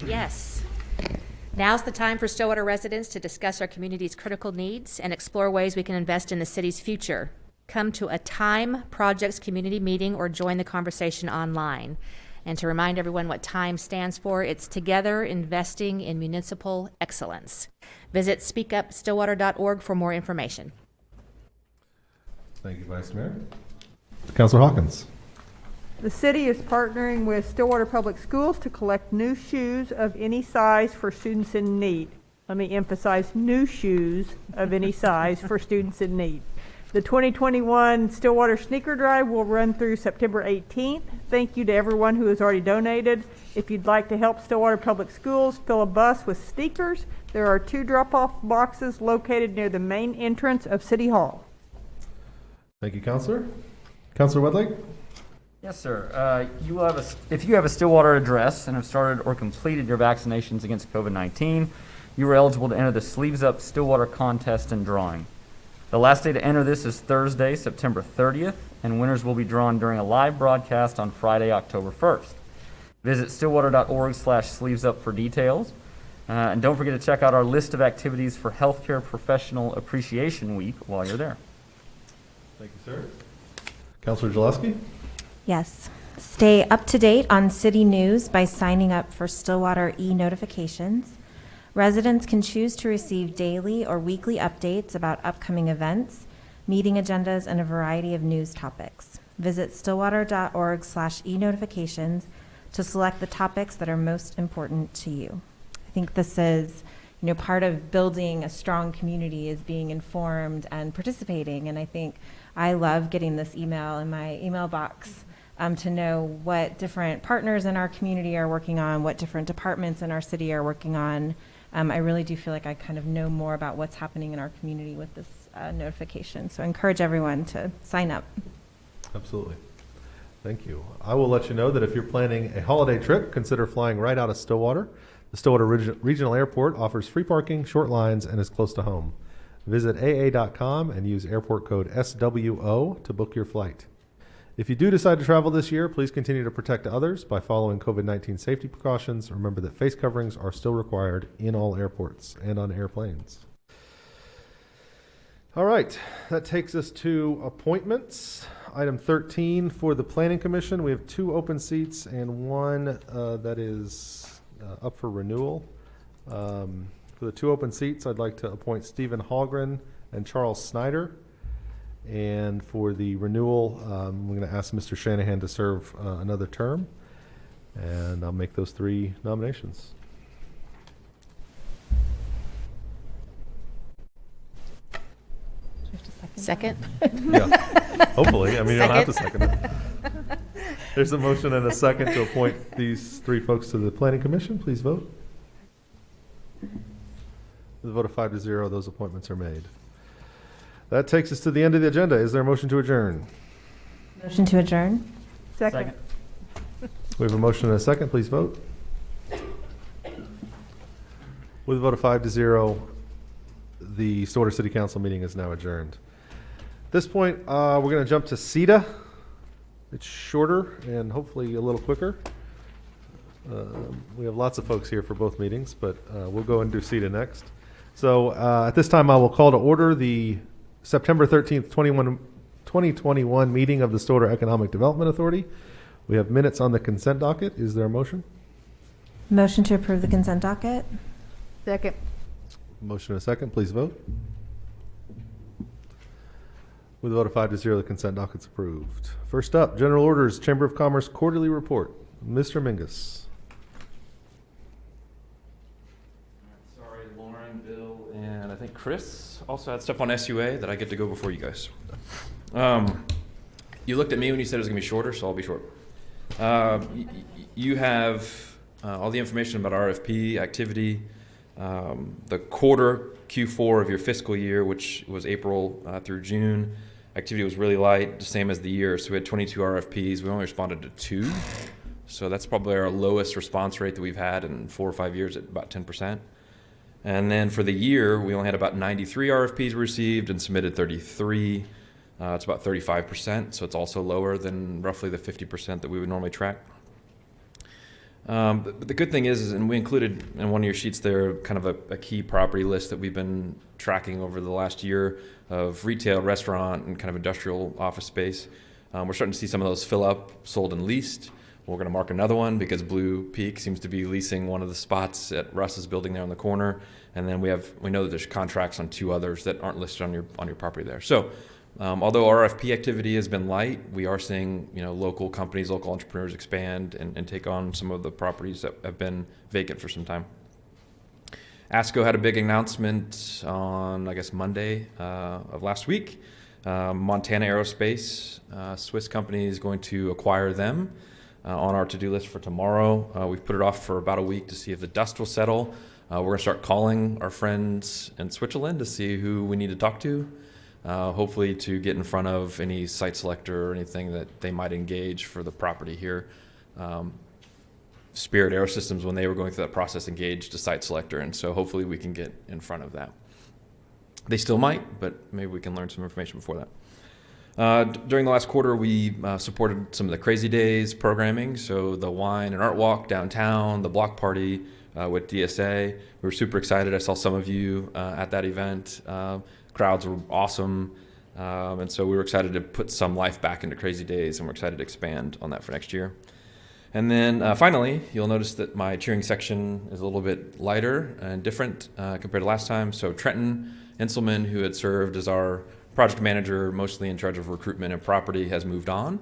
S4: Yes. Now's the time for Stillwater residents to discuss our community's critical needs and explore ways we can invest in the city's future. Come to a TIME Projects community meeting or join the conversation online. And to remind everyone what TIME stands for, it's Together Investing in Municipal Excellence. Visit speakupstillwater.org for more information.
S1: Thank you, Vice Mayor. Councilor Hawkins.
S10: The city is partnering with Stillwater Public Schools to collect new shoes of any size for students in need. Let me emphasize, new shoes of any size for students in need. The 2021 Stillwater Sneaker Drive will run through September 18th. Thank you to everyone who has already donated. If you'd like to help Stillwater Public Schools fill a bus with sneakers, there are 2 drop-off boxes located near the main entrance of City Hall.
S1: Thank you, Councilor. Councilor Wedlake?
S5: Yes, sir. If you have a Stillwater address and have started or completed your vaccinations against COVID-19, you are eligible to enter the Sleeves Up Stillwater contest and drawing. The last day to enter this is Thursday, September 30th, and winners will be drawn during a live broadcast on Friday, October 1st. Visit stillwater.org/sleevesup for details. And don't forget to check out our list of activities for Healthcare Professional Appreciation Week while you're there.
S1: Thank you, sir. Councilor Jaleski?
S13: Yes. Stay up to date on city news by signing up for Stillwater e-notifications. Residents can choose to receive daily or weekly updates about upcoming events, meeting agendas, and a variety of news topics. Visit stillwater.org/e-notifications to select the topics that are most important to you. I think this is, part of building a strong community is being informed and participating. And I think I love getting this email in my email box to know what different partners in our community are working on, what different departments in our city are working on. I really do feel like I kind of know more about what's happening in our community with this notification. So I encourage everyone to sign up.
S1: Absolutely. Thank you. I will let you know that if you're planning a holiday trip, consider flying right out of Stillwater. The Stillwater Regional Airport offers free parking, short lines, and is close to home. Visit AA.com and use airport code SWO to book your flight. If you do decide to travel this year, please continue to protect others by following COVID-19 safety precautions. Remember that face coverings are still required in all airports and on airplanes. All right, that takes us to appointments. Item 13 for the Planning Commission. We have 2 open seats and 1 that is up for renewal. For the 2 open seats, I'd like to appoint Stephen Hallgren and Charles Snyder. And for the renewal, I'm going to ask Mr. Shanahan to serve another term. And I'll make those 3 nominations.
S4: Second?
S1: Yeah. Hopefully, I mean, you don't have to second it. There's a motion and a second to appoint these three folks to the Planning Commission. Please vote. With a vote of 5-0, those appointments are made. That takes us to the end of the agenda. Is there a motion to adjourn?
S13: Motion to adjourn?
S10: Second.
S1: We have a motion and a second. Please vote. With a vote of 5-0, the Stillwater City Council meeting is now adjourned. At this point, we're going to jump to SEDA. It's shorter and hopefully a little quicker. We have lots of folks here for both meetings, but we'll go and do SEDA next. So at this time, I will call to order the September 13th, 2021 meeting of the Stillwater Economic Development Authority. We have minutes on the consent docket. Is there a motion?
S13: Motion to approve the consent docket?
S10: Second.
S1: Motion and a second. Please vote. With a vote of 5-0, the consent docket's approved. First up, General Orders, Chamber of Commerce Quarterly Report. Mr. Mingus.
S11: Sorry, Lauren, Bill, and I think Chris also had stuff on SUA that I get to go before you guys. You looked at me when you said it was going to be shorter, so I'll be short. You have all the information about RFP activity, the quarter Q4 of your fiscal year, which was April through June. Activity was really light, the same as the year. So we had 22 RFPs. We only responded to 2. So that's probably our lowest response rate that we've had in 4 or 5 years at about 10%. And then for the year, we only had about 93 RFPs received and submitted 33. It's about 35%. So it's also lower than roughly the 50% that we would normally track. But the good thing is, and we included in one of your sheets there kind of a key property list that we've been tracking over the last year of retail, restaurant, and kind of industrial office space. We're starting to see some of those fill up, sold and leased. We're going to mark another one because Blue Peak seems to be leasing one of the spots at Russ's building there on the corner. And then we know that there's contracts on 2 others that aren't listed on your property there. So although RFP activity has been light, we are seeing local companies, local entrepreneurs expand and take on some of the properties that have been vacant for some time. ASCO had a big announcement on, I guess, Monday of last week. Montana Aerospace, Swiss company, is going to acquire them on our to-do list for tomorrow. We've put it off for about a week to see if the dust will settle. We're going to start calling our friends in Switzerland to see who we need to talk to. Hopefully to get in front of any site selector or anything that they might engage for the property here. Spirit Aerosystems, when they were going through that process, engaged a site selector, and so hopefully we can get in front of that. They still might, but maybe we can learn some information before that. During the last quarter, we supported some of the Crazy Days programming, so the wine and art walk downtown, the block party with DSA. We were super excited. I saw some of you at that event. Crowds were awesome, and so we were excited to put some life back into Crazy Days, and we're excited to expand on that for next year. And then finally, you'll notice that my cheering section is a little bit lighter and different compared to last time. So Trenton Inselman, who had served as our project manager, mostly in charge of recruitment and property, has moved on.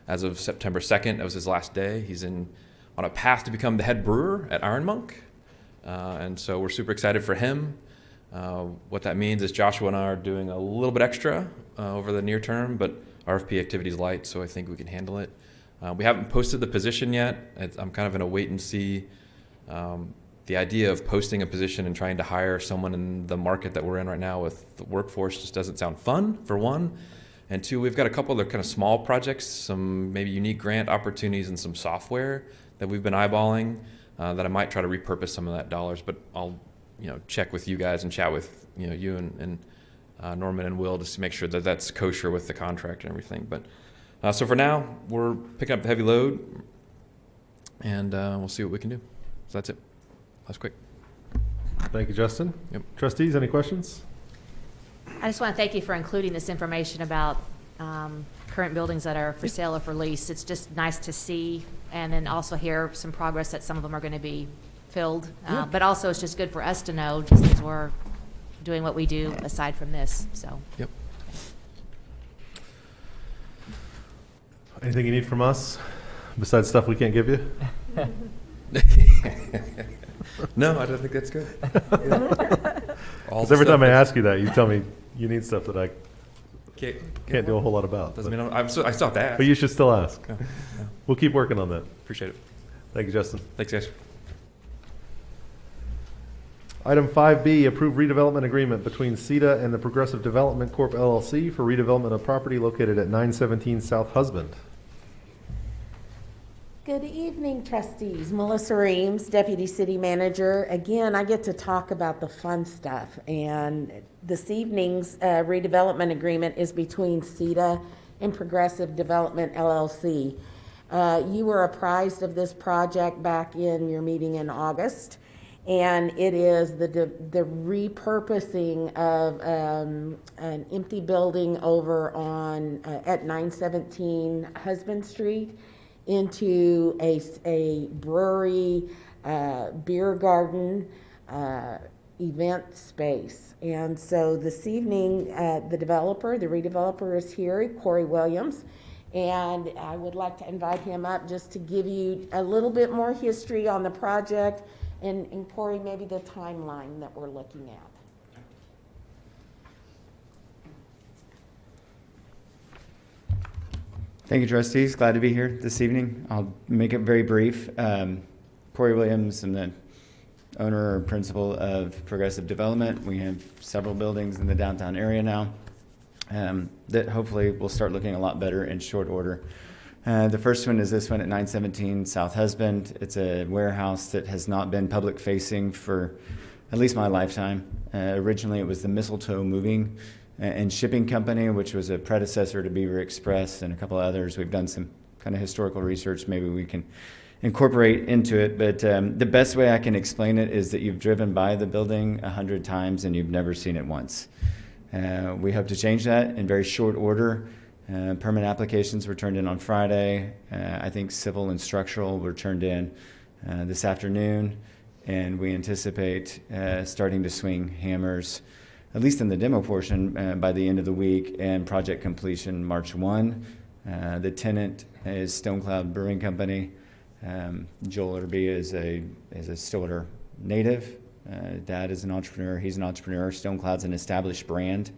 S11: As of September 2nd, that was his last day. He's on a path to become the head brewer at Iron Monk, and so we're super excited for him. What that means is Joshua and I are doing a little bit extra over the near term, but RFP activity is light, so I think we can handle it. We haven't posted the position yet. I'm kind of in a wait and see. The idea of posting a position and trying to hire someone in the market that we're in right now with the workforce just doesn't sound fun, for one. And 2, we've got a couple other kind of small projects, some maybe unique grant opportunities and some software that we've been eyeballing that I might try to repurpose some of that dollars, but I'll check with you guys and chat with you and Norman and Will just to make sure that that's kosher with the contract and everything. But so for now, we're picking up the heavy load, and we'll see what we can do. So that's it. That's quick.
S1: Thank you, Justin.
S11: Yep.
S1: Trustees, any questions?
S4: I just want to thank you for including this information about current buildings that are for sale or for lease. It's just nice to see, and then also hear some progress that some of them are going to be filled. But also it's just good for us to know, just as we're doing what we do aside from this. So.
S11: Yep.
S1: Anything you need from us besides stuff we can't give you?
S11: No, I don't think that's good.
S1: Because every time I ask you that, you tell me you need stuff that I can't do a whole lot about.
S11: Doesn't
S1: But,
S11: mean I still have to ask.
S1: but you should still ask.
S11: Yeah.
S1: We'll keep working on that.
S11: Appreciate it.
S1: Thank you, Justin.
S11: Thanks, guys.
S1: Item 5B, approve redevelopment agreement between SEDA and the Progressive Development Corp. LLC for redevelopment of property located at 917 South Husband.
S6: Good evening, trustees. Melissa Reams, Deputy City Manager. Again, I get to talk about the fun stuff. And this evening's redevelopment agreement is between SEDA and Progressive Development LLC. You were apprised of this project back in your meeting in August. And it is the repurposing of an empty building over on at 917 Husband Street into a brewery, beer garden, event space. And so this evening, the redeveloper is here, Corey Williams, and I would like to invite him up just to give you a little bit more history on the project and Corey, maybe the timeline that we're looking at.
S9: Thank you, trustees. Glad to be here this evening. I'll make it very brief. Corey Williams, I'm the owner or principal of Progressive Development. We have several buildings in the downtown area now that hopefully will start looking a lot better in short order. The first one is this one at 917 South Husband. It's a warehouse that has not been public facing for at least my lifetime. Originally it was the Mistletoe Moving and Shipping Company, which was a predecessor to Beaver Express and a couple others. We've done some kind of historical research maybe we can incorporate into it, but the best way I can explain it is that you've driven by the building 100 times and you've never seen it once. We hope to change that in very short order. Permit applications were turned in on Friday. I think civil and structural were turned in this afternoon, and we anticipate starting to swing hammers, at least in the demo portion, by the end of the week, and project completion March 1. The tenant is Stone Cloud Brewing Company. Joel Irby is a Stillwater native. Dad is an entrepreneur. He's an entrepreneur. Stone Cloud's an established brand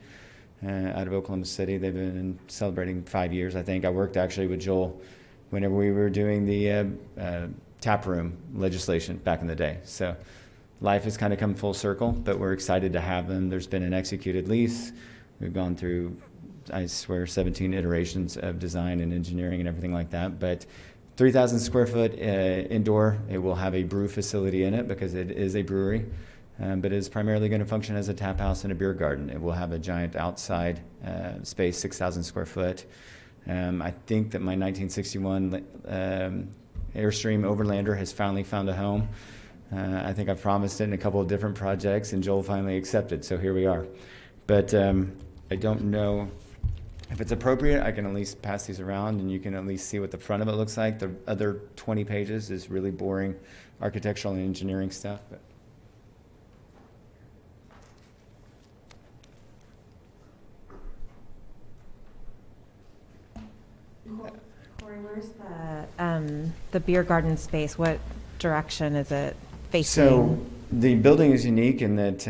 S9: out of Oklahoma City. They've been celebrating 5 years, I think. I worked actually with Joel whenever we were doing the tap room legislation back in the day. So life has kind of come full circle, but we're excited to have them. There's been an executed lease. We've gone through, I swear, 17 iterations of design and engineering and everything like that. But 3,000 square foot indoor. It will have a brew facility in it because it is a brewery. But it is primarily going to function as a tap house and a beer garden. It will have a giant outside space, 6,000 square foot. I think that my 1961 Airstream Overlander has finally found a home. I think I've promised it in a couple of different projects, and Joel finally accepted, so here we are. But I don't know if it's appropriate. I can at least pass these around, and you can at least see what the front of it looks like. The other 20 pages is really boring architectural and engineering stuff. But
S13: Corey, where's the beer garden space? What direction is it facing?
S9: So the building is unique in that,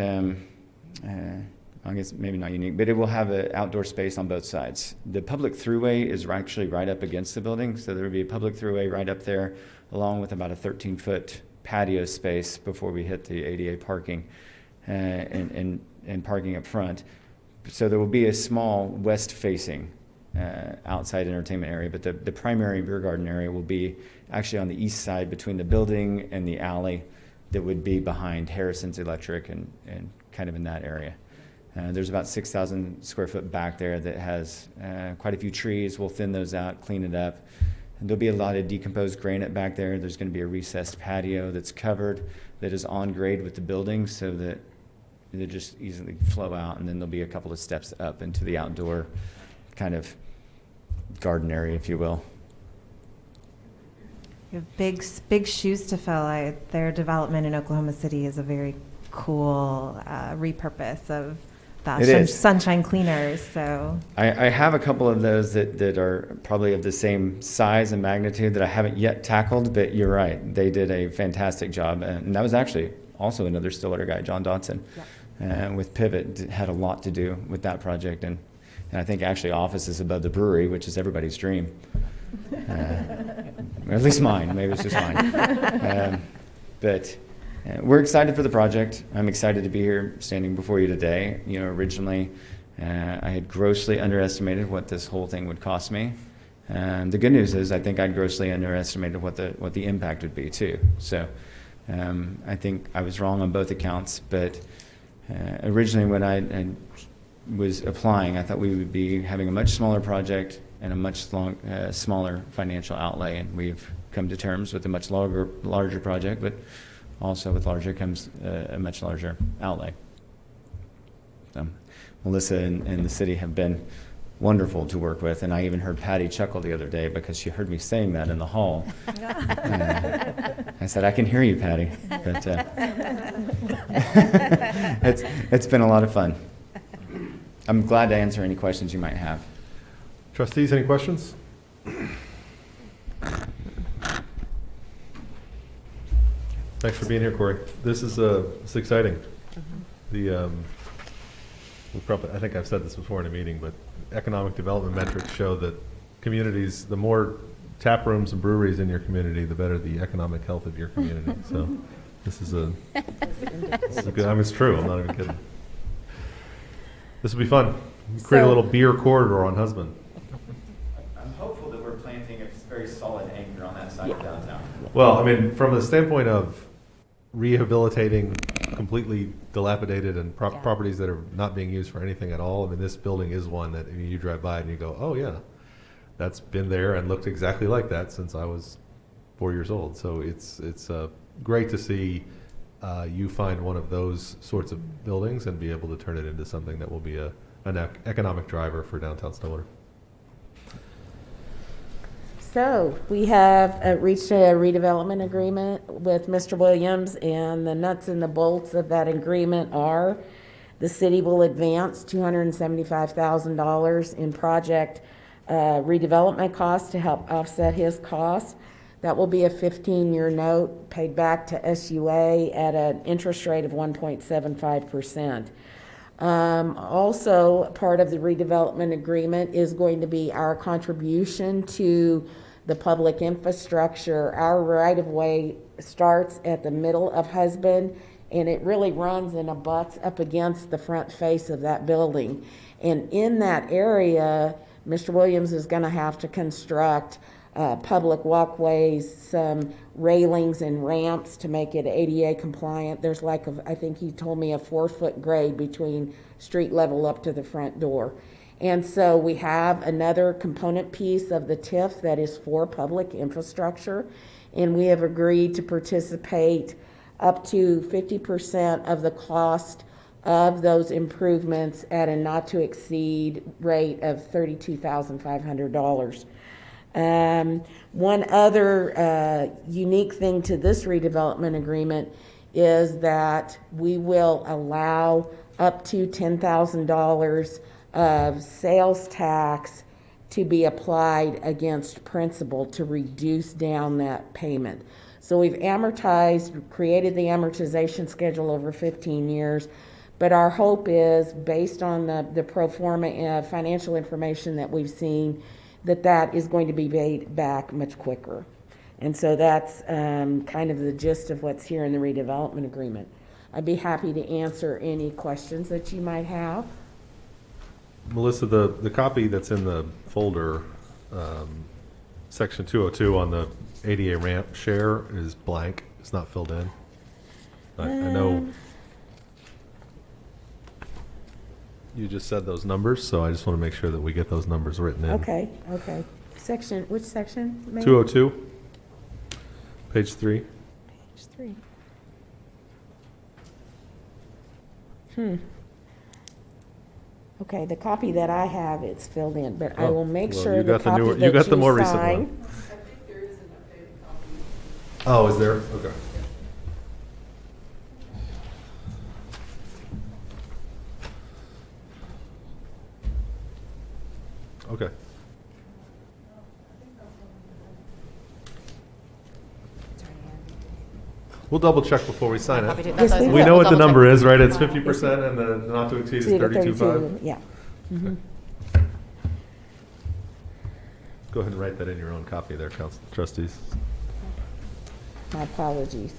S9: I guess maybe not unique, but it will have an outdoor space on both sides. The public throughway is actually right up against the building, so there will be a public throughway right up there, along with about a 13-foot patio space before we hit the ADA parking and parking up front. So there will be a small west-facing outside entertainment area, but the primary beer garden area will be actually on the east side between the building and the alley that would be behind Harrison's Electric and kind of in that area. There's about 6,000 square foot back there that has quite a few trees. We'll thin those out, clean it up. And there'll be a lot of decomposed granite back there. There's going to be a recessed patio that's covered that is on grade with the building so that they just easily flow out. And then there'll be a couple of steps up into the outdoor kind of garden area, if you will.
S13: You have big shoes to fill. Their development in Oklahoma City is a very cool repurpose of the sunshine cleaners. So
S9: I have a couple of those that are probably of the same size and magnitude that I haven't yet tackled, but you're right. They did a fantastic job. And that was actually also another Stillwater guy, John Dotson, with Pivot, had a lot to do with that project. And And I think actually office is above the brewery, which is everybody's dream. Or at least mine. Maybe it's just mine. But we're excited for the project. I'm excited to be here standing before you today. You know, originally I had grossly underestimated what this whole thing would cost me. The good news is I think I'd grossly underestimated what the impact would be too. So I think I was wrong on both accounts. But originally when I was applying, I thought we would be having a much smaller project and a much smaller financial outlay, and we've come to terms with a much larger project, but also with larger comes a much larger outlay. So Melissa and the city have been wonderful to work with, and I even heard Patty chuckle the other day because she heard me saying that in the hall. I said, "I can hear you, Patty," but it's been a lot of fun. I'm glad to answer any questions you might have.
S1: Trustees, any questions? Thanks for being here, Corey. This is it's exciting. I think I've said this before in a meeting, but economic development metrics show that communities, the more tap rooms and breweries in your community, the better the economic health of your community. So this is a good. I mean, it's true. I'm not even kidding. This will be fun. Create a little beer corridor on Husband.
S9: I'm hopeful that we're planting a very solid anchor on that side of downtown.
S1: Well, I mean, from the standpoint of rehabilitating completely dilapidated and properties that are not being used for anything at all, I mean, this building is one that you drive by and you go, oh yeah, that's been there and looked exactly like that since I was 4 years old. So it's great to see you find one of those sorts of buildings and be able to turn it into something that will be an economic driver for downtown Stillwater.
S6: So we have reached a redevelopment agreement with Mr. Williams, and the nuts and the bolts of that agreement are the city will advance $275,000 in project redevelopment costs to help offset his costs. That will be a 15-year note paid back to SUA at an interest rate of 1.75%. Also, part of the redevelopment agreement is going to be our contribution to the public infrastructure. Our right-of-way starts at the middle of Husband, and it really runs and abuts up against the front face of that building. And in that area, Mr. Williams is going to have to construct public walkways, some railings and ramps to make it ADA compliant. There's like, I think he told me, a 4-foot grade between street level up to the front door. And so we have another component piece of the TIF that is for public infrastructure, and we have agreed to participate up to 50% of the cost of those improvements at a not to exceed rate of $32,500. One other unique thing to this redevelopment agreement is that we will allow up to $10,000 of sales tax to be applied against principal to reduce down that payment. So we've created the amortization schedule over 15 years, but our hope is, based on the pro forma financial information that we've seen, that is going to be paid back much quicker. And so that's kind of the gist of what's here in the redevelopment agreement. I'd be happy to answer any questions that you might have.
S1: Melissa, the copy that's in the folder, section 202 on the ADA ramp share is blank. It's not filled in. I know you just said those numbers, so I just want to make sure that we get those numbers written in.
S6: Okay. Which section? Maybe?
S1: 202, page 3.
S6: Page 3. Okay, the copy that I have, it's filled in, but I will make sure the copy that
S1: you got the more recent
S6: sign.
S1: one. I think there is an updated copy. Oh, is there? Okay. Okay. We'll double check before we sign it.
S6: Yes, we
S1: We
S6: will.
S1: know what the number is, right? It's 50% and the not to exceed is 32.5.
S6: Yeah.
S1: Okay. go ahead and write that in your own copy there, council trustees.
S6: My apologies.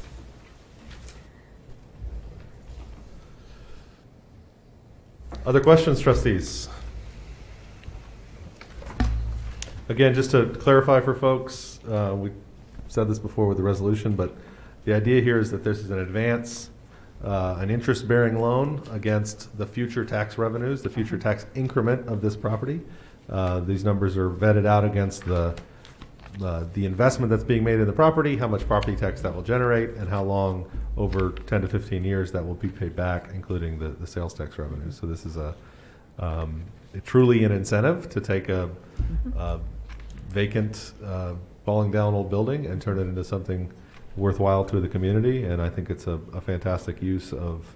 S1: Other questions, trustees? Again, just to clarify for folks, we said this before with the resolution, but the idea here is that this is an advance, an interest-bearing loan against the future tax revenues, the future tax increment of this property. These numbers are vetted out against the investment that's being made in the property, how much property tax that will generate, and how long, over 10 to 15 years, that will be paid back, including the sales tax revenues. So this is truly an incentive to take a vacant, falling down old building and turn it into something worthwhile to the community. And I think it's a fantastic use of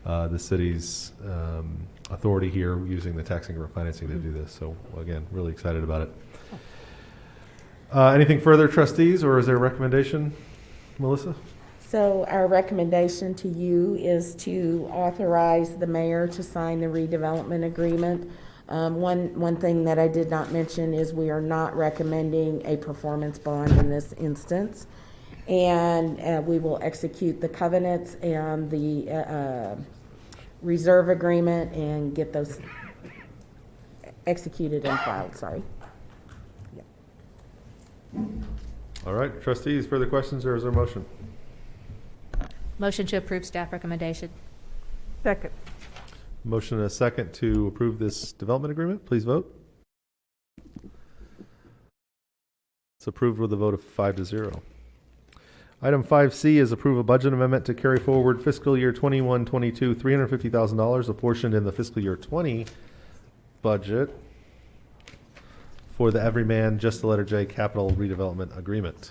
S1: the city's authority here, using the tax increment financing to do this. So again, really excited about it. Anything further, trustees, or is there a recommendation, Melissa?
S6: So our recommendation to you is to authorize the mayor to sign the redevelopment agreement. One thing that I did not mention is we are not recommending a performance bond in this instance. And we will execute the covenants and the reserve agreement and get those executed and filed, sorry.
S1: All right, trustees, further questions, or is there a motion?
S4: Motion to approve staff recommendation.
S10: Second.
S1: Motion and a second to approve this development agreement. Please vote. It's approved with a vote of 5-0. Item 5C is approve a budget amendment to carry forward fiscal year 21-22 $350,000 apportioned in the fiscal year 20 budget for the Everyman Just the Letter J Capital Redevelopment Agreement.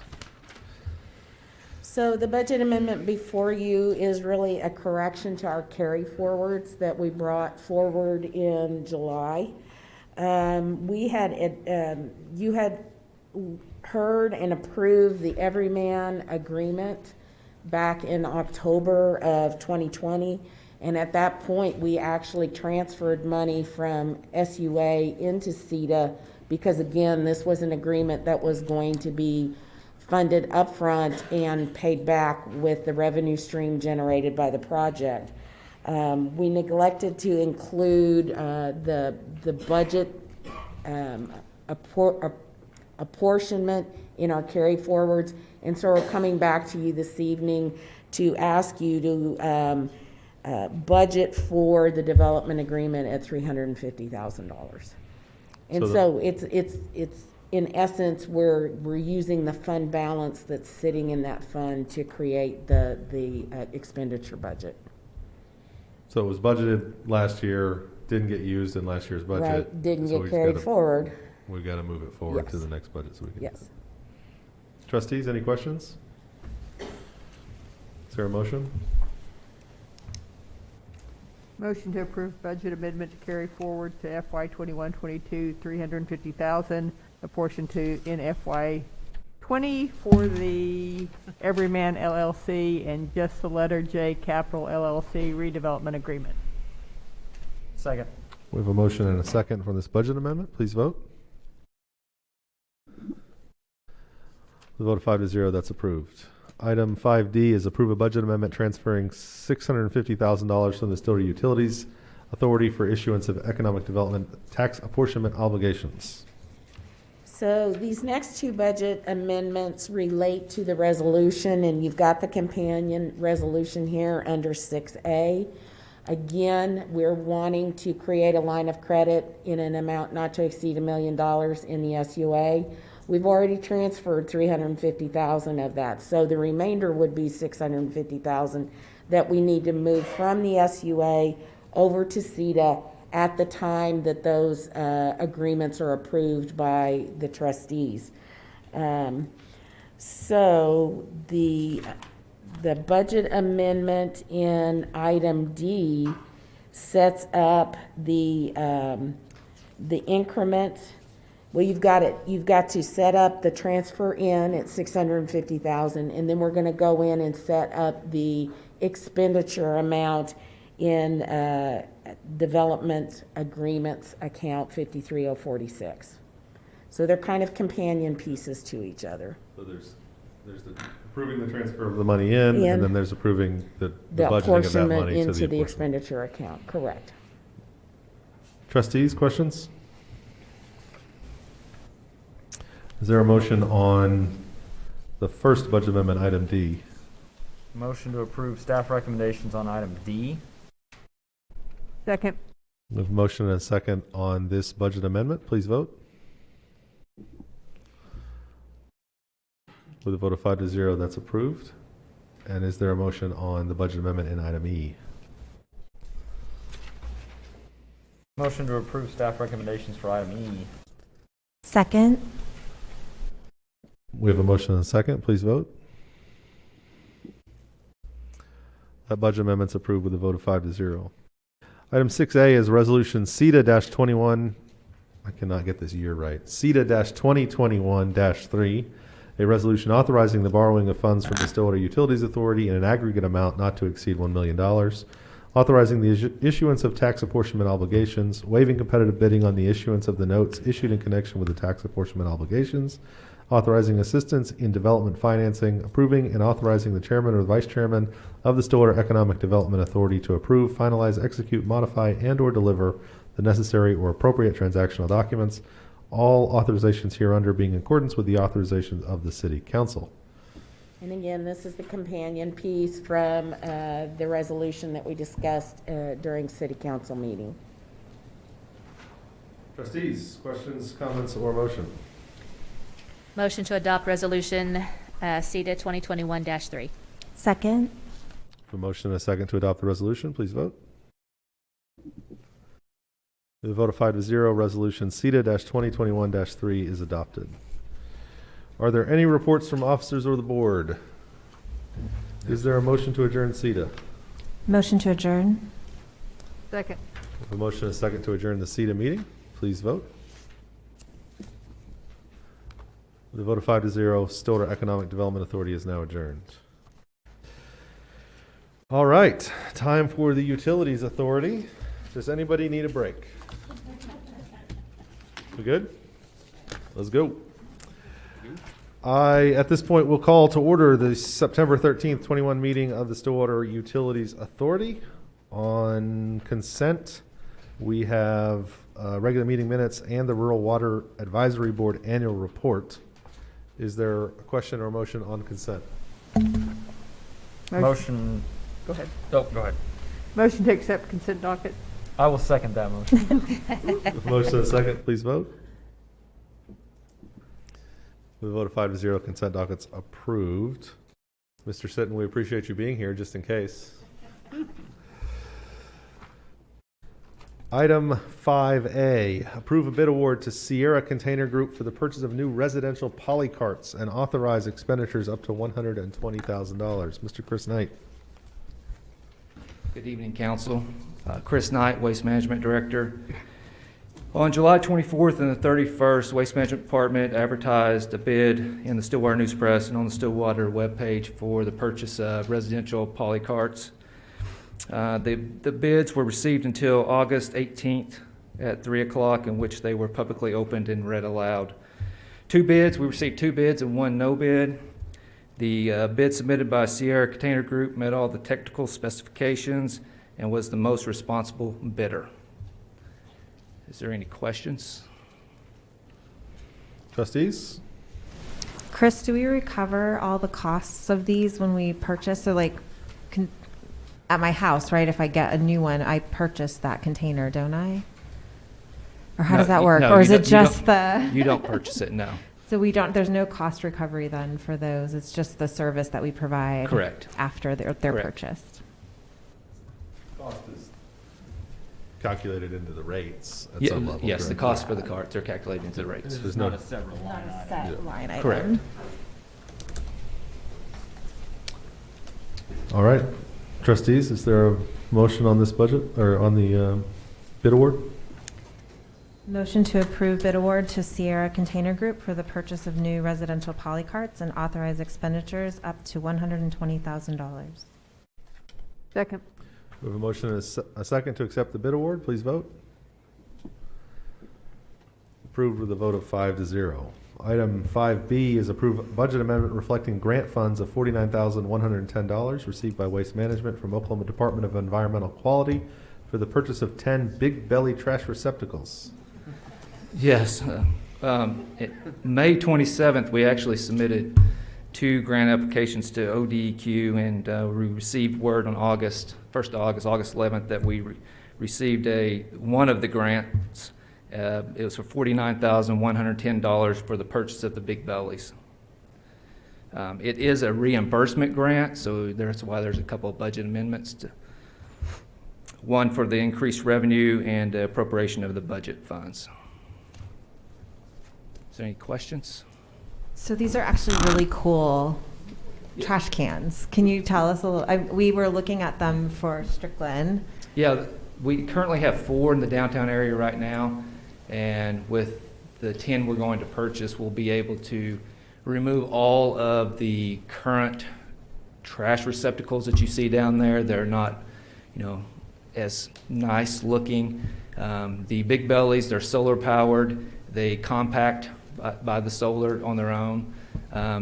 S6: So the budget amendment before you is really a correction to our carry forwards that we brought forward in July. You had heard and approved the Everyman agreement back in October of 2020. And at that point, we actually transferred money from SUA into SEDA because, again, this was an agreement that was going to be funded upfront and paid back with the revenue stream generated by the project. We neglected to include the budget apportionment in our carry forwards, and so we're coming back to you this evening to ask you to budget for the development agreement at $350,000. And so it's in essence, we're using the fund balance that's sitting in that fund to create the expenditure budget.
S1: So it was budgeted last year, didn't get used in last year's budget.
S6: Right, didn't
S1: so
S6: get carried forward.
S1: We've got to move it forward
S6: Yes.
S1: to the next budget so we can.
S6: Yes.
S1: Trustees, any questions? Is there a motion?
S10: Motion to approve budget amendment to carry forward to FY 21-22 $350,000, apportioned to in FY 20 for the Everyman LLC and Just the Letter J Capital LLC redevelopment agreement.
S20: Second.
S1: We have a motion and a second for this budget amendment. Please vote. The vote of 5-0, that's approved. Item 5D is approve a budget amendment transferring $650,000 from the Stillwater Utilities Authority for issuance of economic development tax apportionment obligations.
S6: So these next two budget amendments relate to the resolution, and you've got the companion resolution here under 6A. Again, we're wanting to create a line of credit in an amount not to exceed $1 million in the SUA. We've already transferred $350,000 of that, so the remainder would be $650,000 that we need to move from the SUA over to SEDA at the time that those agreements are approved by the trustees. So the budget amendment in item D sets up the increment. Well, you've got to set up the transfer in at $650,000, and then we're going to go in and set up the expenditure amount in development agreements account 53046. So they're kind of companion pieces to each other.
S1: So there's the approving the transfer of the money in,
S6: In.
S1: and then there's approving the
S6: The
S1: budgeting of that
S6: apportionment
S1: money to
S6: into
S1: the
S6: the
S1: apportionment.
S6: expenditure account, correct.
S1: Trustees, questions? Is there a motion on the first budget amendment, item D?
S5: Motion to approve staff recommendations on item D.
S10: Second.
S1: We have a motion and a second on this budget amendment. Please vote. With a vote of 5-0, that's approved. And is there a motion on the budget amendment in item E?
S5: Motion to approve staff recommendations for item E.
S13: Second.
S1: We have a motion and a second. Please vote. That budget amendment's approved with a vote of 5-0. Item 6A is Resolution SEDA-21. I cannot get this year right. SEDA-2021-3, a resolution authorizing the borrowing of funds from the Stillwater Utilities Authority in an aggregate amount not to exceed $1 million, authorizing the issuance of tax apportionment obligations, waiving competitive bidding on the issuance of the notes issued in connection with the tax apportionment obligations, authorizing assistance in development financing, approving and authorizing the chairman or vice chairman of the Stillwater Economic Development Authority to approve, finalize, execute, modify, and/or deliver the necessary or appropriate transactional documents, all authorizations hereunder being in accordance with the authorizations of the City Council.
S6: And again, this is the companion piece from the resolution that we discussed during City Council meeting.
S1: Trustees, questions, comments, or motion?
S4: Motion to adopt resolution SEDA 2021-3.
S13: Second.
S1: A motion and a second to adopt the resolution. Please vote. With a vote of 5-0, resolution SEDA-2021-3 is adopted. Are there any reports from officers or the board? Is there a motion to adjourn SEDA?
S13: Motion to adjourn.
S10: Second.
S1: A motion and a second to adjourn the SEDA meeting. Please vote. With a vote of 5-0, Stillwater Economic Development Authority is now adjourned. All right, time for the Utilities Authority. Does anybody need a break? We good? Let's go. At this point, will call to order the September 13th, 21 meeting of the Stillwater Utilities Authority. On consent, we have regular meeting minutes and the Rural Water Advisory Board annual report. Is there a question or a motion on consent?
S5: Motion.
S10: Go ahead.
S5: Oh, go ahead.
S10: Motion to accept consent docket.
S5: I will second that motion.
S1: Motion and a second, please vote. With a vote of 5-0, consent docket's approved. Mr. Sitton, we appreciate you being here just in case. Item 5A, approve a bid award to Sierra Container Group for the purchase of new residential polycarts and authorize expenditures up to $120,000. Mr. Chris Knight.
S12: Good evening, Council. Chris Knight, Waste Management Director. On July 24th and the 31st, Waste Management Department advertised a bid in the Stillwater News Press and on the Stillwater webpage for the purchase of residential polycarts. The bids were received until August 18th at 3 o'clock, in which they were publicly opened and read aloud. We received 2 bids and 1 no bid. The bid submitted by Sierra Container Group met all the technical specifications and was the most responsible bidder. Is there any questions?
S1: Trustees?
S13: Chris, do we recover all the costs of these when we purchase? So like at my house, right? If I get a new one, I purchase that container, don't I? Or how does that work?
S12: No,
S13: or is
S12: you
S13: it just
S12: You don't purchase it, no.
S13: So there's no cost recovery then for those. It's just the service that we provide.
S12: Correct.
S13: After they're
S12: Correct.
S13: purchased.
S1: Cost is calculated into the rates at
S12: Yeah,
S1: some level.
S12: yes, the
S1: correct?
S12: cost for the carts are calculated into the rates.
S1: There's no,
S13: Not a set line item.
S12: Correct.
S1: all right. Trustees, is there a motion on this budget or on the bid award?
S13: Motion to approve bid award to Sierra Container Group for the purchase of new residential polycarts and authorize expenditures up to $120,000.
S10: Second.
S1: We have a motion and a second to accept the bid award. Please vote. Approved with a vote of 5-0. Item 5B is approve budget amendment reflecting grant funds of $49,110 received by Waste Management from Oklahoma Department of Environmental Quality for the purchase of 10 Big Belly trash receptacles.
S12: Yes. May 27th, we actually submitted 2 grant applications to ODEQ, and we received word on August 11th, that we received one of the grants. It was for $49,110 for the purchase of the Big Bellies. It is a reimbursement grant, so that's why there's a couple of budget amendments. One for the increased revenue and appropriation of the budget funds. Is there any questions?
S13: So these are actually really cool trash cans. Can you tell us a little? We were looking at them for Strickland.
S12: Yeah, we currently have 4 in the downtown area right now, and with the 10 we're going to purchase, we'll be able to remove all of the current trash receptacles that you see down there. They're not, as nice looking. The Big Bellies, they're solar powered. They compact by the solar on their own.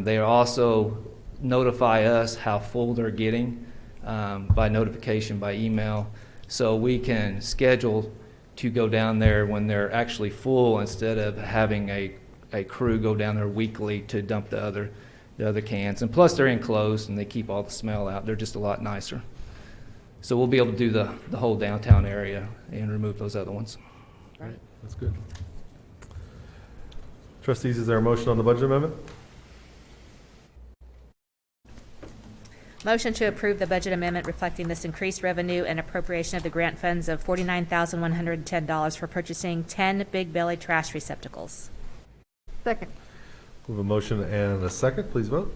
S12: They also notify us how full they're getting by notification by email, so we can schedule to go down there when they're actually full instead of having a crew go down there weekly to dump the other cans. And plus they're enclosed and they keep all the smell out. They're just a lot nicer. So we'll be able to do the whole downtown area and remove those other ones.
S1: Right. That's good. Trustees, is there a motion on the budget amendment?
S4: Motion to approve the budget amendment reflecting this increased revenue and appropriation of the grant funds of $49,110 for purchasing 10 Big Belly trash receptacles.
S10: Second.
S1: We have a motion and a second. Please vote.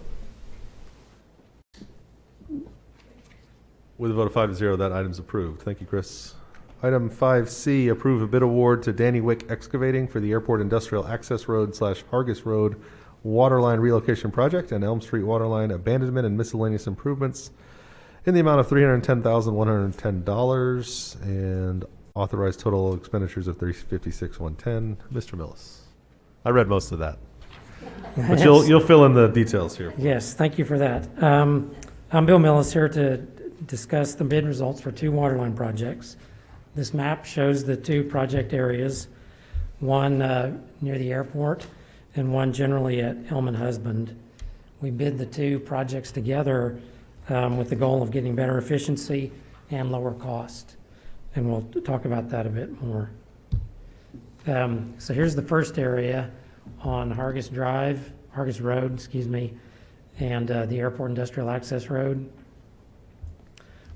S1: With a vote of 5-0, that item's approved. Thank you, Chris. Item 5C, approve a bid award to Danny Wick Excavating for the Airport Industrial Access Road / Hargis Road Waterline Relocation Project and Elm Street Waterline Abandonment and Miscellaneous Improvements in the amount of $310,110 and authorized total expenditures of $356,110. Mr. Millis. I read most of that, but you'll fill in the details here.
S16: Yes, thank you for that. I'm Bill Millis here to discuss the bid results for 2 waterline projects. This map shows the 2 project areas, one near the airport and one generally at Elm and Husband. We bid the 2 projects together with the goal of getting better efficiency and lower cost. And we'll talk about that a bit more. So here's the first area on Hargis Road, and the Airport Industrial Access Road.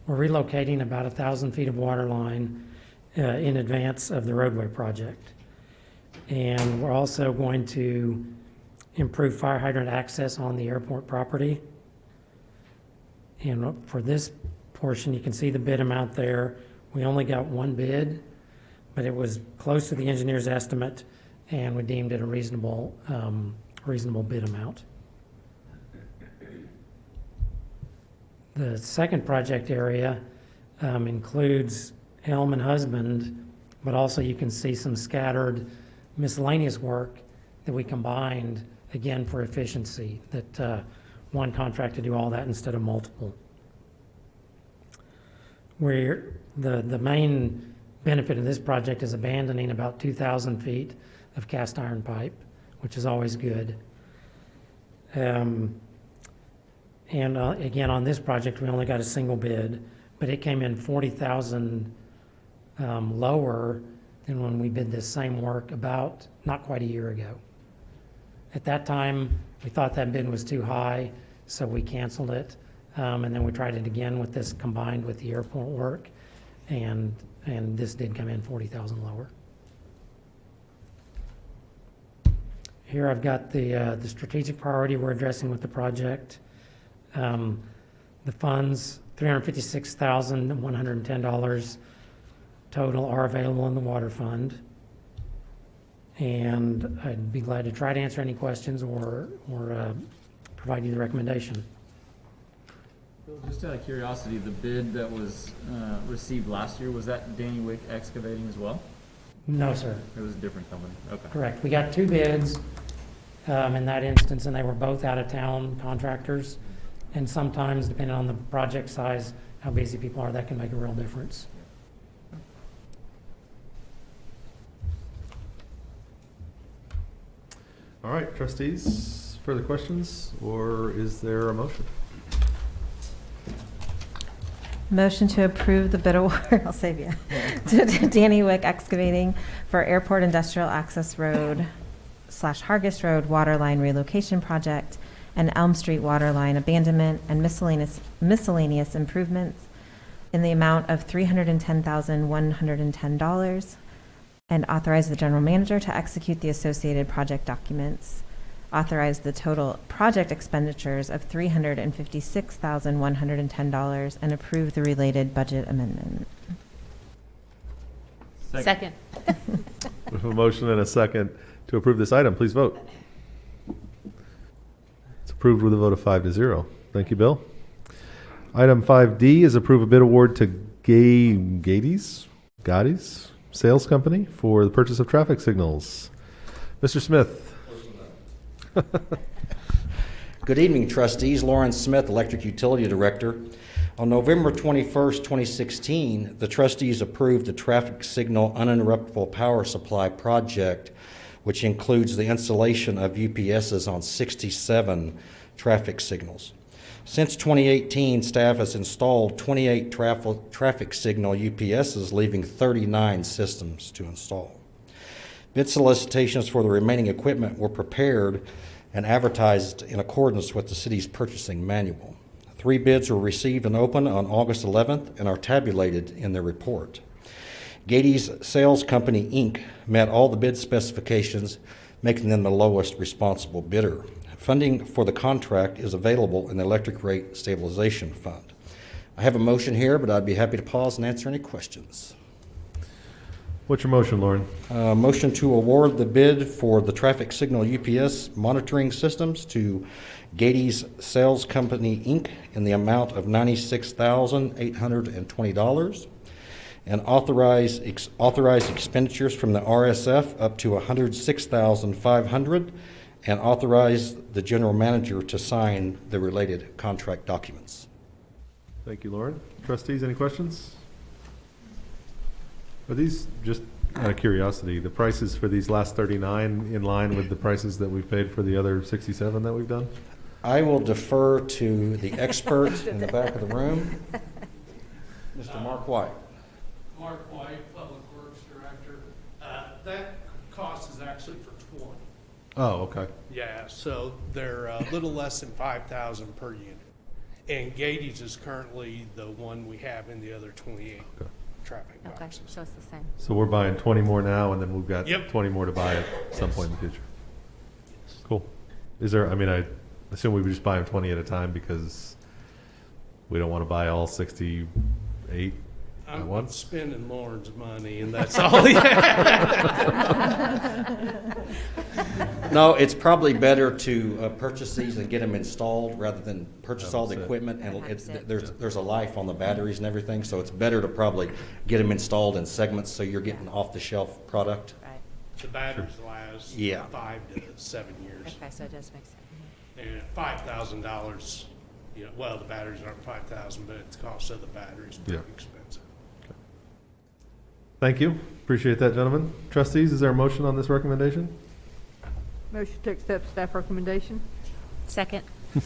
S16: We're relocating about 1,000 feet of water line in advance of the roadway project. And we're also going to improve fire hydrant access on the airport property. And for this portion, you can see the bid amount there. We only got 1 bid, but it was close to the engineer's estimate, and we deemed it a reasonable bid amount. The second project area includes Elm and Husband, but also you can see some scattered miscellaneous work that we combined, again, for efficiency, that one contract to do all that instead of multiple. The main benefit of this project is abandoning about 2,000 feet of cast iron pipe, which is always good. And again, on this project, we only got a single bid, but it came in $40,000 lower than when we bid this same work about not quite a year ago. At that time, we thought that bid was too high, so we canceled it. And then we tried it again with this combined with the airport work, and this did come in $40,000 lower. Here I've got the strategic priority we're addressing with the project. The funds, $356,110 total, are available in the water fund. And I'd be glad to try to answer any questions or provide you the recommendation.
S5: Bill, just out of curiosity, the bid that was received last year, was that Danny Wick Excavating as well?
S16: No, sir.
S5: It was a different company. Okay.
S16: Correct. We got 2 bids in that instance, and they were both out-of-town contractors. And sometimes, depending on the project size, how busy people are, that can make a real difference.
S1: All right, trustees, further questions, or is there a motion?
S13: Motion to approve the bid award, I'll save you, to Danny Wick Excavating for Airport Industrial Access Road / Hargis Road Waterline Relocation Project and Elm Street Waterline Abandonment and miscellaneous improvements in the amount of $310,110, and authorize the general manager to execute the associated project documents. Authorize the total project expenditures of $356,110 and approve the related budget amendment.
S4: Second.
S1: We have a motion and a second to approve this item. Please vote. It's approved with a vote of 5-0. Thank you, Bill. Item 5D is approve a bid award to Gady's Sales Company for the purchase of traffic signals. Mr. Smith.
S7: Good evening, trustees. Lawrence Smith, Electric Utility Director. On November 21st, 2016, the trustees approved the traffic signal uninterruptible power supply project, which includes the installation of UPSs on 67 traffic signals. Since 2018, staff has installed 28 traffic signal UPSs, leaving 39 systems to install. Bid solicitations for the remaining equipment were prepared and advertised in accordance with the city's purchasing manual. 3 bids were received and opened on August 11th and are tabulated in the report. Gady's Sales Company, Inc. met all the bid specifications, making them the lowest responsible bidder. Funding for the contract is available in the Electric Rate Stabilization Fund. I have a motion here, but I'd be happy to pause and answer any questions.
S1: What's your motion, Lauren?
S7: Motion to award the bid for the traffic signal UPS monitoring systems to Gady's Sales Company, Inc. in the amount of $96,820 and authorize expenditures from the RSF up to $106,500 and authorize the general manager to sign the related contract documents.
S1: Thank you, Lauren. Trustees, any questions? Are these, just out of curiosity, the prices for these last 39 in line with the prices that we've paid for the other 67 that we've done?
S7: I will defer to the expert in the back of the room, Mr. Mark White.
S17: Mark White, Public Works Director. That cost is actually for 20.
S1: Oh, okay.
S17: Yeah, so they're a little less than 5,000 per unit. And Gady's is currently the one we have in the other 28 traffic
S4: Okay,
S17: boxes.
S4: so it's the same.
S1: So we're buying 20 more now, and then we've got
S17: Yep.
S1: 20 more to buy at some point in the future. Cool. Is there, I mean, I assume we would just buy them 20 at a time because we don't want to buy all 68 at
S17: I'm
S1: once?
S17: spending Lauren's money, and that's all he has.
S7: No, it's probably better to purchase these and get them installed rather than purchase all the equipment. And there's a life on the batteries and everything, so it's better to probably get them installed in segments so you're getting off-the-shelf product.
S4: Right.
S17: The batteries last 5 to 7 years.
S4: Okay, so it does make sense.
S17: And $5,000, well, the batteries aren't 5,000, but it's the cost of the batteries pretty expensive.
S1: Thank you. Appreciate that, gentlemen. Trustees, is there a motion on this recommendation?
S10: Motion to accept staff recommendation.
S4: Second.
S1: We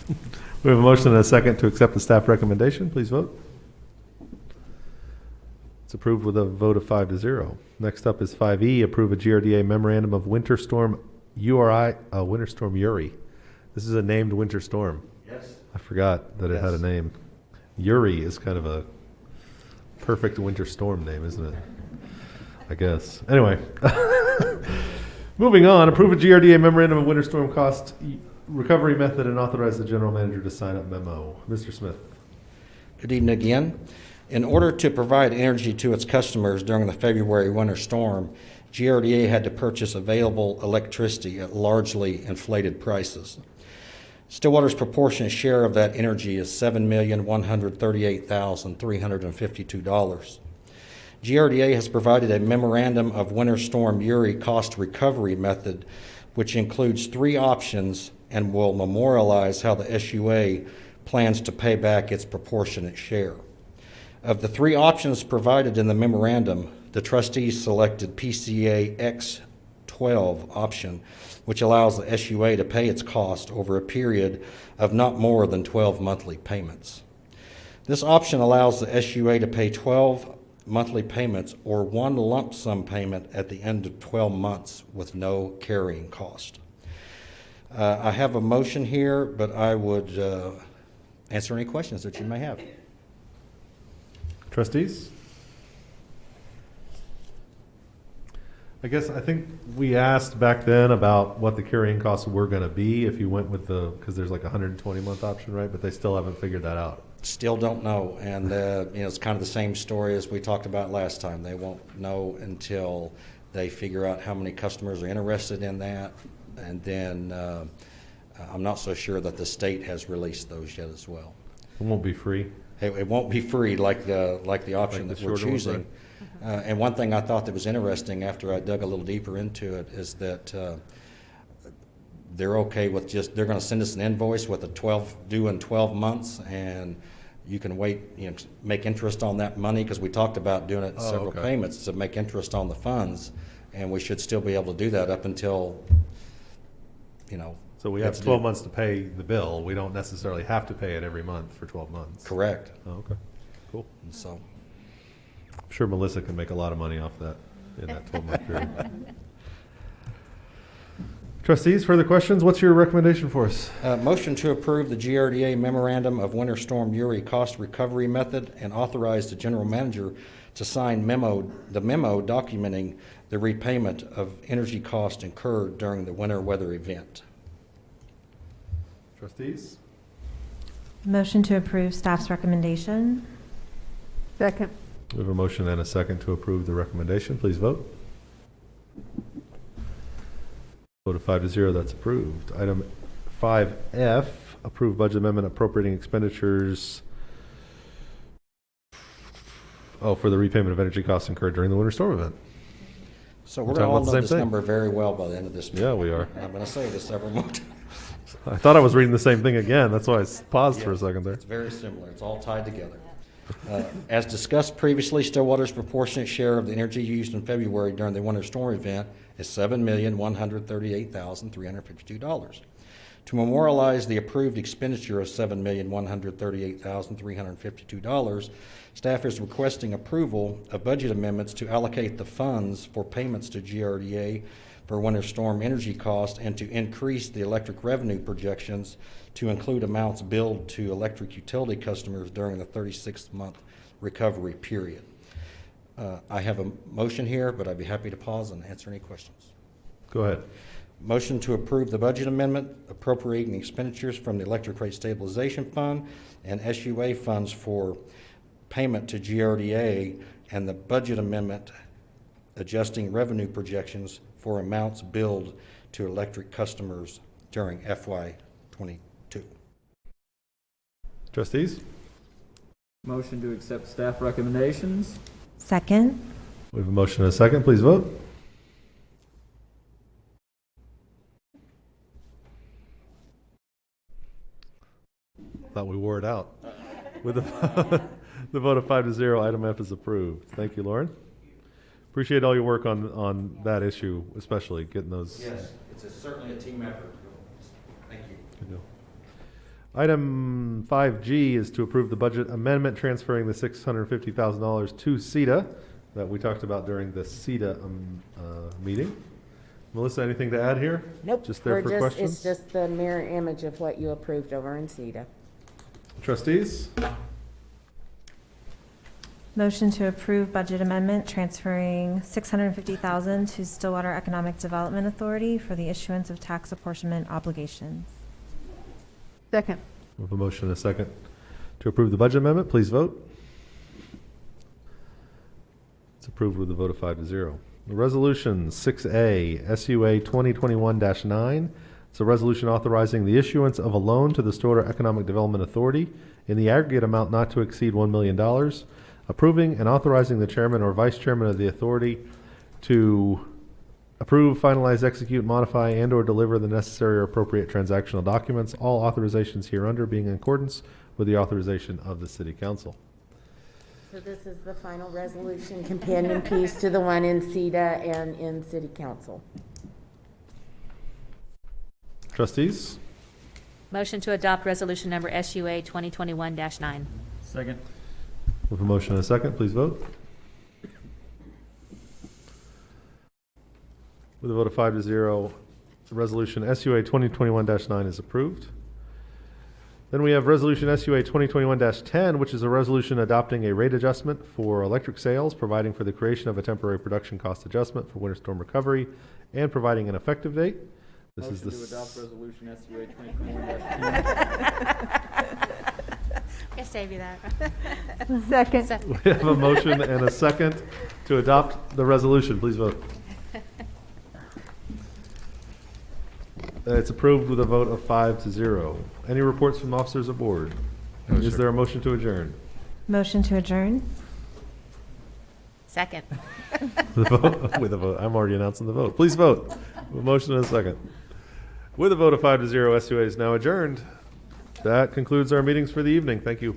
S1: have a motion and a second to accept the staff recommendation. Please vote. It's approved with a vote of 5-0. Next up is 5E, approve a GRDA memorandum of Winter Storm Uri. This is a named winter storm.
S7: Yes.
S1: I forgot that it had a name. Uri is kind of a perfect winter storm name, isn't it? I guess. Anyway. Moving on, approve a GRDA memorandum of winter storm cost recovery method and authorize the general manager to sign up memo. Mr. Smith.
S7: Good evening again. In order to provide energy to its customers during the February winter storm, GRDA had to purchase available electricity at largely inflated prices. Stillwater's proportionate share of that energy is $7,138,352. GRDA has provided a memorandum of Winter Storm Uri cost recovery method, which includes 3 options and will memorialize how the SUA plans to pay back its proportionate share. Of the 3 options provided in the memorandum, the trustees selected PCA X12 option, which allows the SUA to pay its cost over a period of not more than 12 monthly payments. This option allows the SUA to pay 12 monthly payments or 1 lump sum payment at the end of 12 months with no carrying cost. I have a motion here, but I would answer any questions that you may have.
S1: Trustees? I think we asked back then about what the carrying costs were going to be if you went with because there's like a 120-month option, right? But they still haven't figured that out.
S7: Still don't know, and it's kind of the same story as we talked about last time. They won't know until they figure out how many customers are interested in that, and then I'm not so sure that the state has released those yet as well.
S1: It won't be free.
S7: It won't be free like the option that we're choosing. And one thing I thought that was interesting after I dug a little deeper into it is that they're okay with they're going to send us an invoice with due in 12 months, and you can wait, make interest on that money, because we talked about doing it in several payments to make interest on the funds, and we should still be able to do that up until,
S1: So we have 12 months to pay the bill. We don't necessarily have to pay it every month for 12 months.
S7: Correct.
S1: Oh, okay. Cool.
S7: And so,
S1: I'm sure Melissa can make a lot of money off that in that 12-month period. Trustees, further questions? What's your recommendation for us?
S7: motion to approve the GRDA Memorandum of Winter Storm Uri Cost Recovery Method and authorize the general manager to sign the memo documenting the repayment of energy costs incurred during the winter weather event.
S1: Trustees?
S13: Motion to approve staff's recommendation.
S10: Second.
S1: We have a motion and a second to approve the recommendation. Please vote. Vote of 5-0, that's approved. Item 5F, approve budget amendment appropriating expenditures for the repayment of energy costs incurred during the winter storm event.
S7: So
S1: We're
S7: we're going to
S1: talking
S7: all
S1: about the
S7: know
S1: same
S7: this
S1: thing.
S7: number very well by the end of this meeting.
S1: Yeah, we are.
S7: And I'm going to say this several more times.
S1: I thought I was reading the same thing again. That's why I paused for a second there.
S7: It's very similar. It's all tied together. As discussed previously, Stillwater's proportionate share of the energy used in February during the winter storm event is $7,138,352. To memorialize the approved expenditure of $7,138,352, staff is requesting approval of budget amendments to allocate the funds for payments to GRDA for winter storm energy costs and to increase the electric revenue projections to include amounts billed to electric utility customers during the 36-month recovery period. I have a motion here, but I'd be happy to pause and answer any questions.
S1: Go ahead.
S7: Motion to approve the budget amendment appropriating expenditures from the Electric Rate Stabilization Fund and SUA funds for payment to GRDA, and the budget amendment adjusting revenue projections for amounts billed to electric customers during FY22.
S1: Trustees?
S5: Motion to accept staff recommendations.
S13: Second.
S1: We have a motion and a second. Please vote. Thought we wore it out. With the vote of 5-0, item F is approved. Thank you, Lauren. Appreciate all your work on that issue, especially getting those.
S7: Yes, it's certainly a team effort. Thank you.
S1: Good deal. Item 5G is to approve the budget amendment transferring the $650,000 to SEDA that we talked about during the SEDA meeting. Melissa, anything to add here?
S6: Nope.
S1: Just there for questions?
S6: It's just the mirror image of what you approved over in SEDA.
S1: Trustees?
S13: Motion to approve budget amendment transferring $650,000 to Stillwater Economic Development Authority for the issuance of tax apportionment obligations.
S10: Second.
S1: We have a motion and a second to approve the budget amendment. Please vote. It's approved with a vote of 5-0. Resolution 6A, SUA 2021-9. It's a resolution authorizing the issuance of a loan to the Stillwater Economic Development Authority in the aggregate amount not to exceed $1 million approving and authorizing the chairman or vice chairman of the authority to approve, finalize, execute, modify, and/or deliver the necessary or appropriate transactional documents, all authorizations hereunder being in accordance with the authorization of the city council.
S6: So this is the final resolution companion piece to the one in SEDA and in city council.
S1: Trustees?
S4: Motion to adopt resolution number SUA 2021-9.
S5: Second.
S1: With a motion and a second, please vote. With a vote of 5-0, the resolution SUA 2021-9 is approved. Then we have resolution SUA 2021-10, which is a resolution adopting a rate adjustment for electric sales, providing for the creation of a temporary production cost adjustment for winter storm recovery, and providing an effective date. This is the
S5: Motion to adopt resolution SUA 2021-10.
S4: I'll save you that.
S10: Second.
S1: We have a motion and a second to adopt the resolution. Please vote. It's approved with a vote of 5-0. Any reports from officers aboard?
S8: No,
S1: Is
S8: sir.
S1: there a motion to adjourn?
S13: Motion to adjourn?
S4: Second.
S1: With a vote. I'm already announcing the vote. Please vote. A motion and a second. With a vote of 5-0, SUA is now adjourned. That concludes our meetings for the evening. Thank you.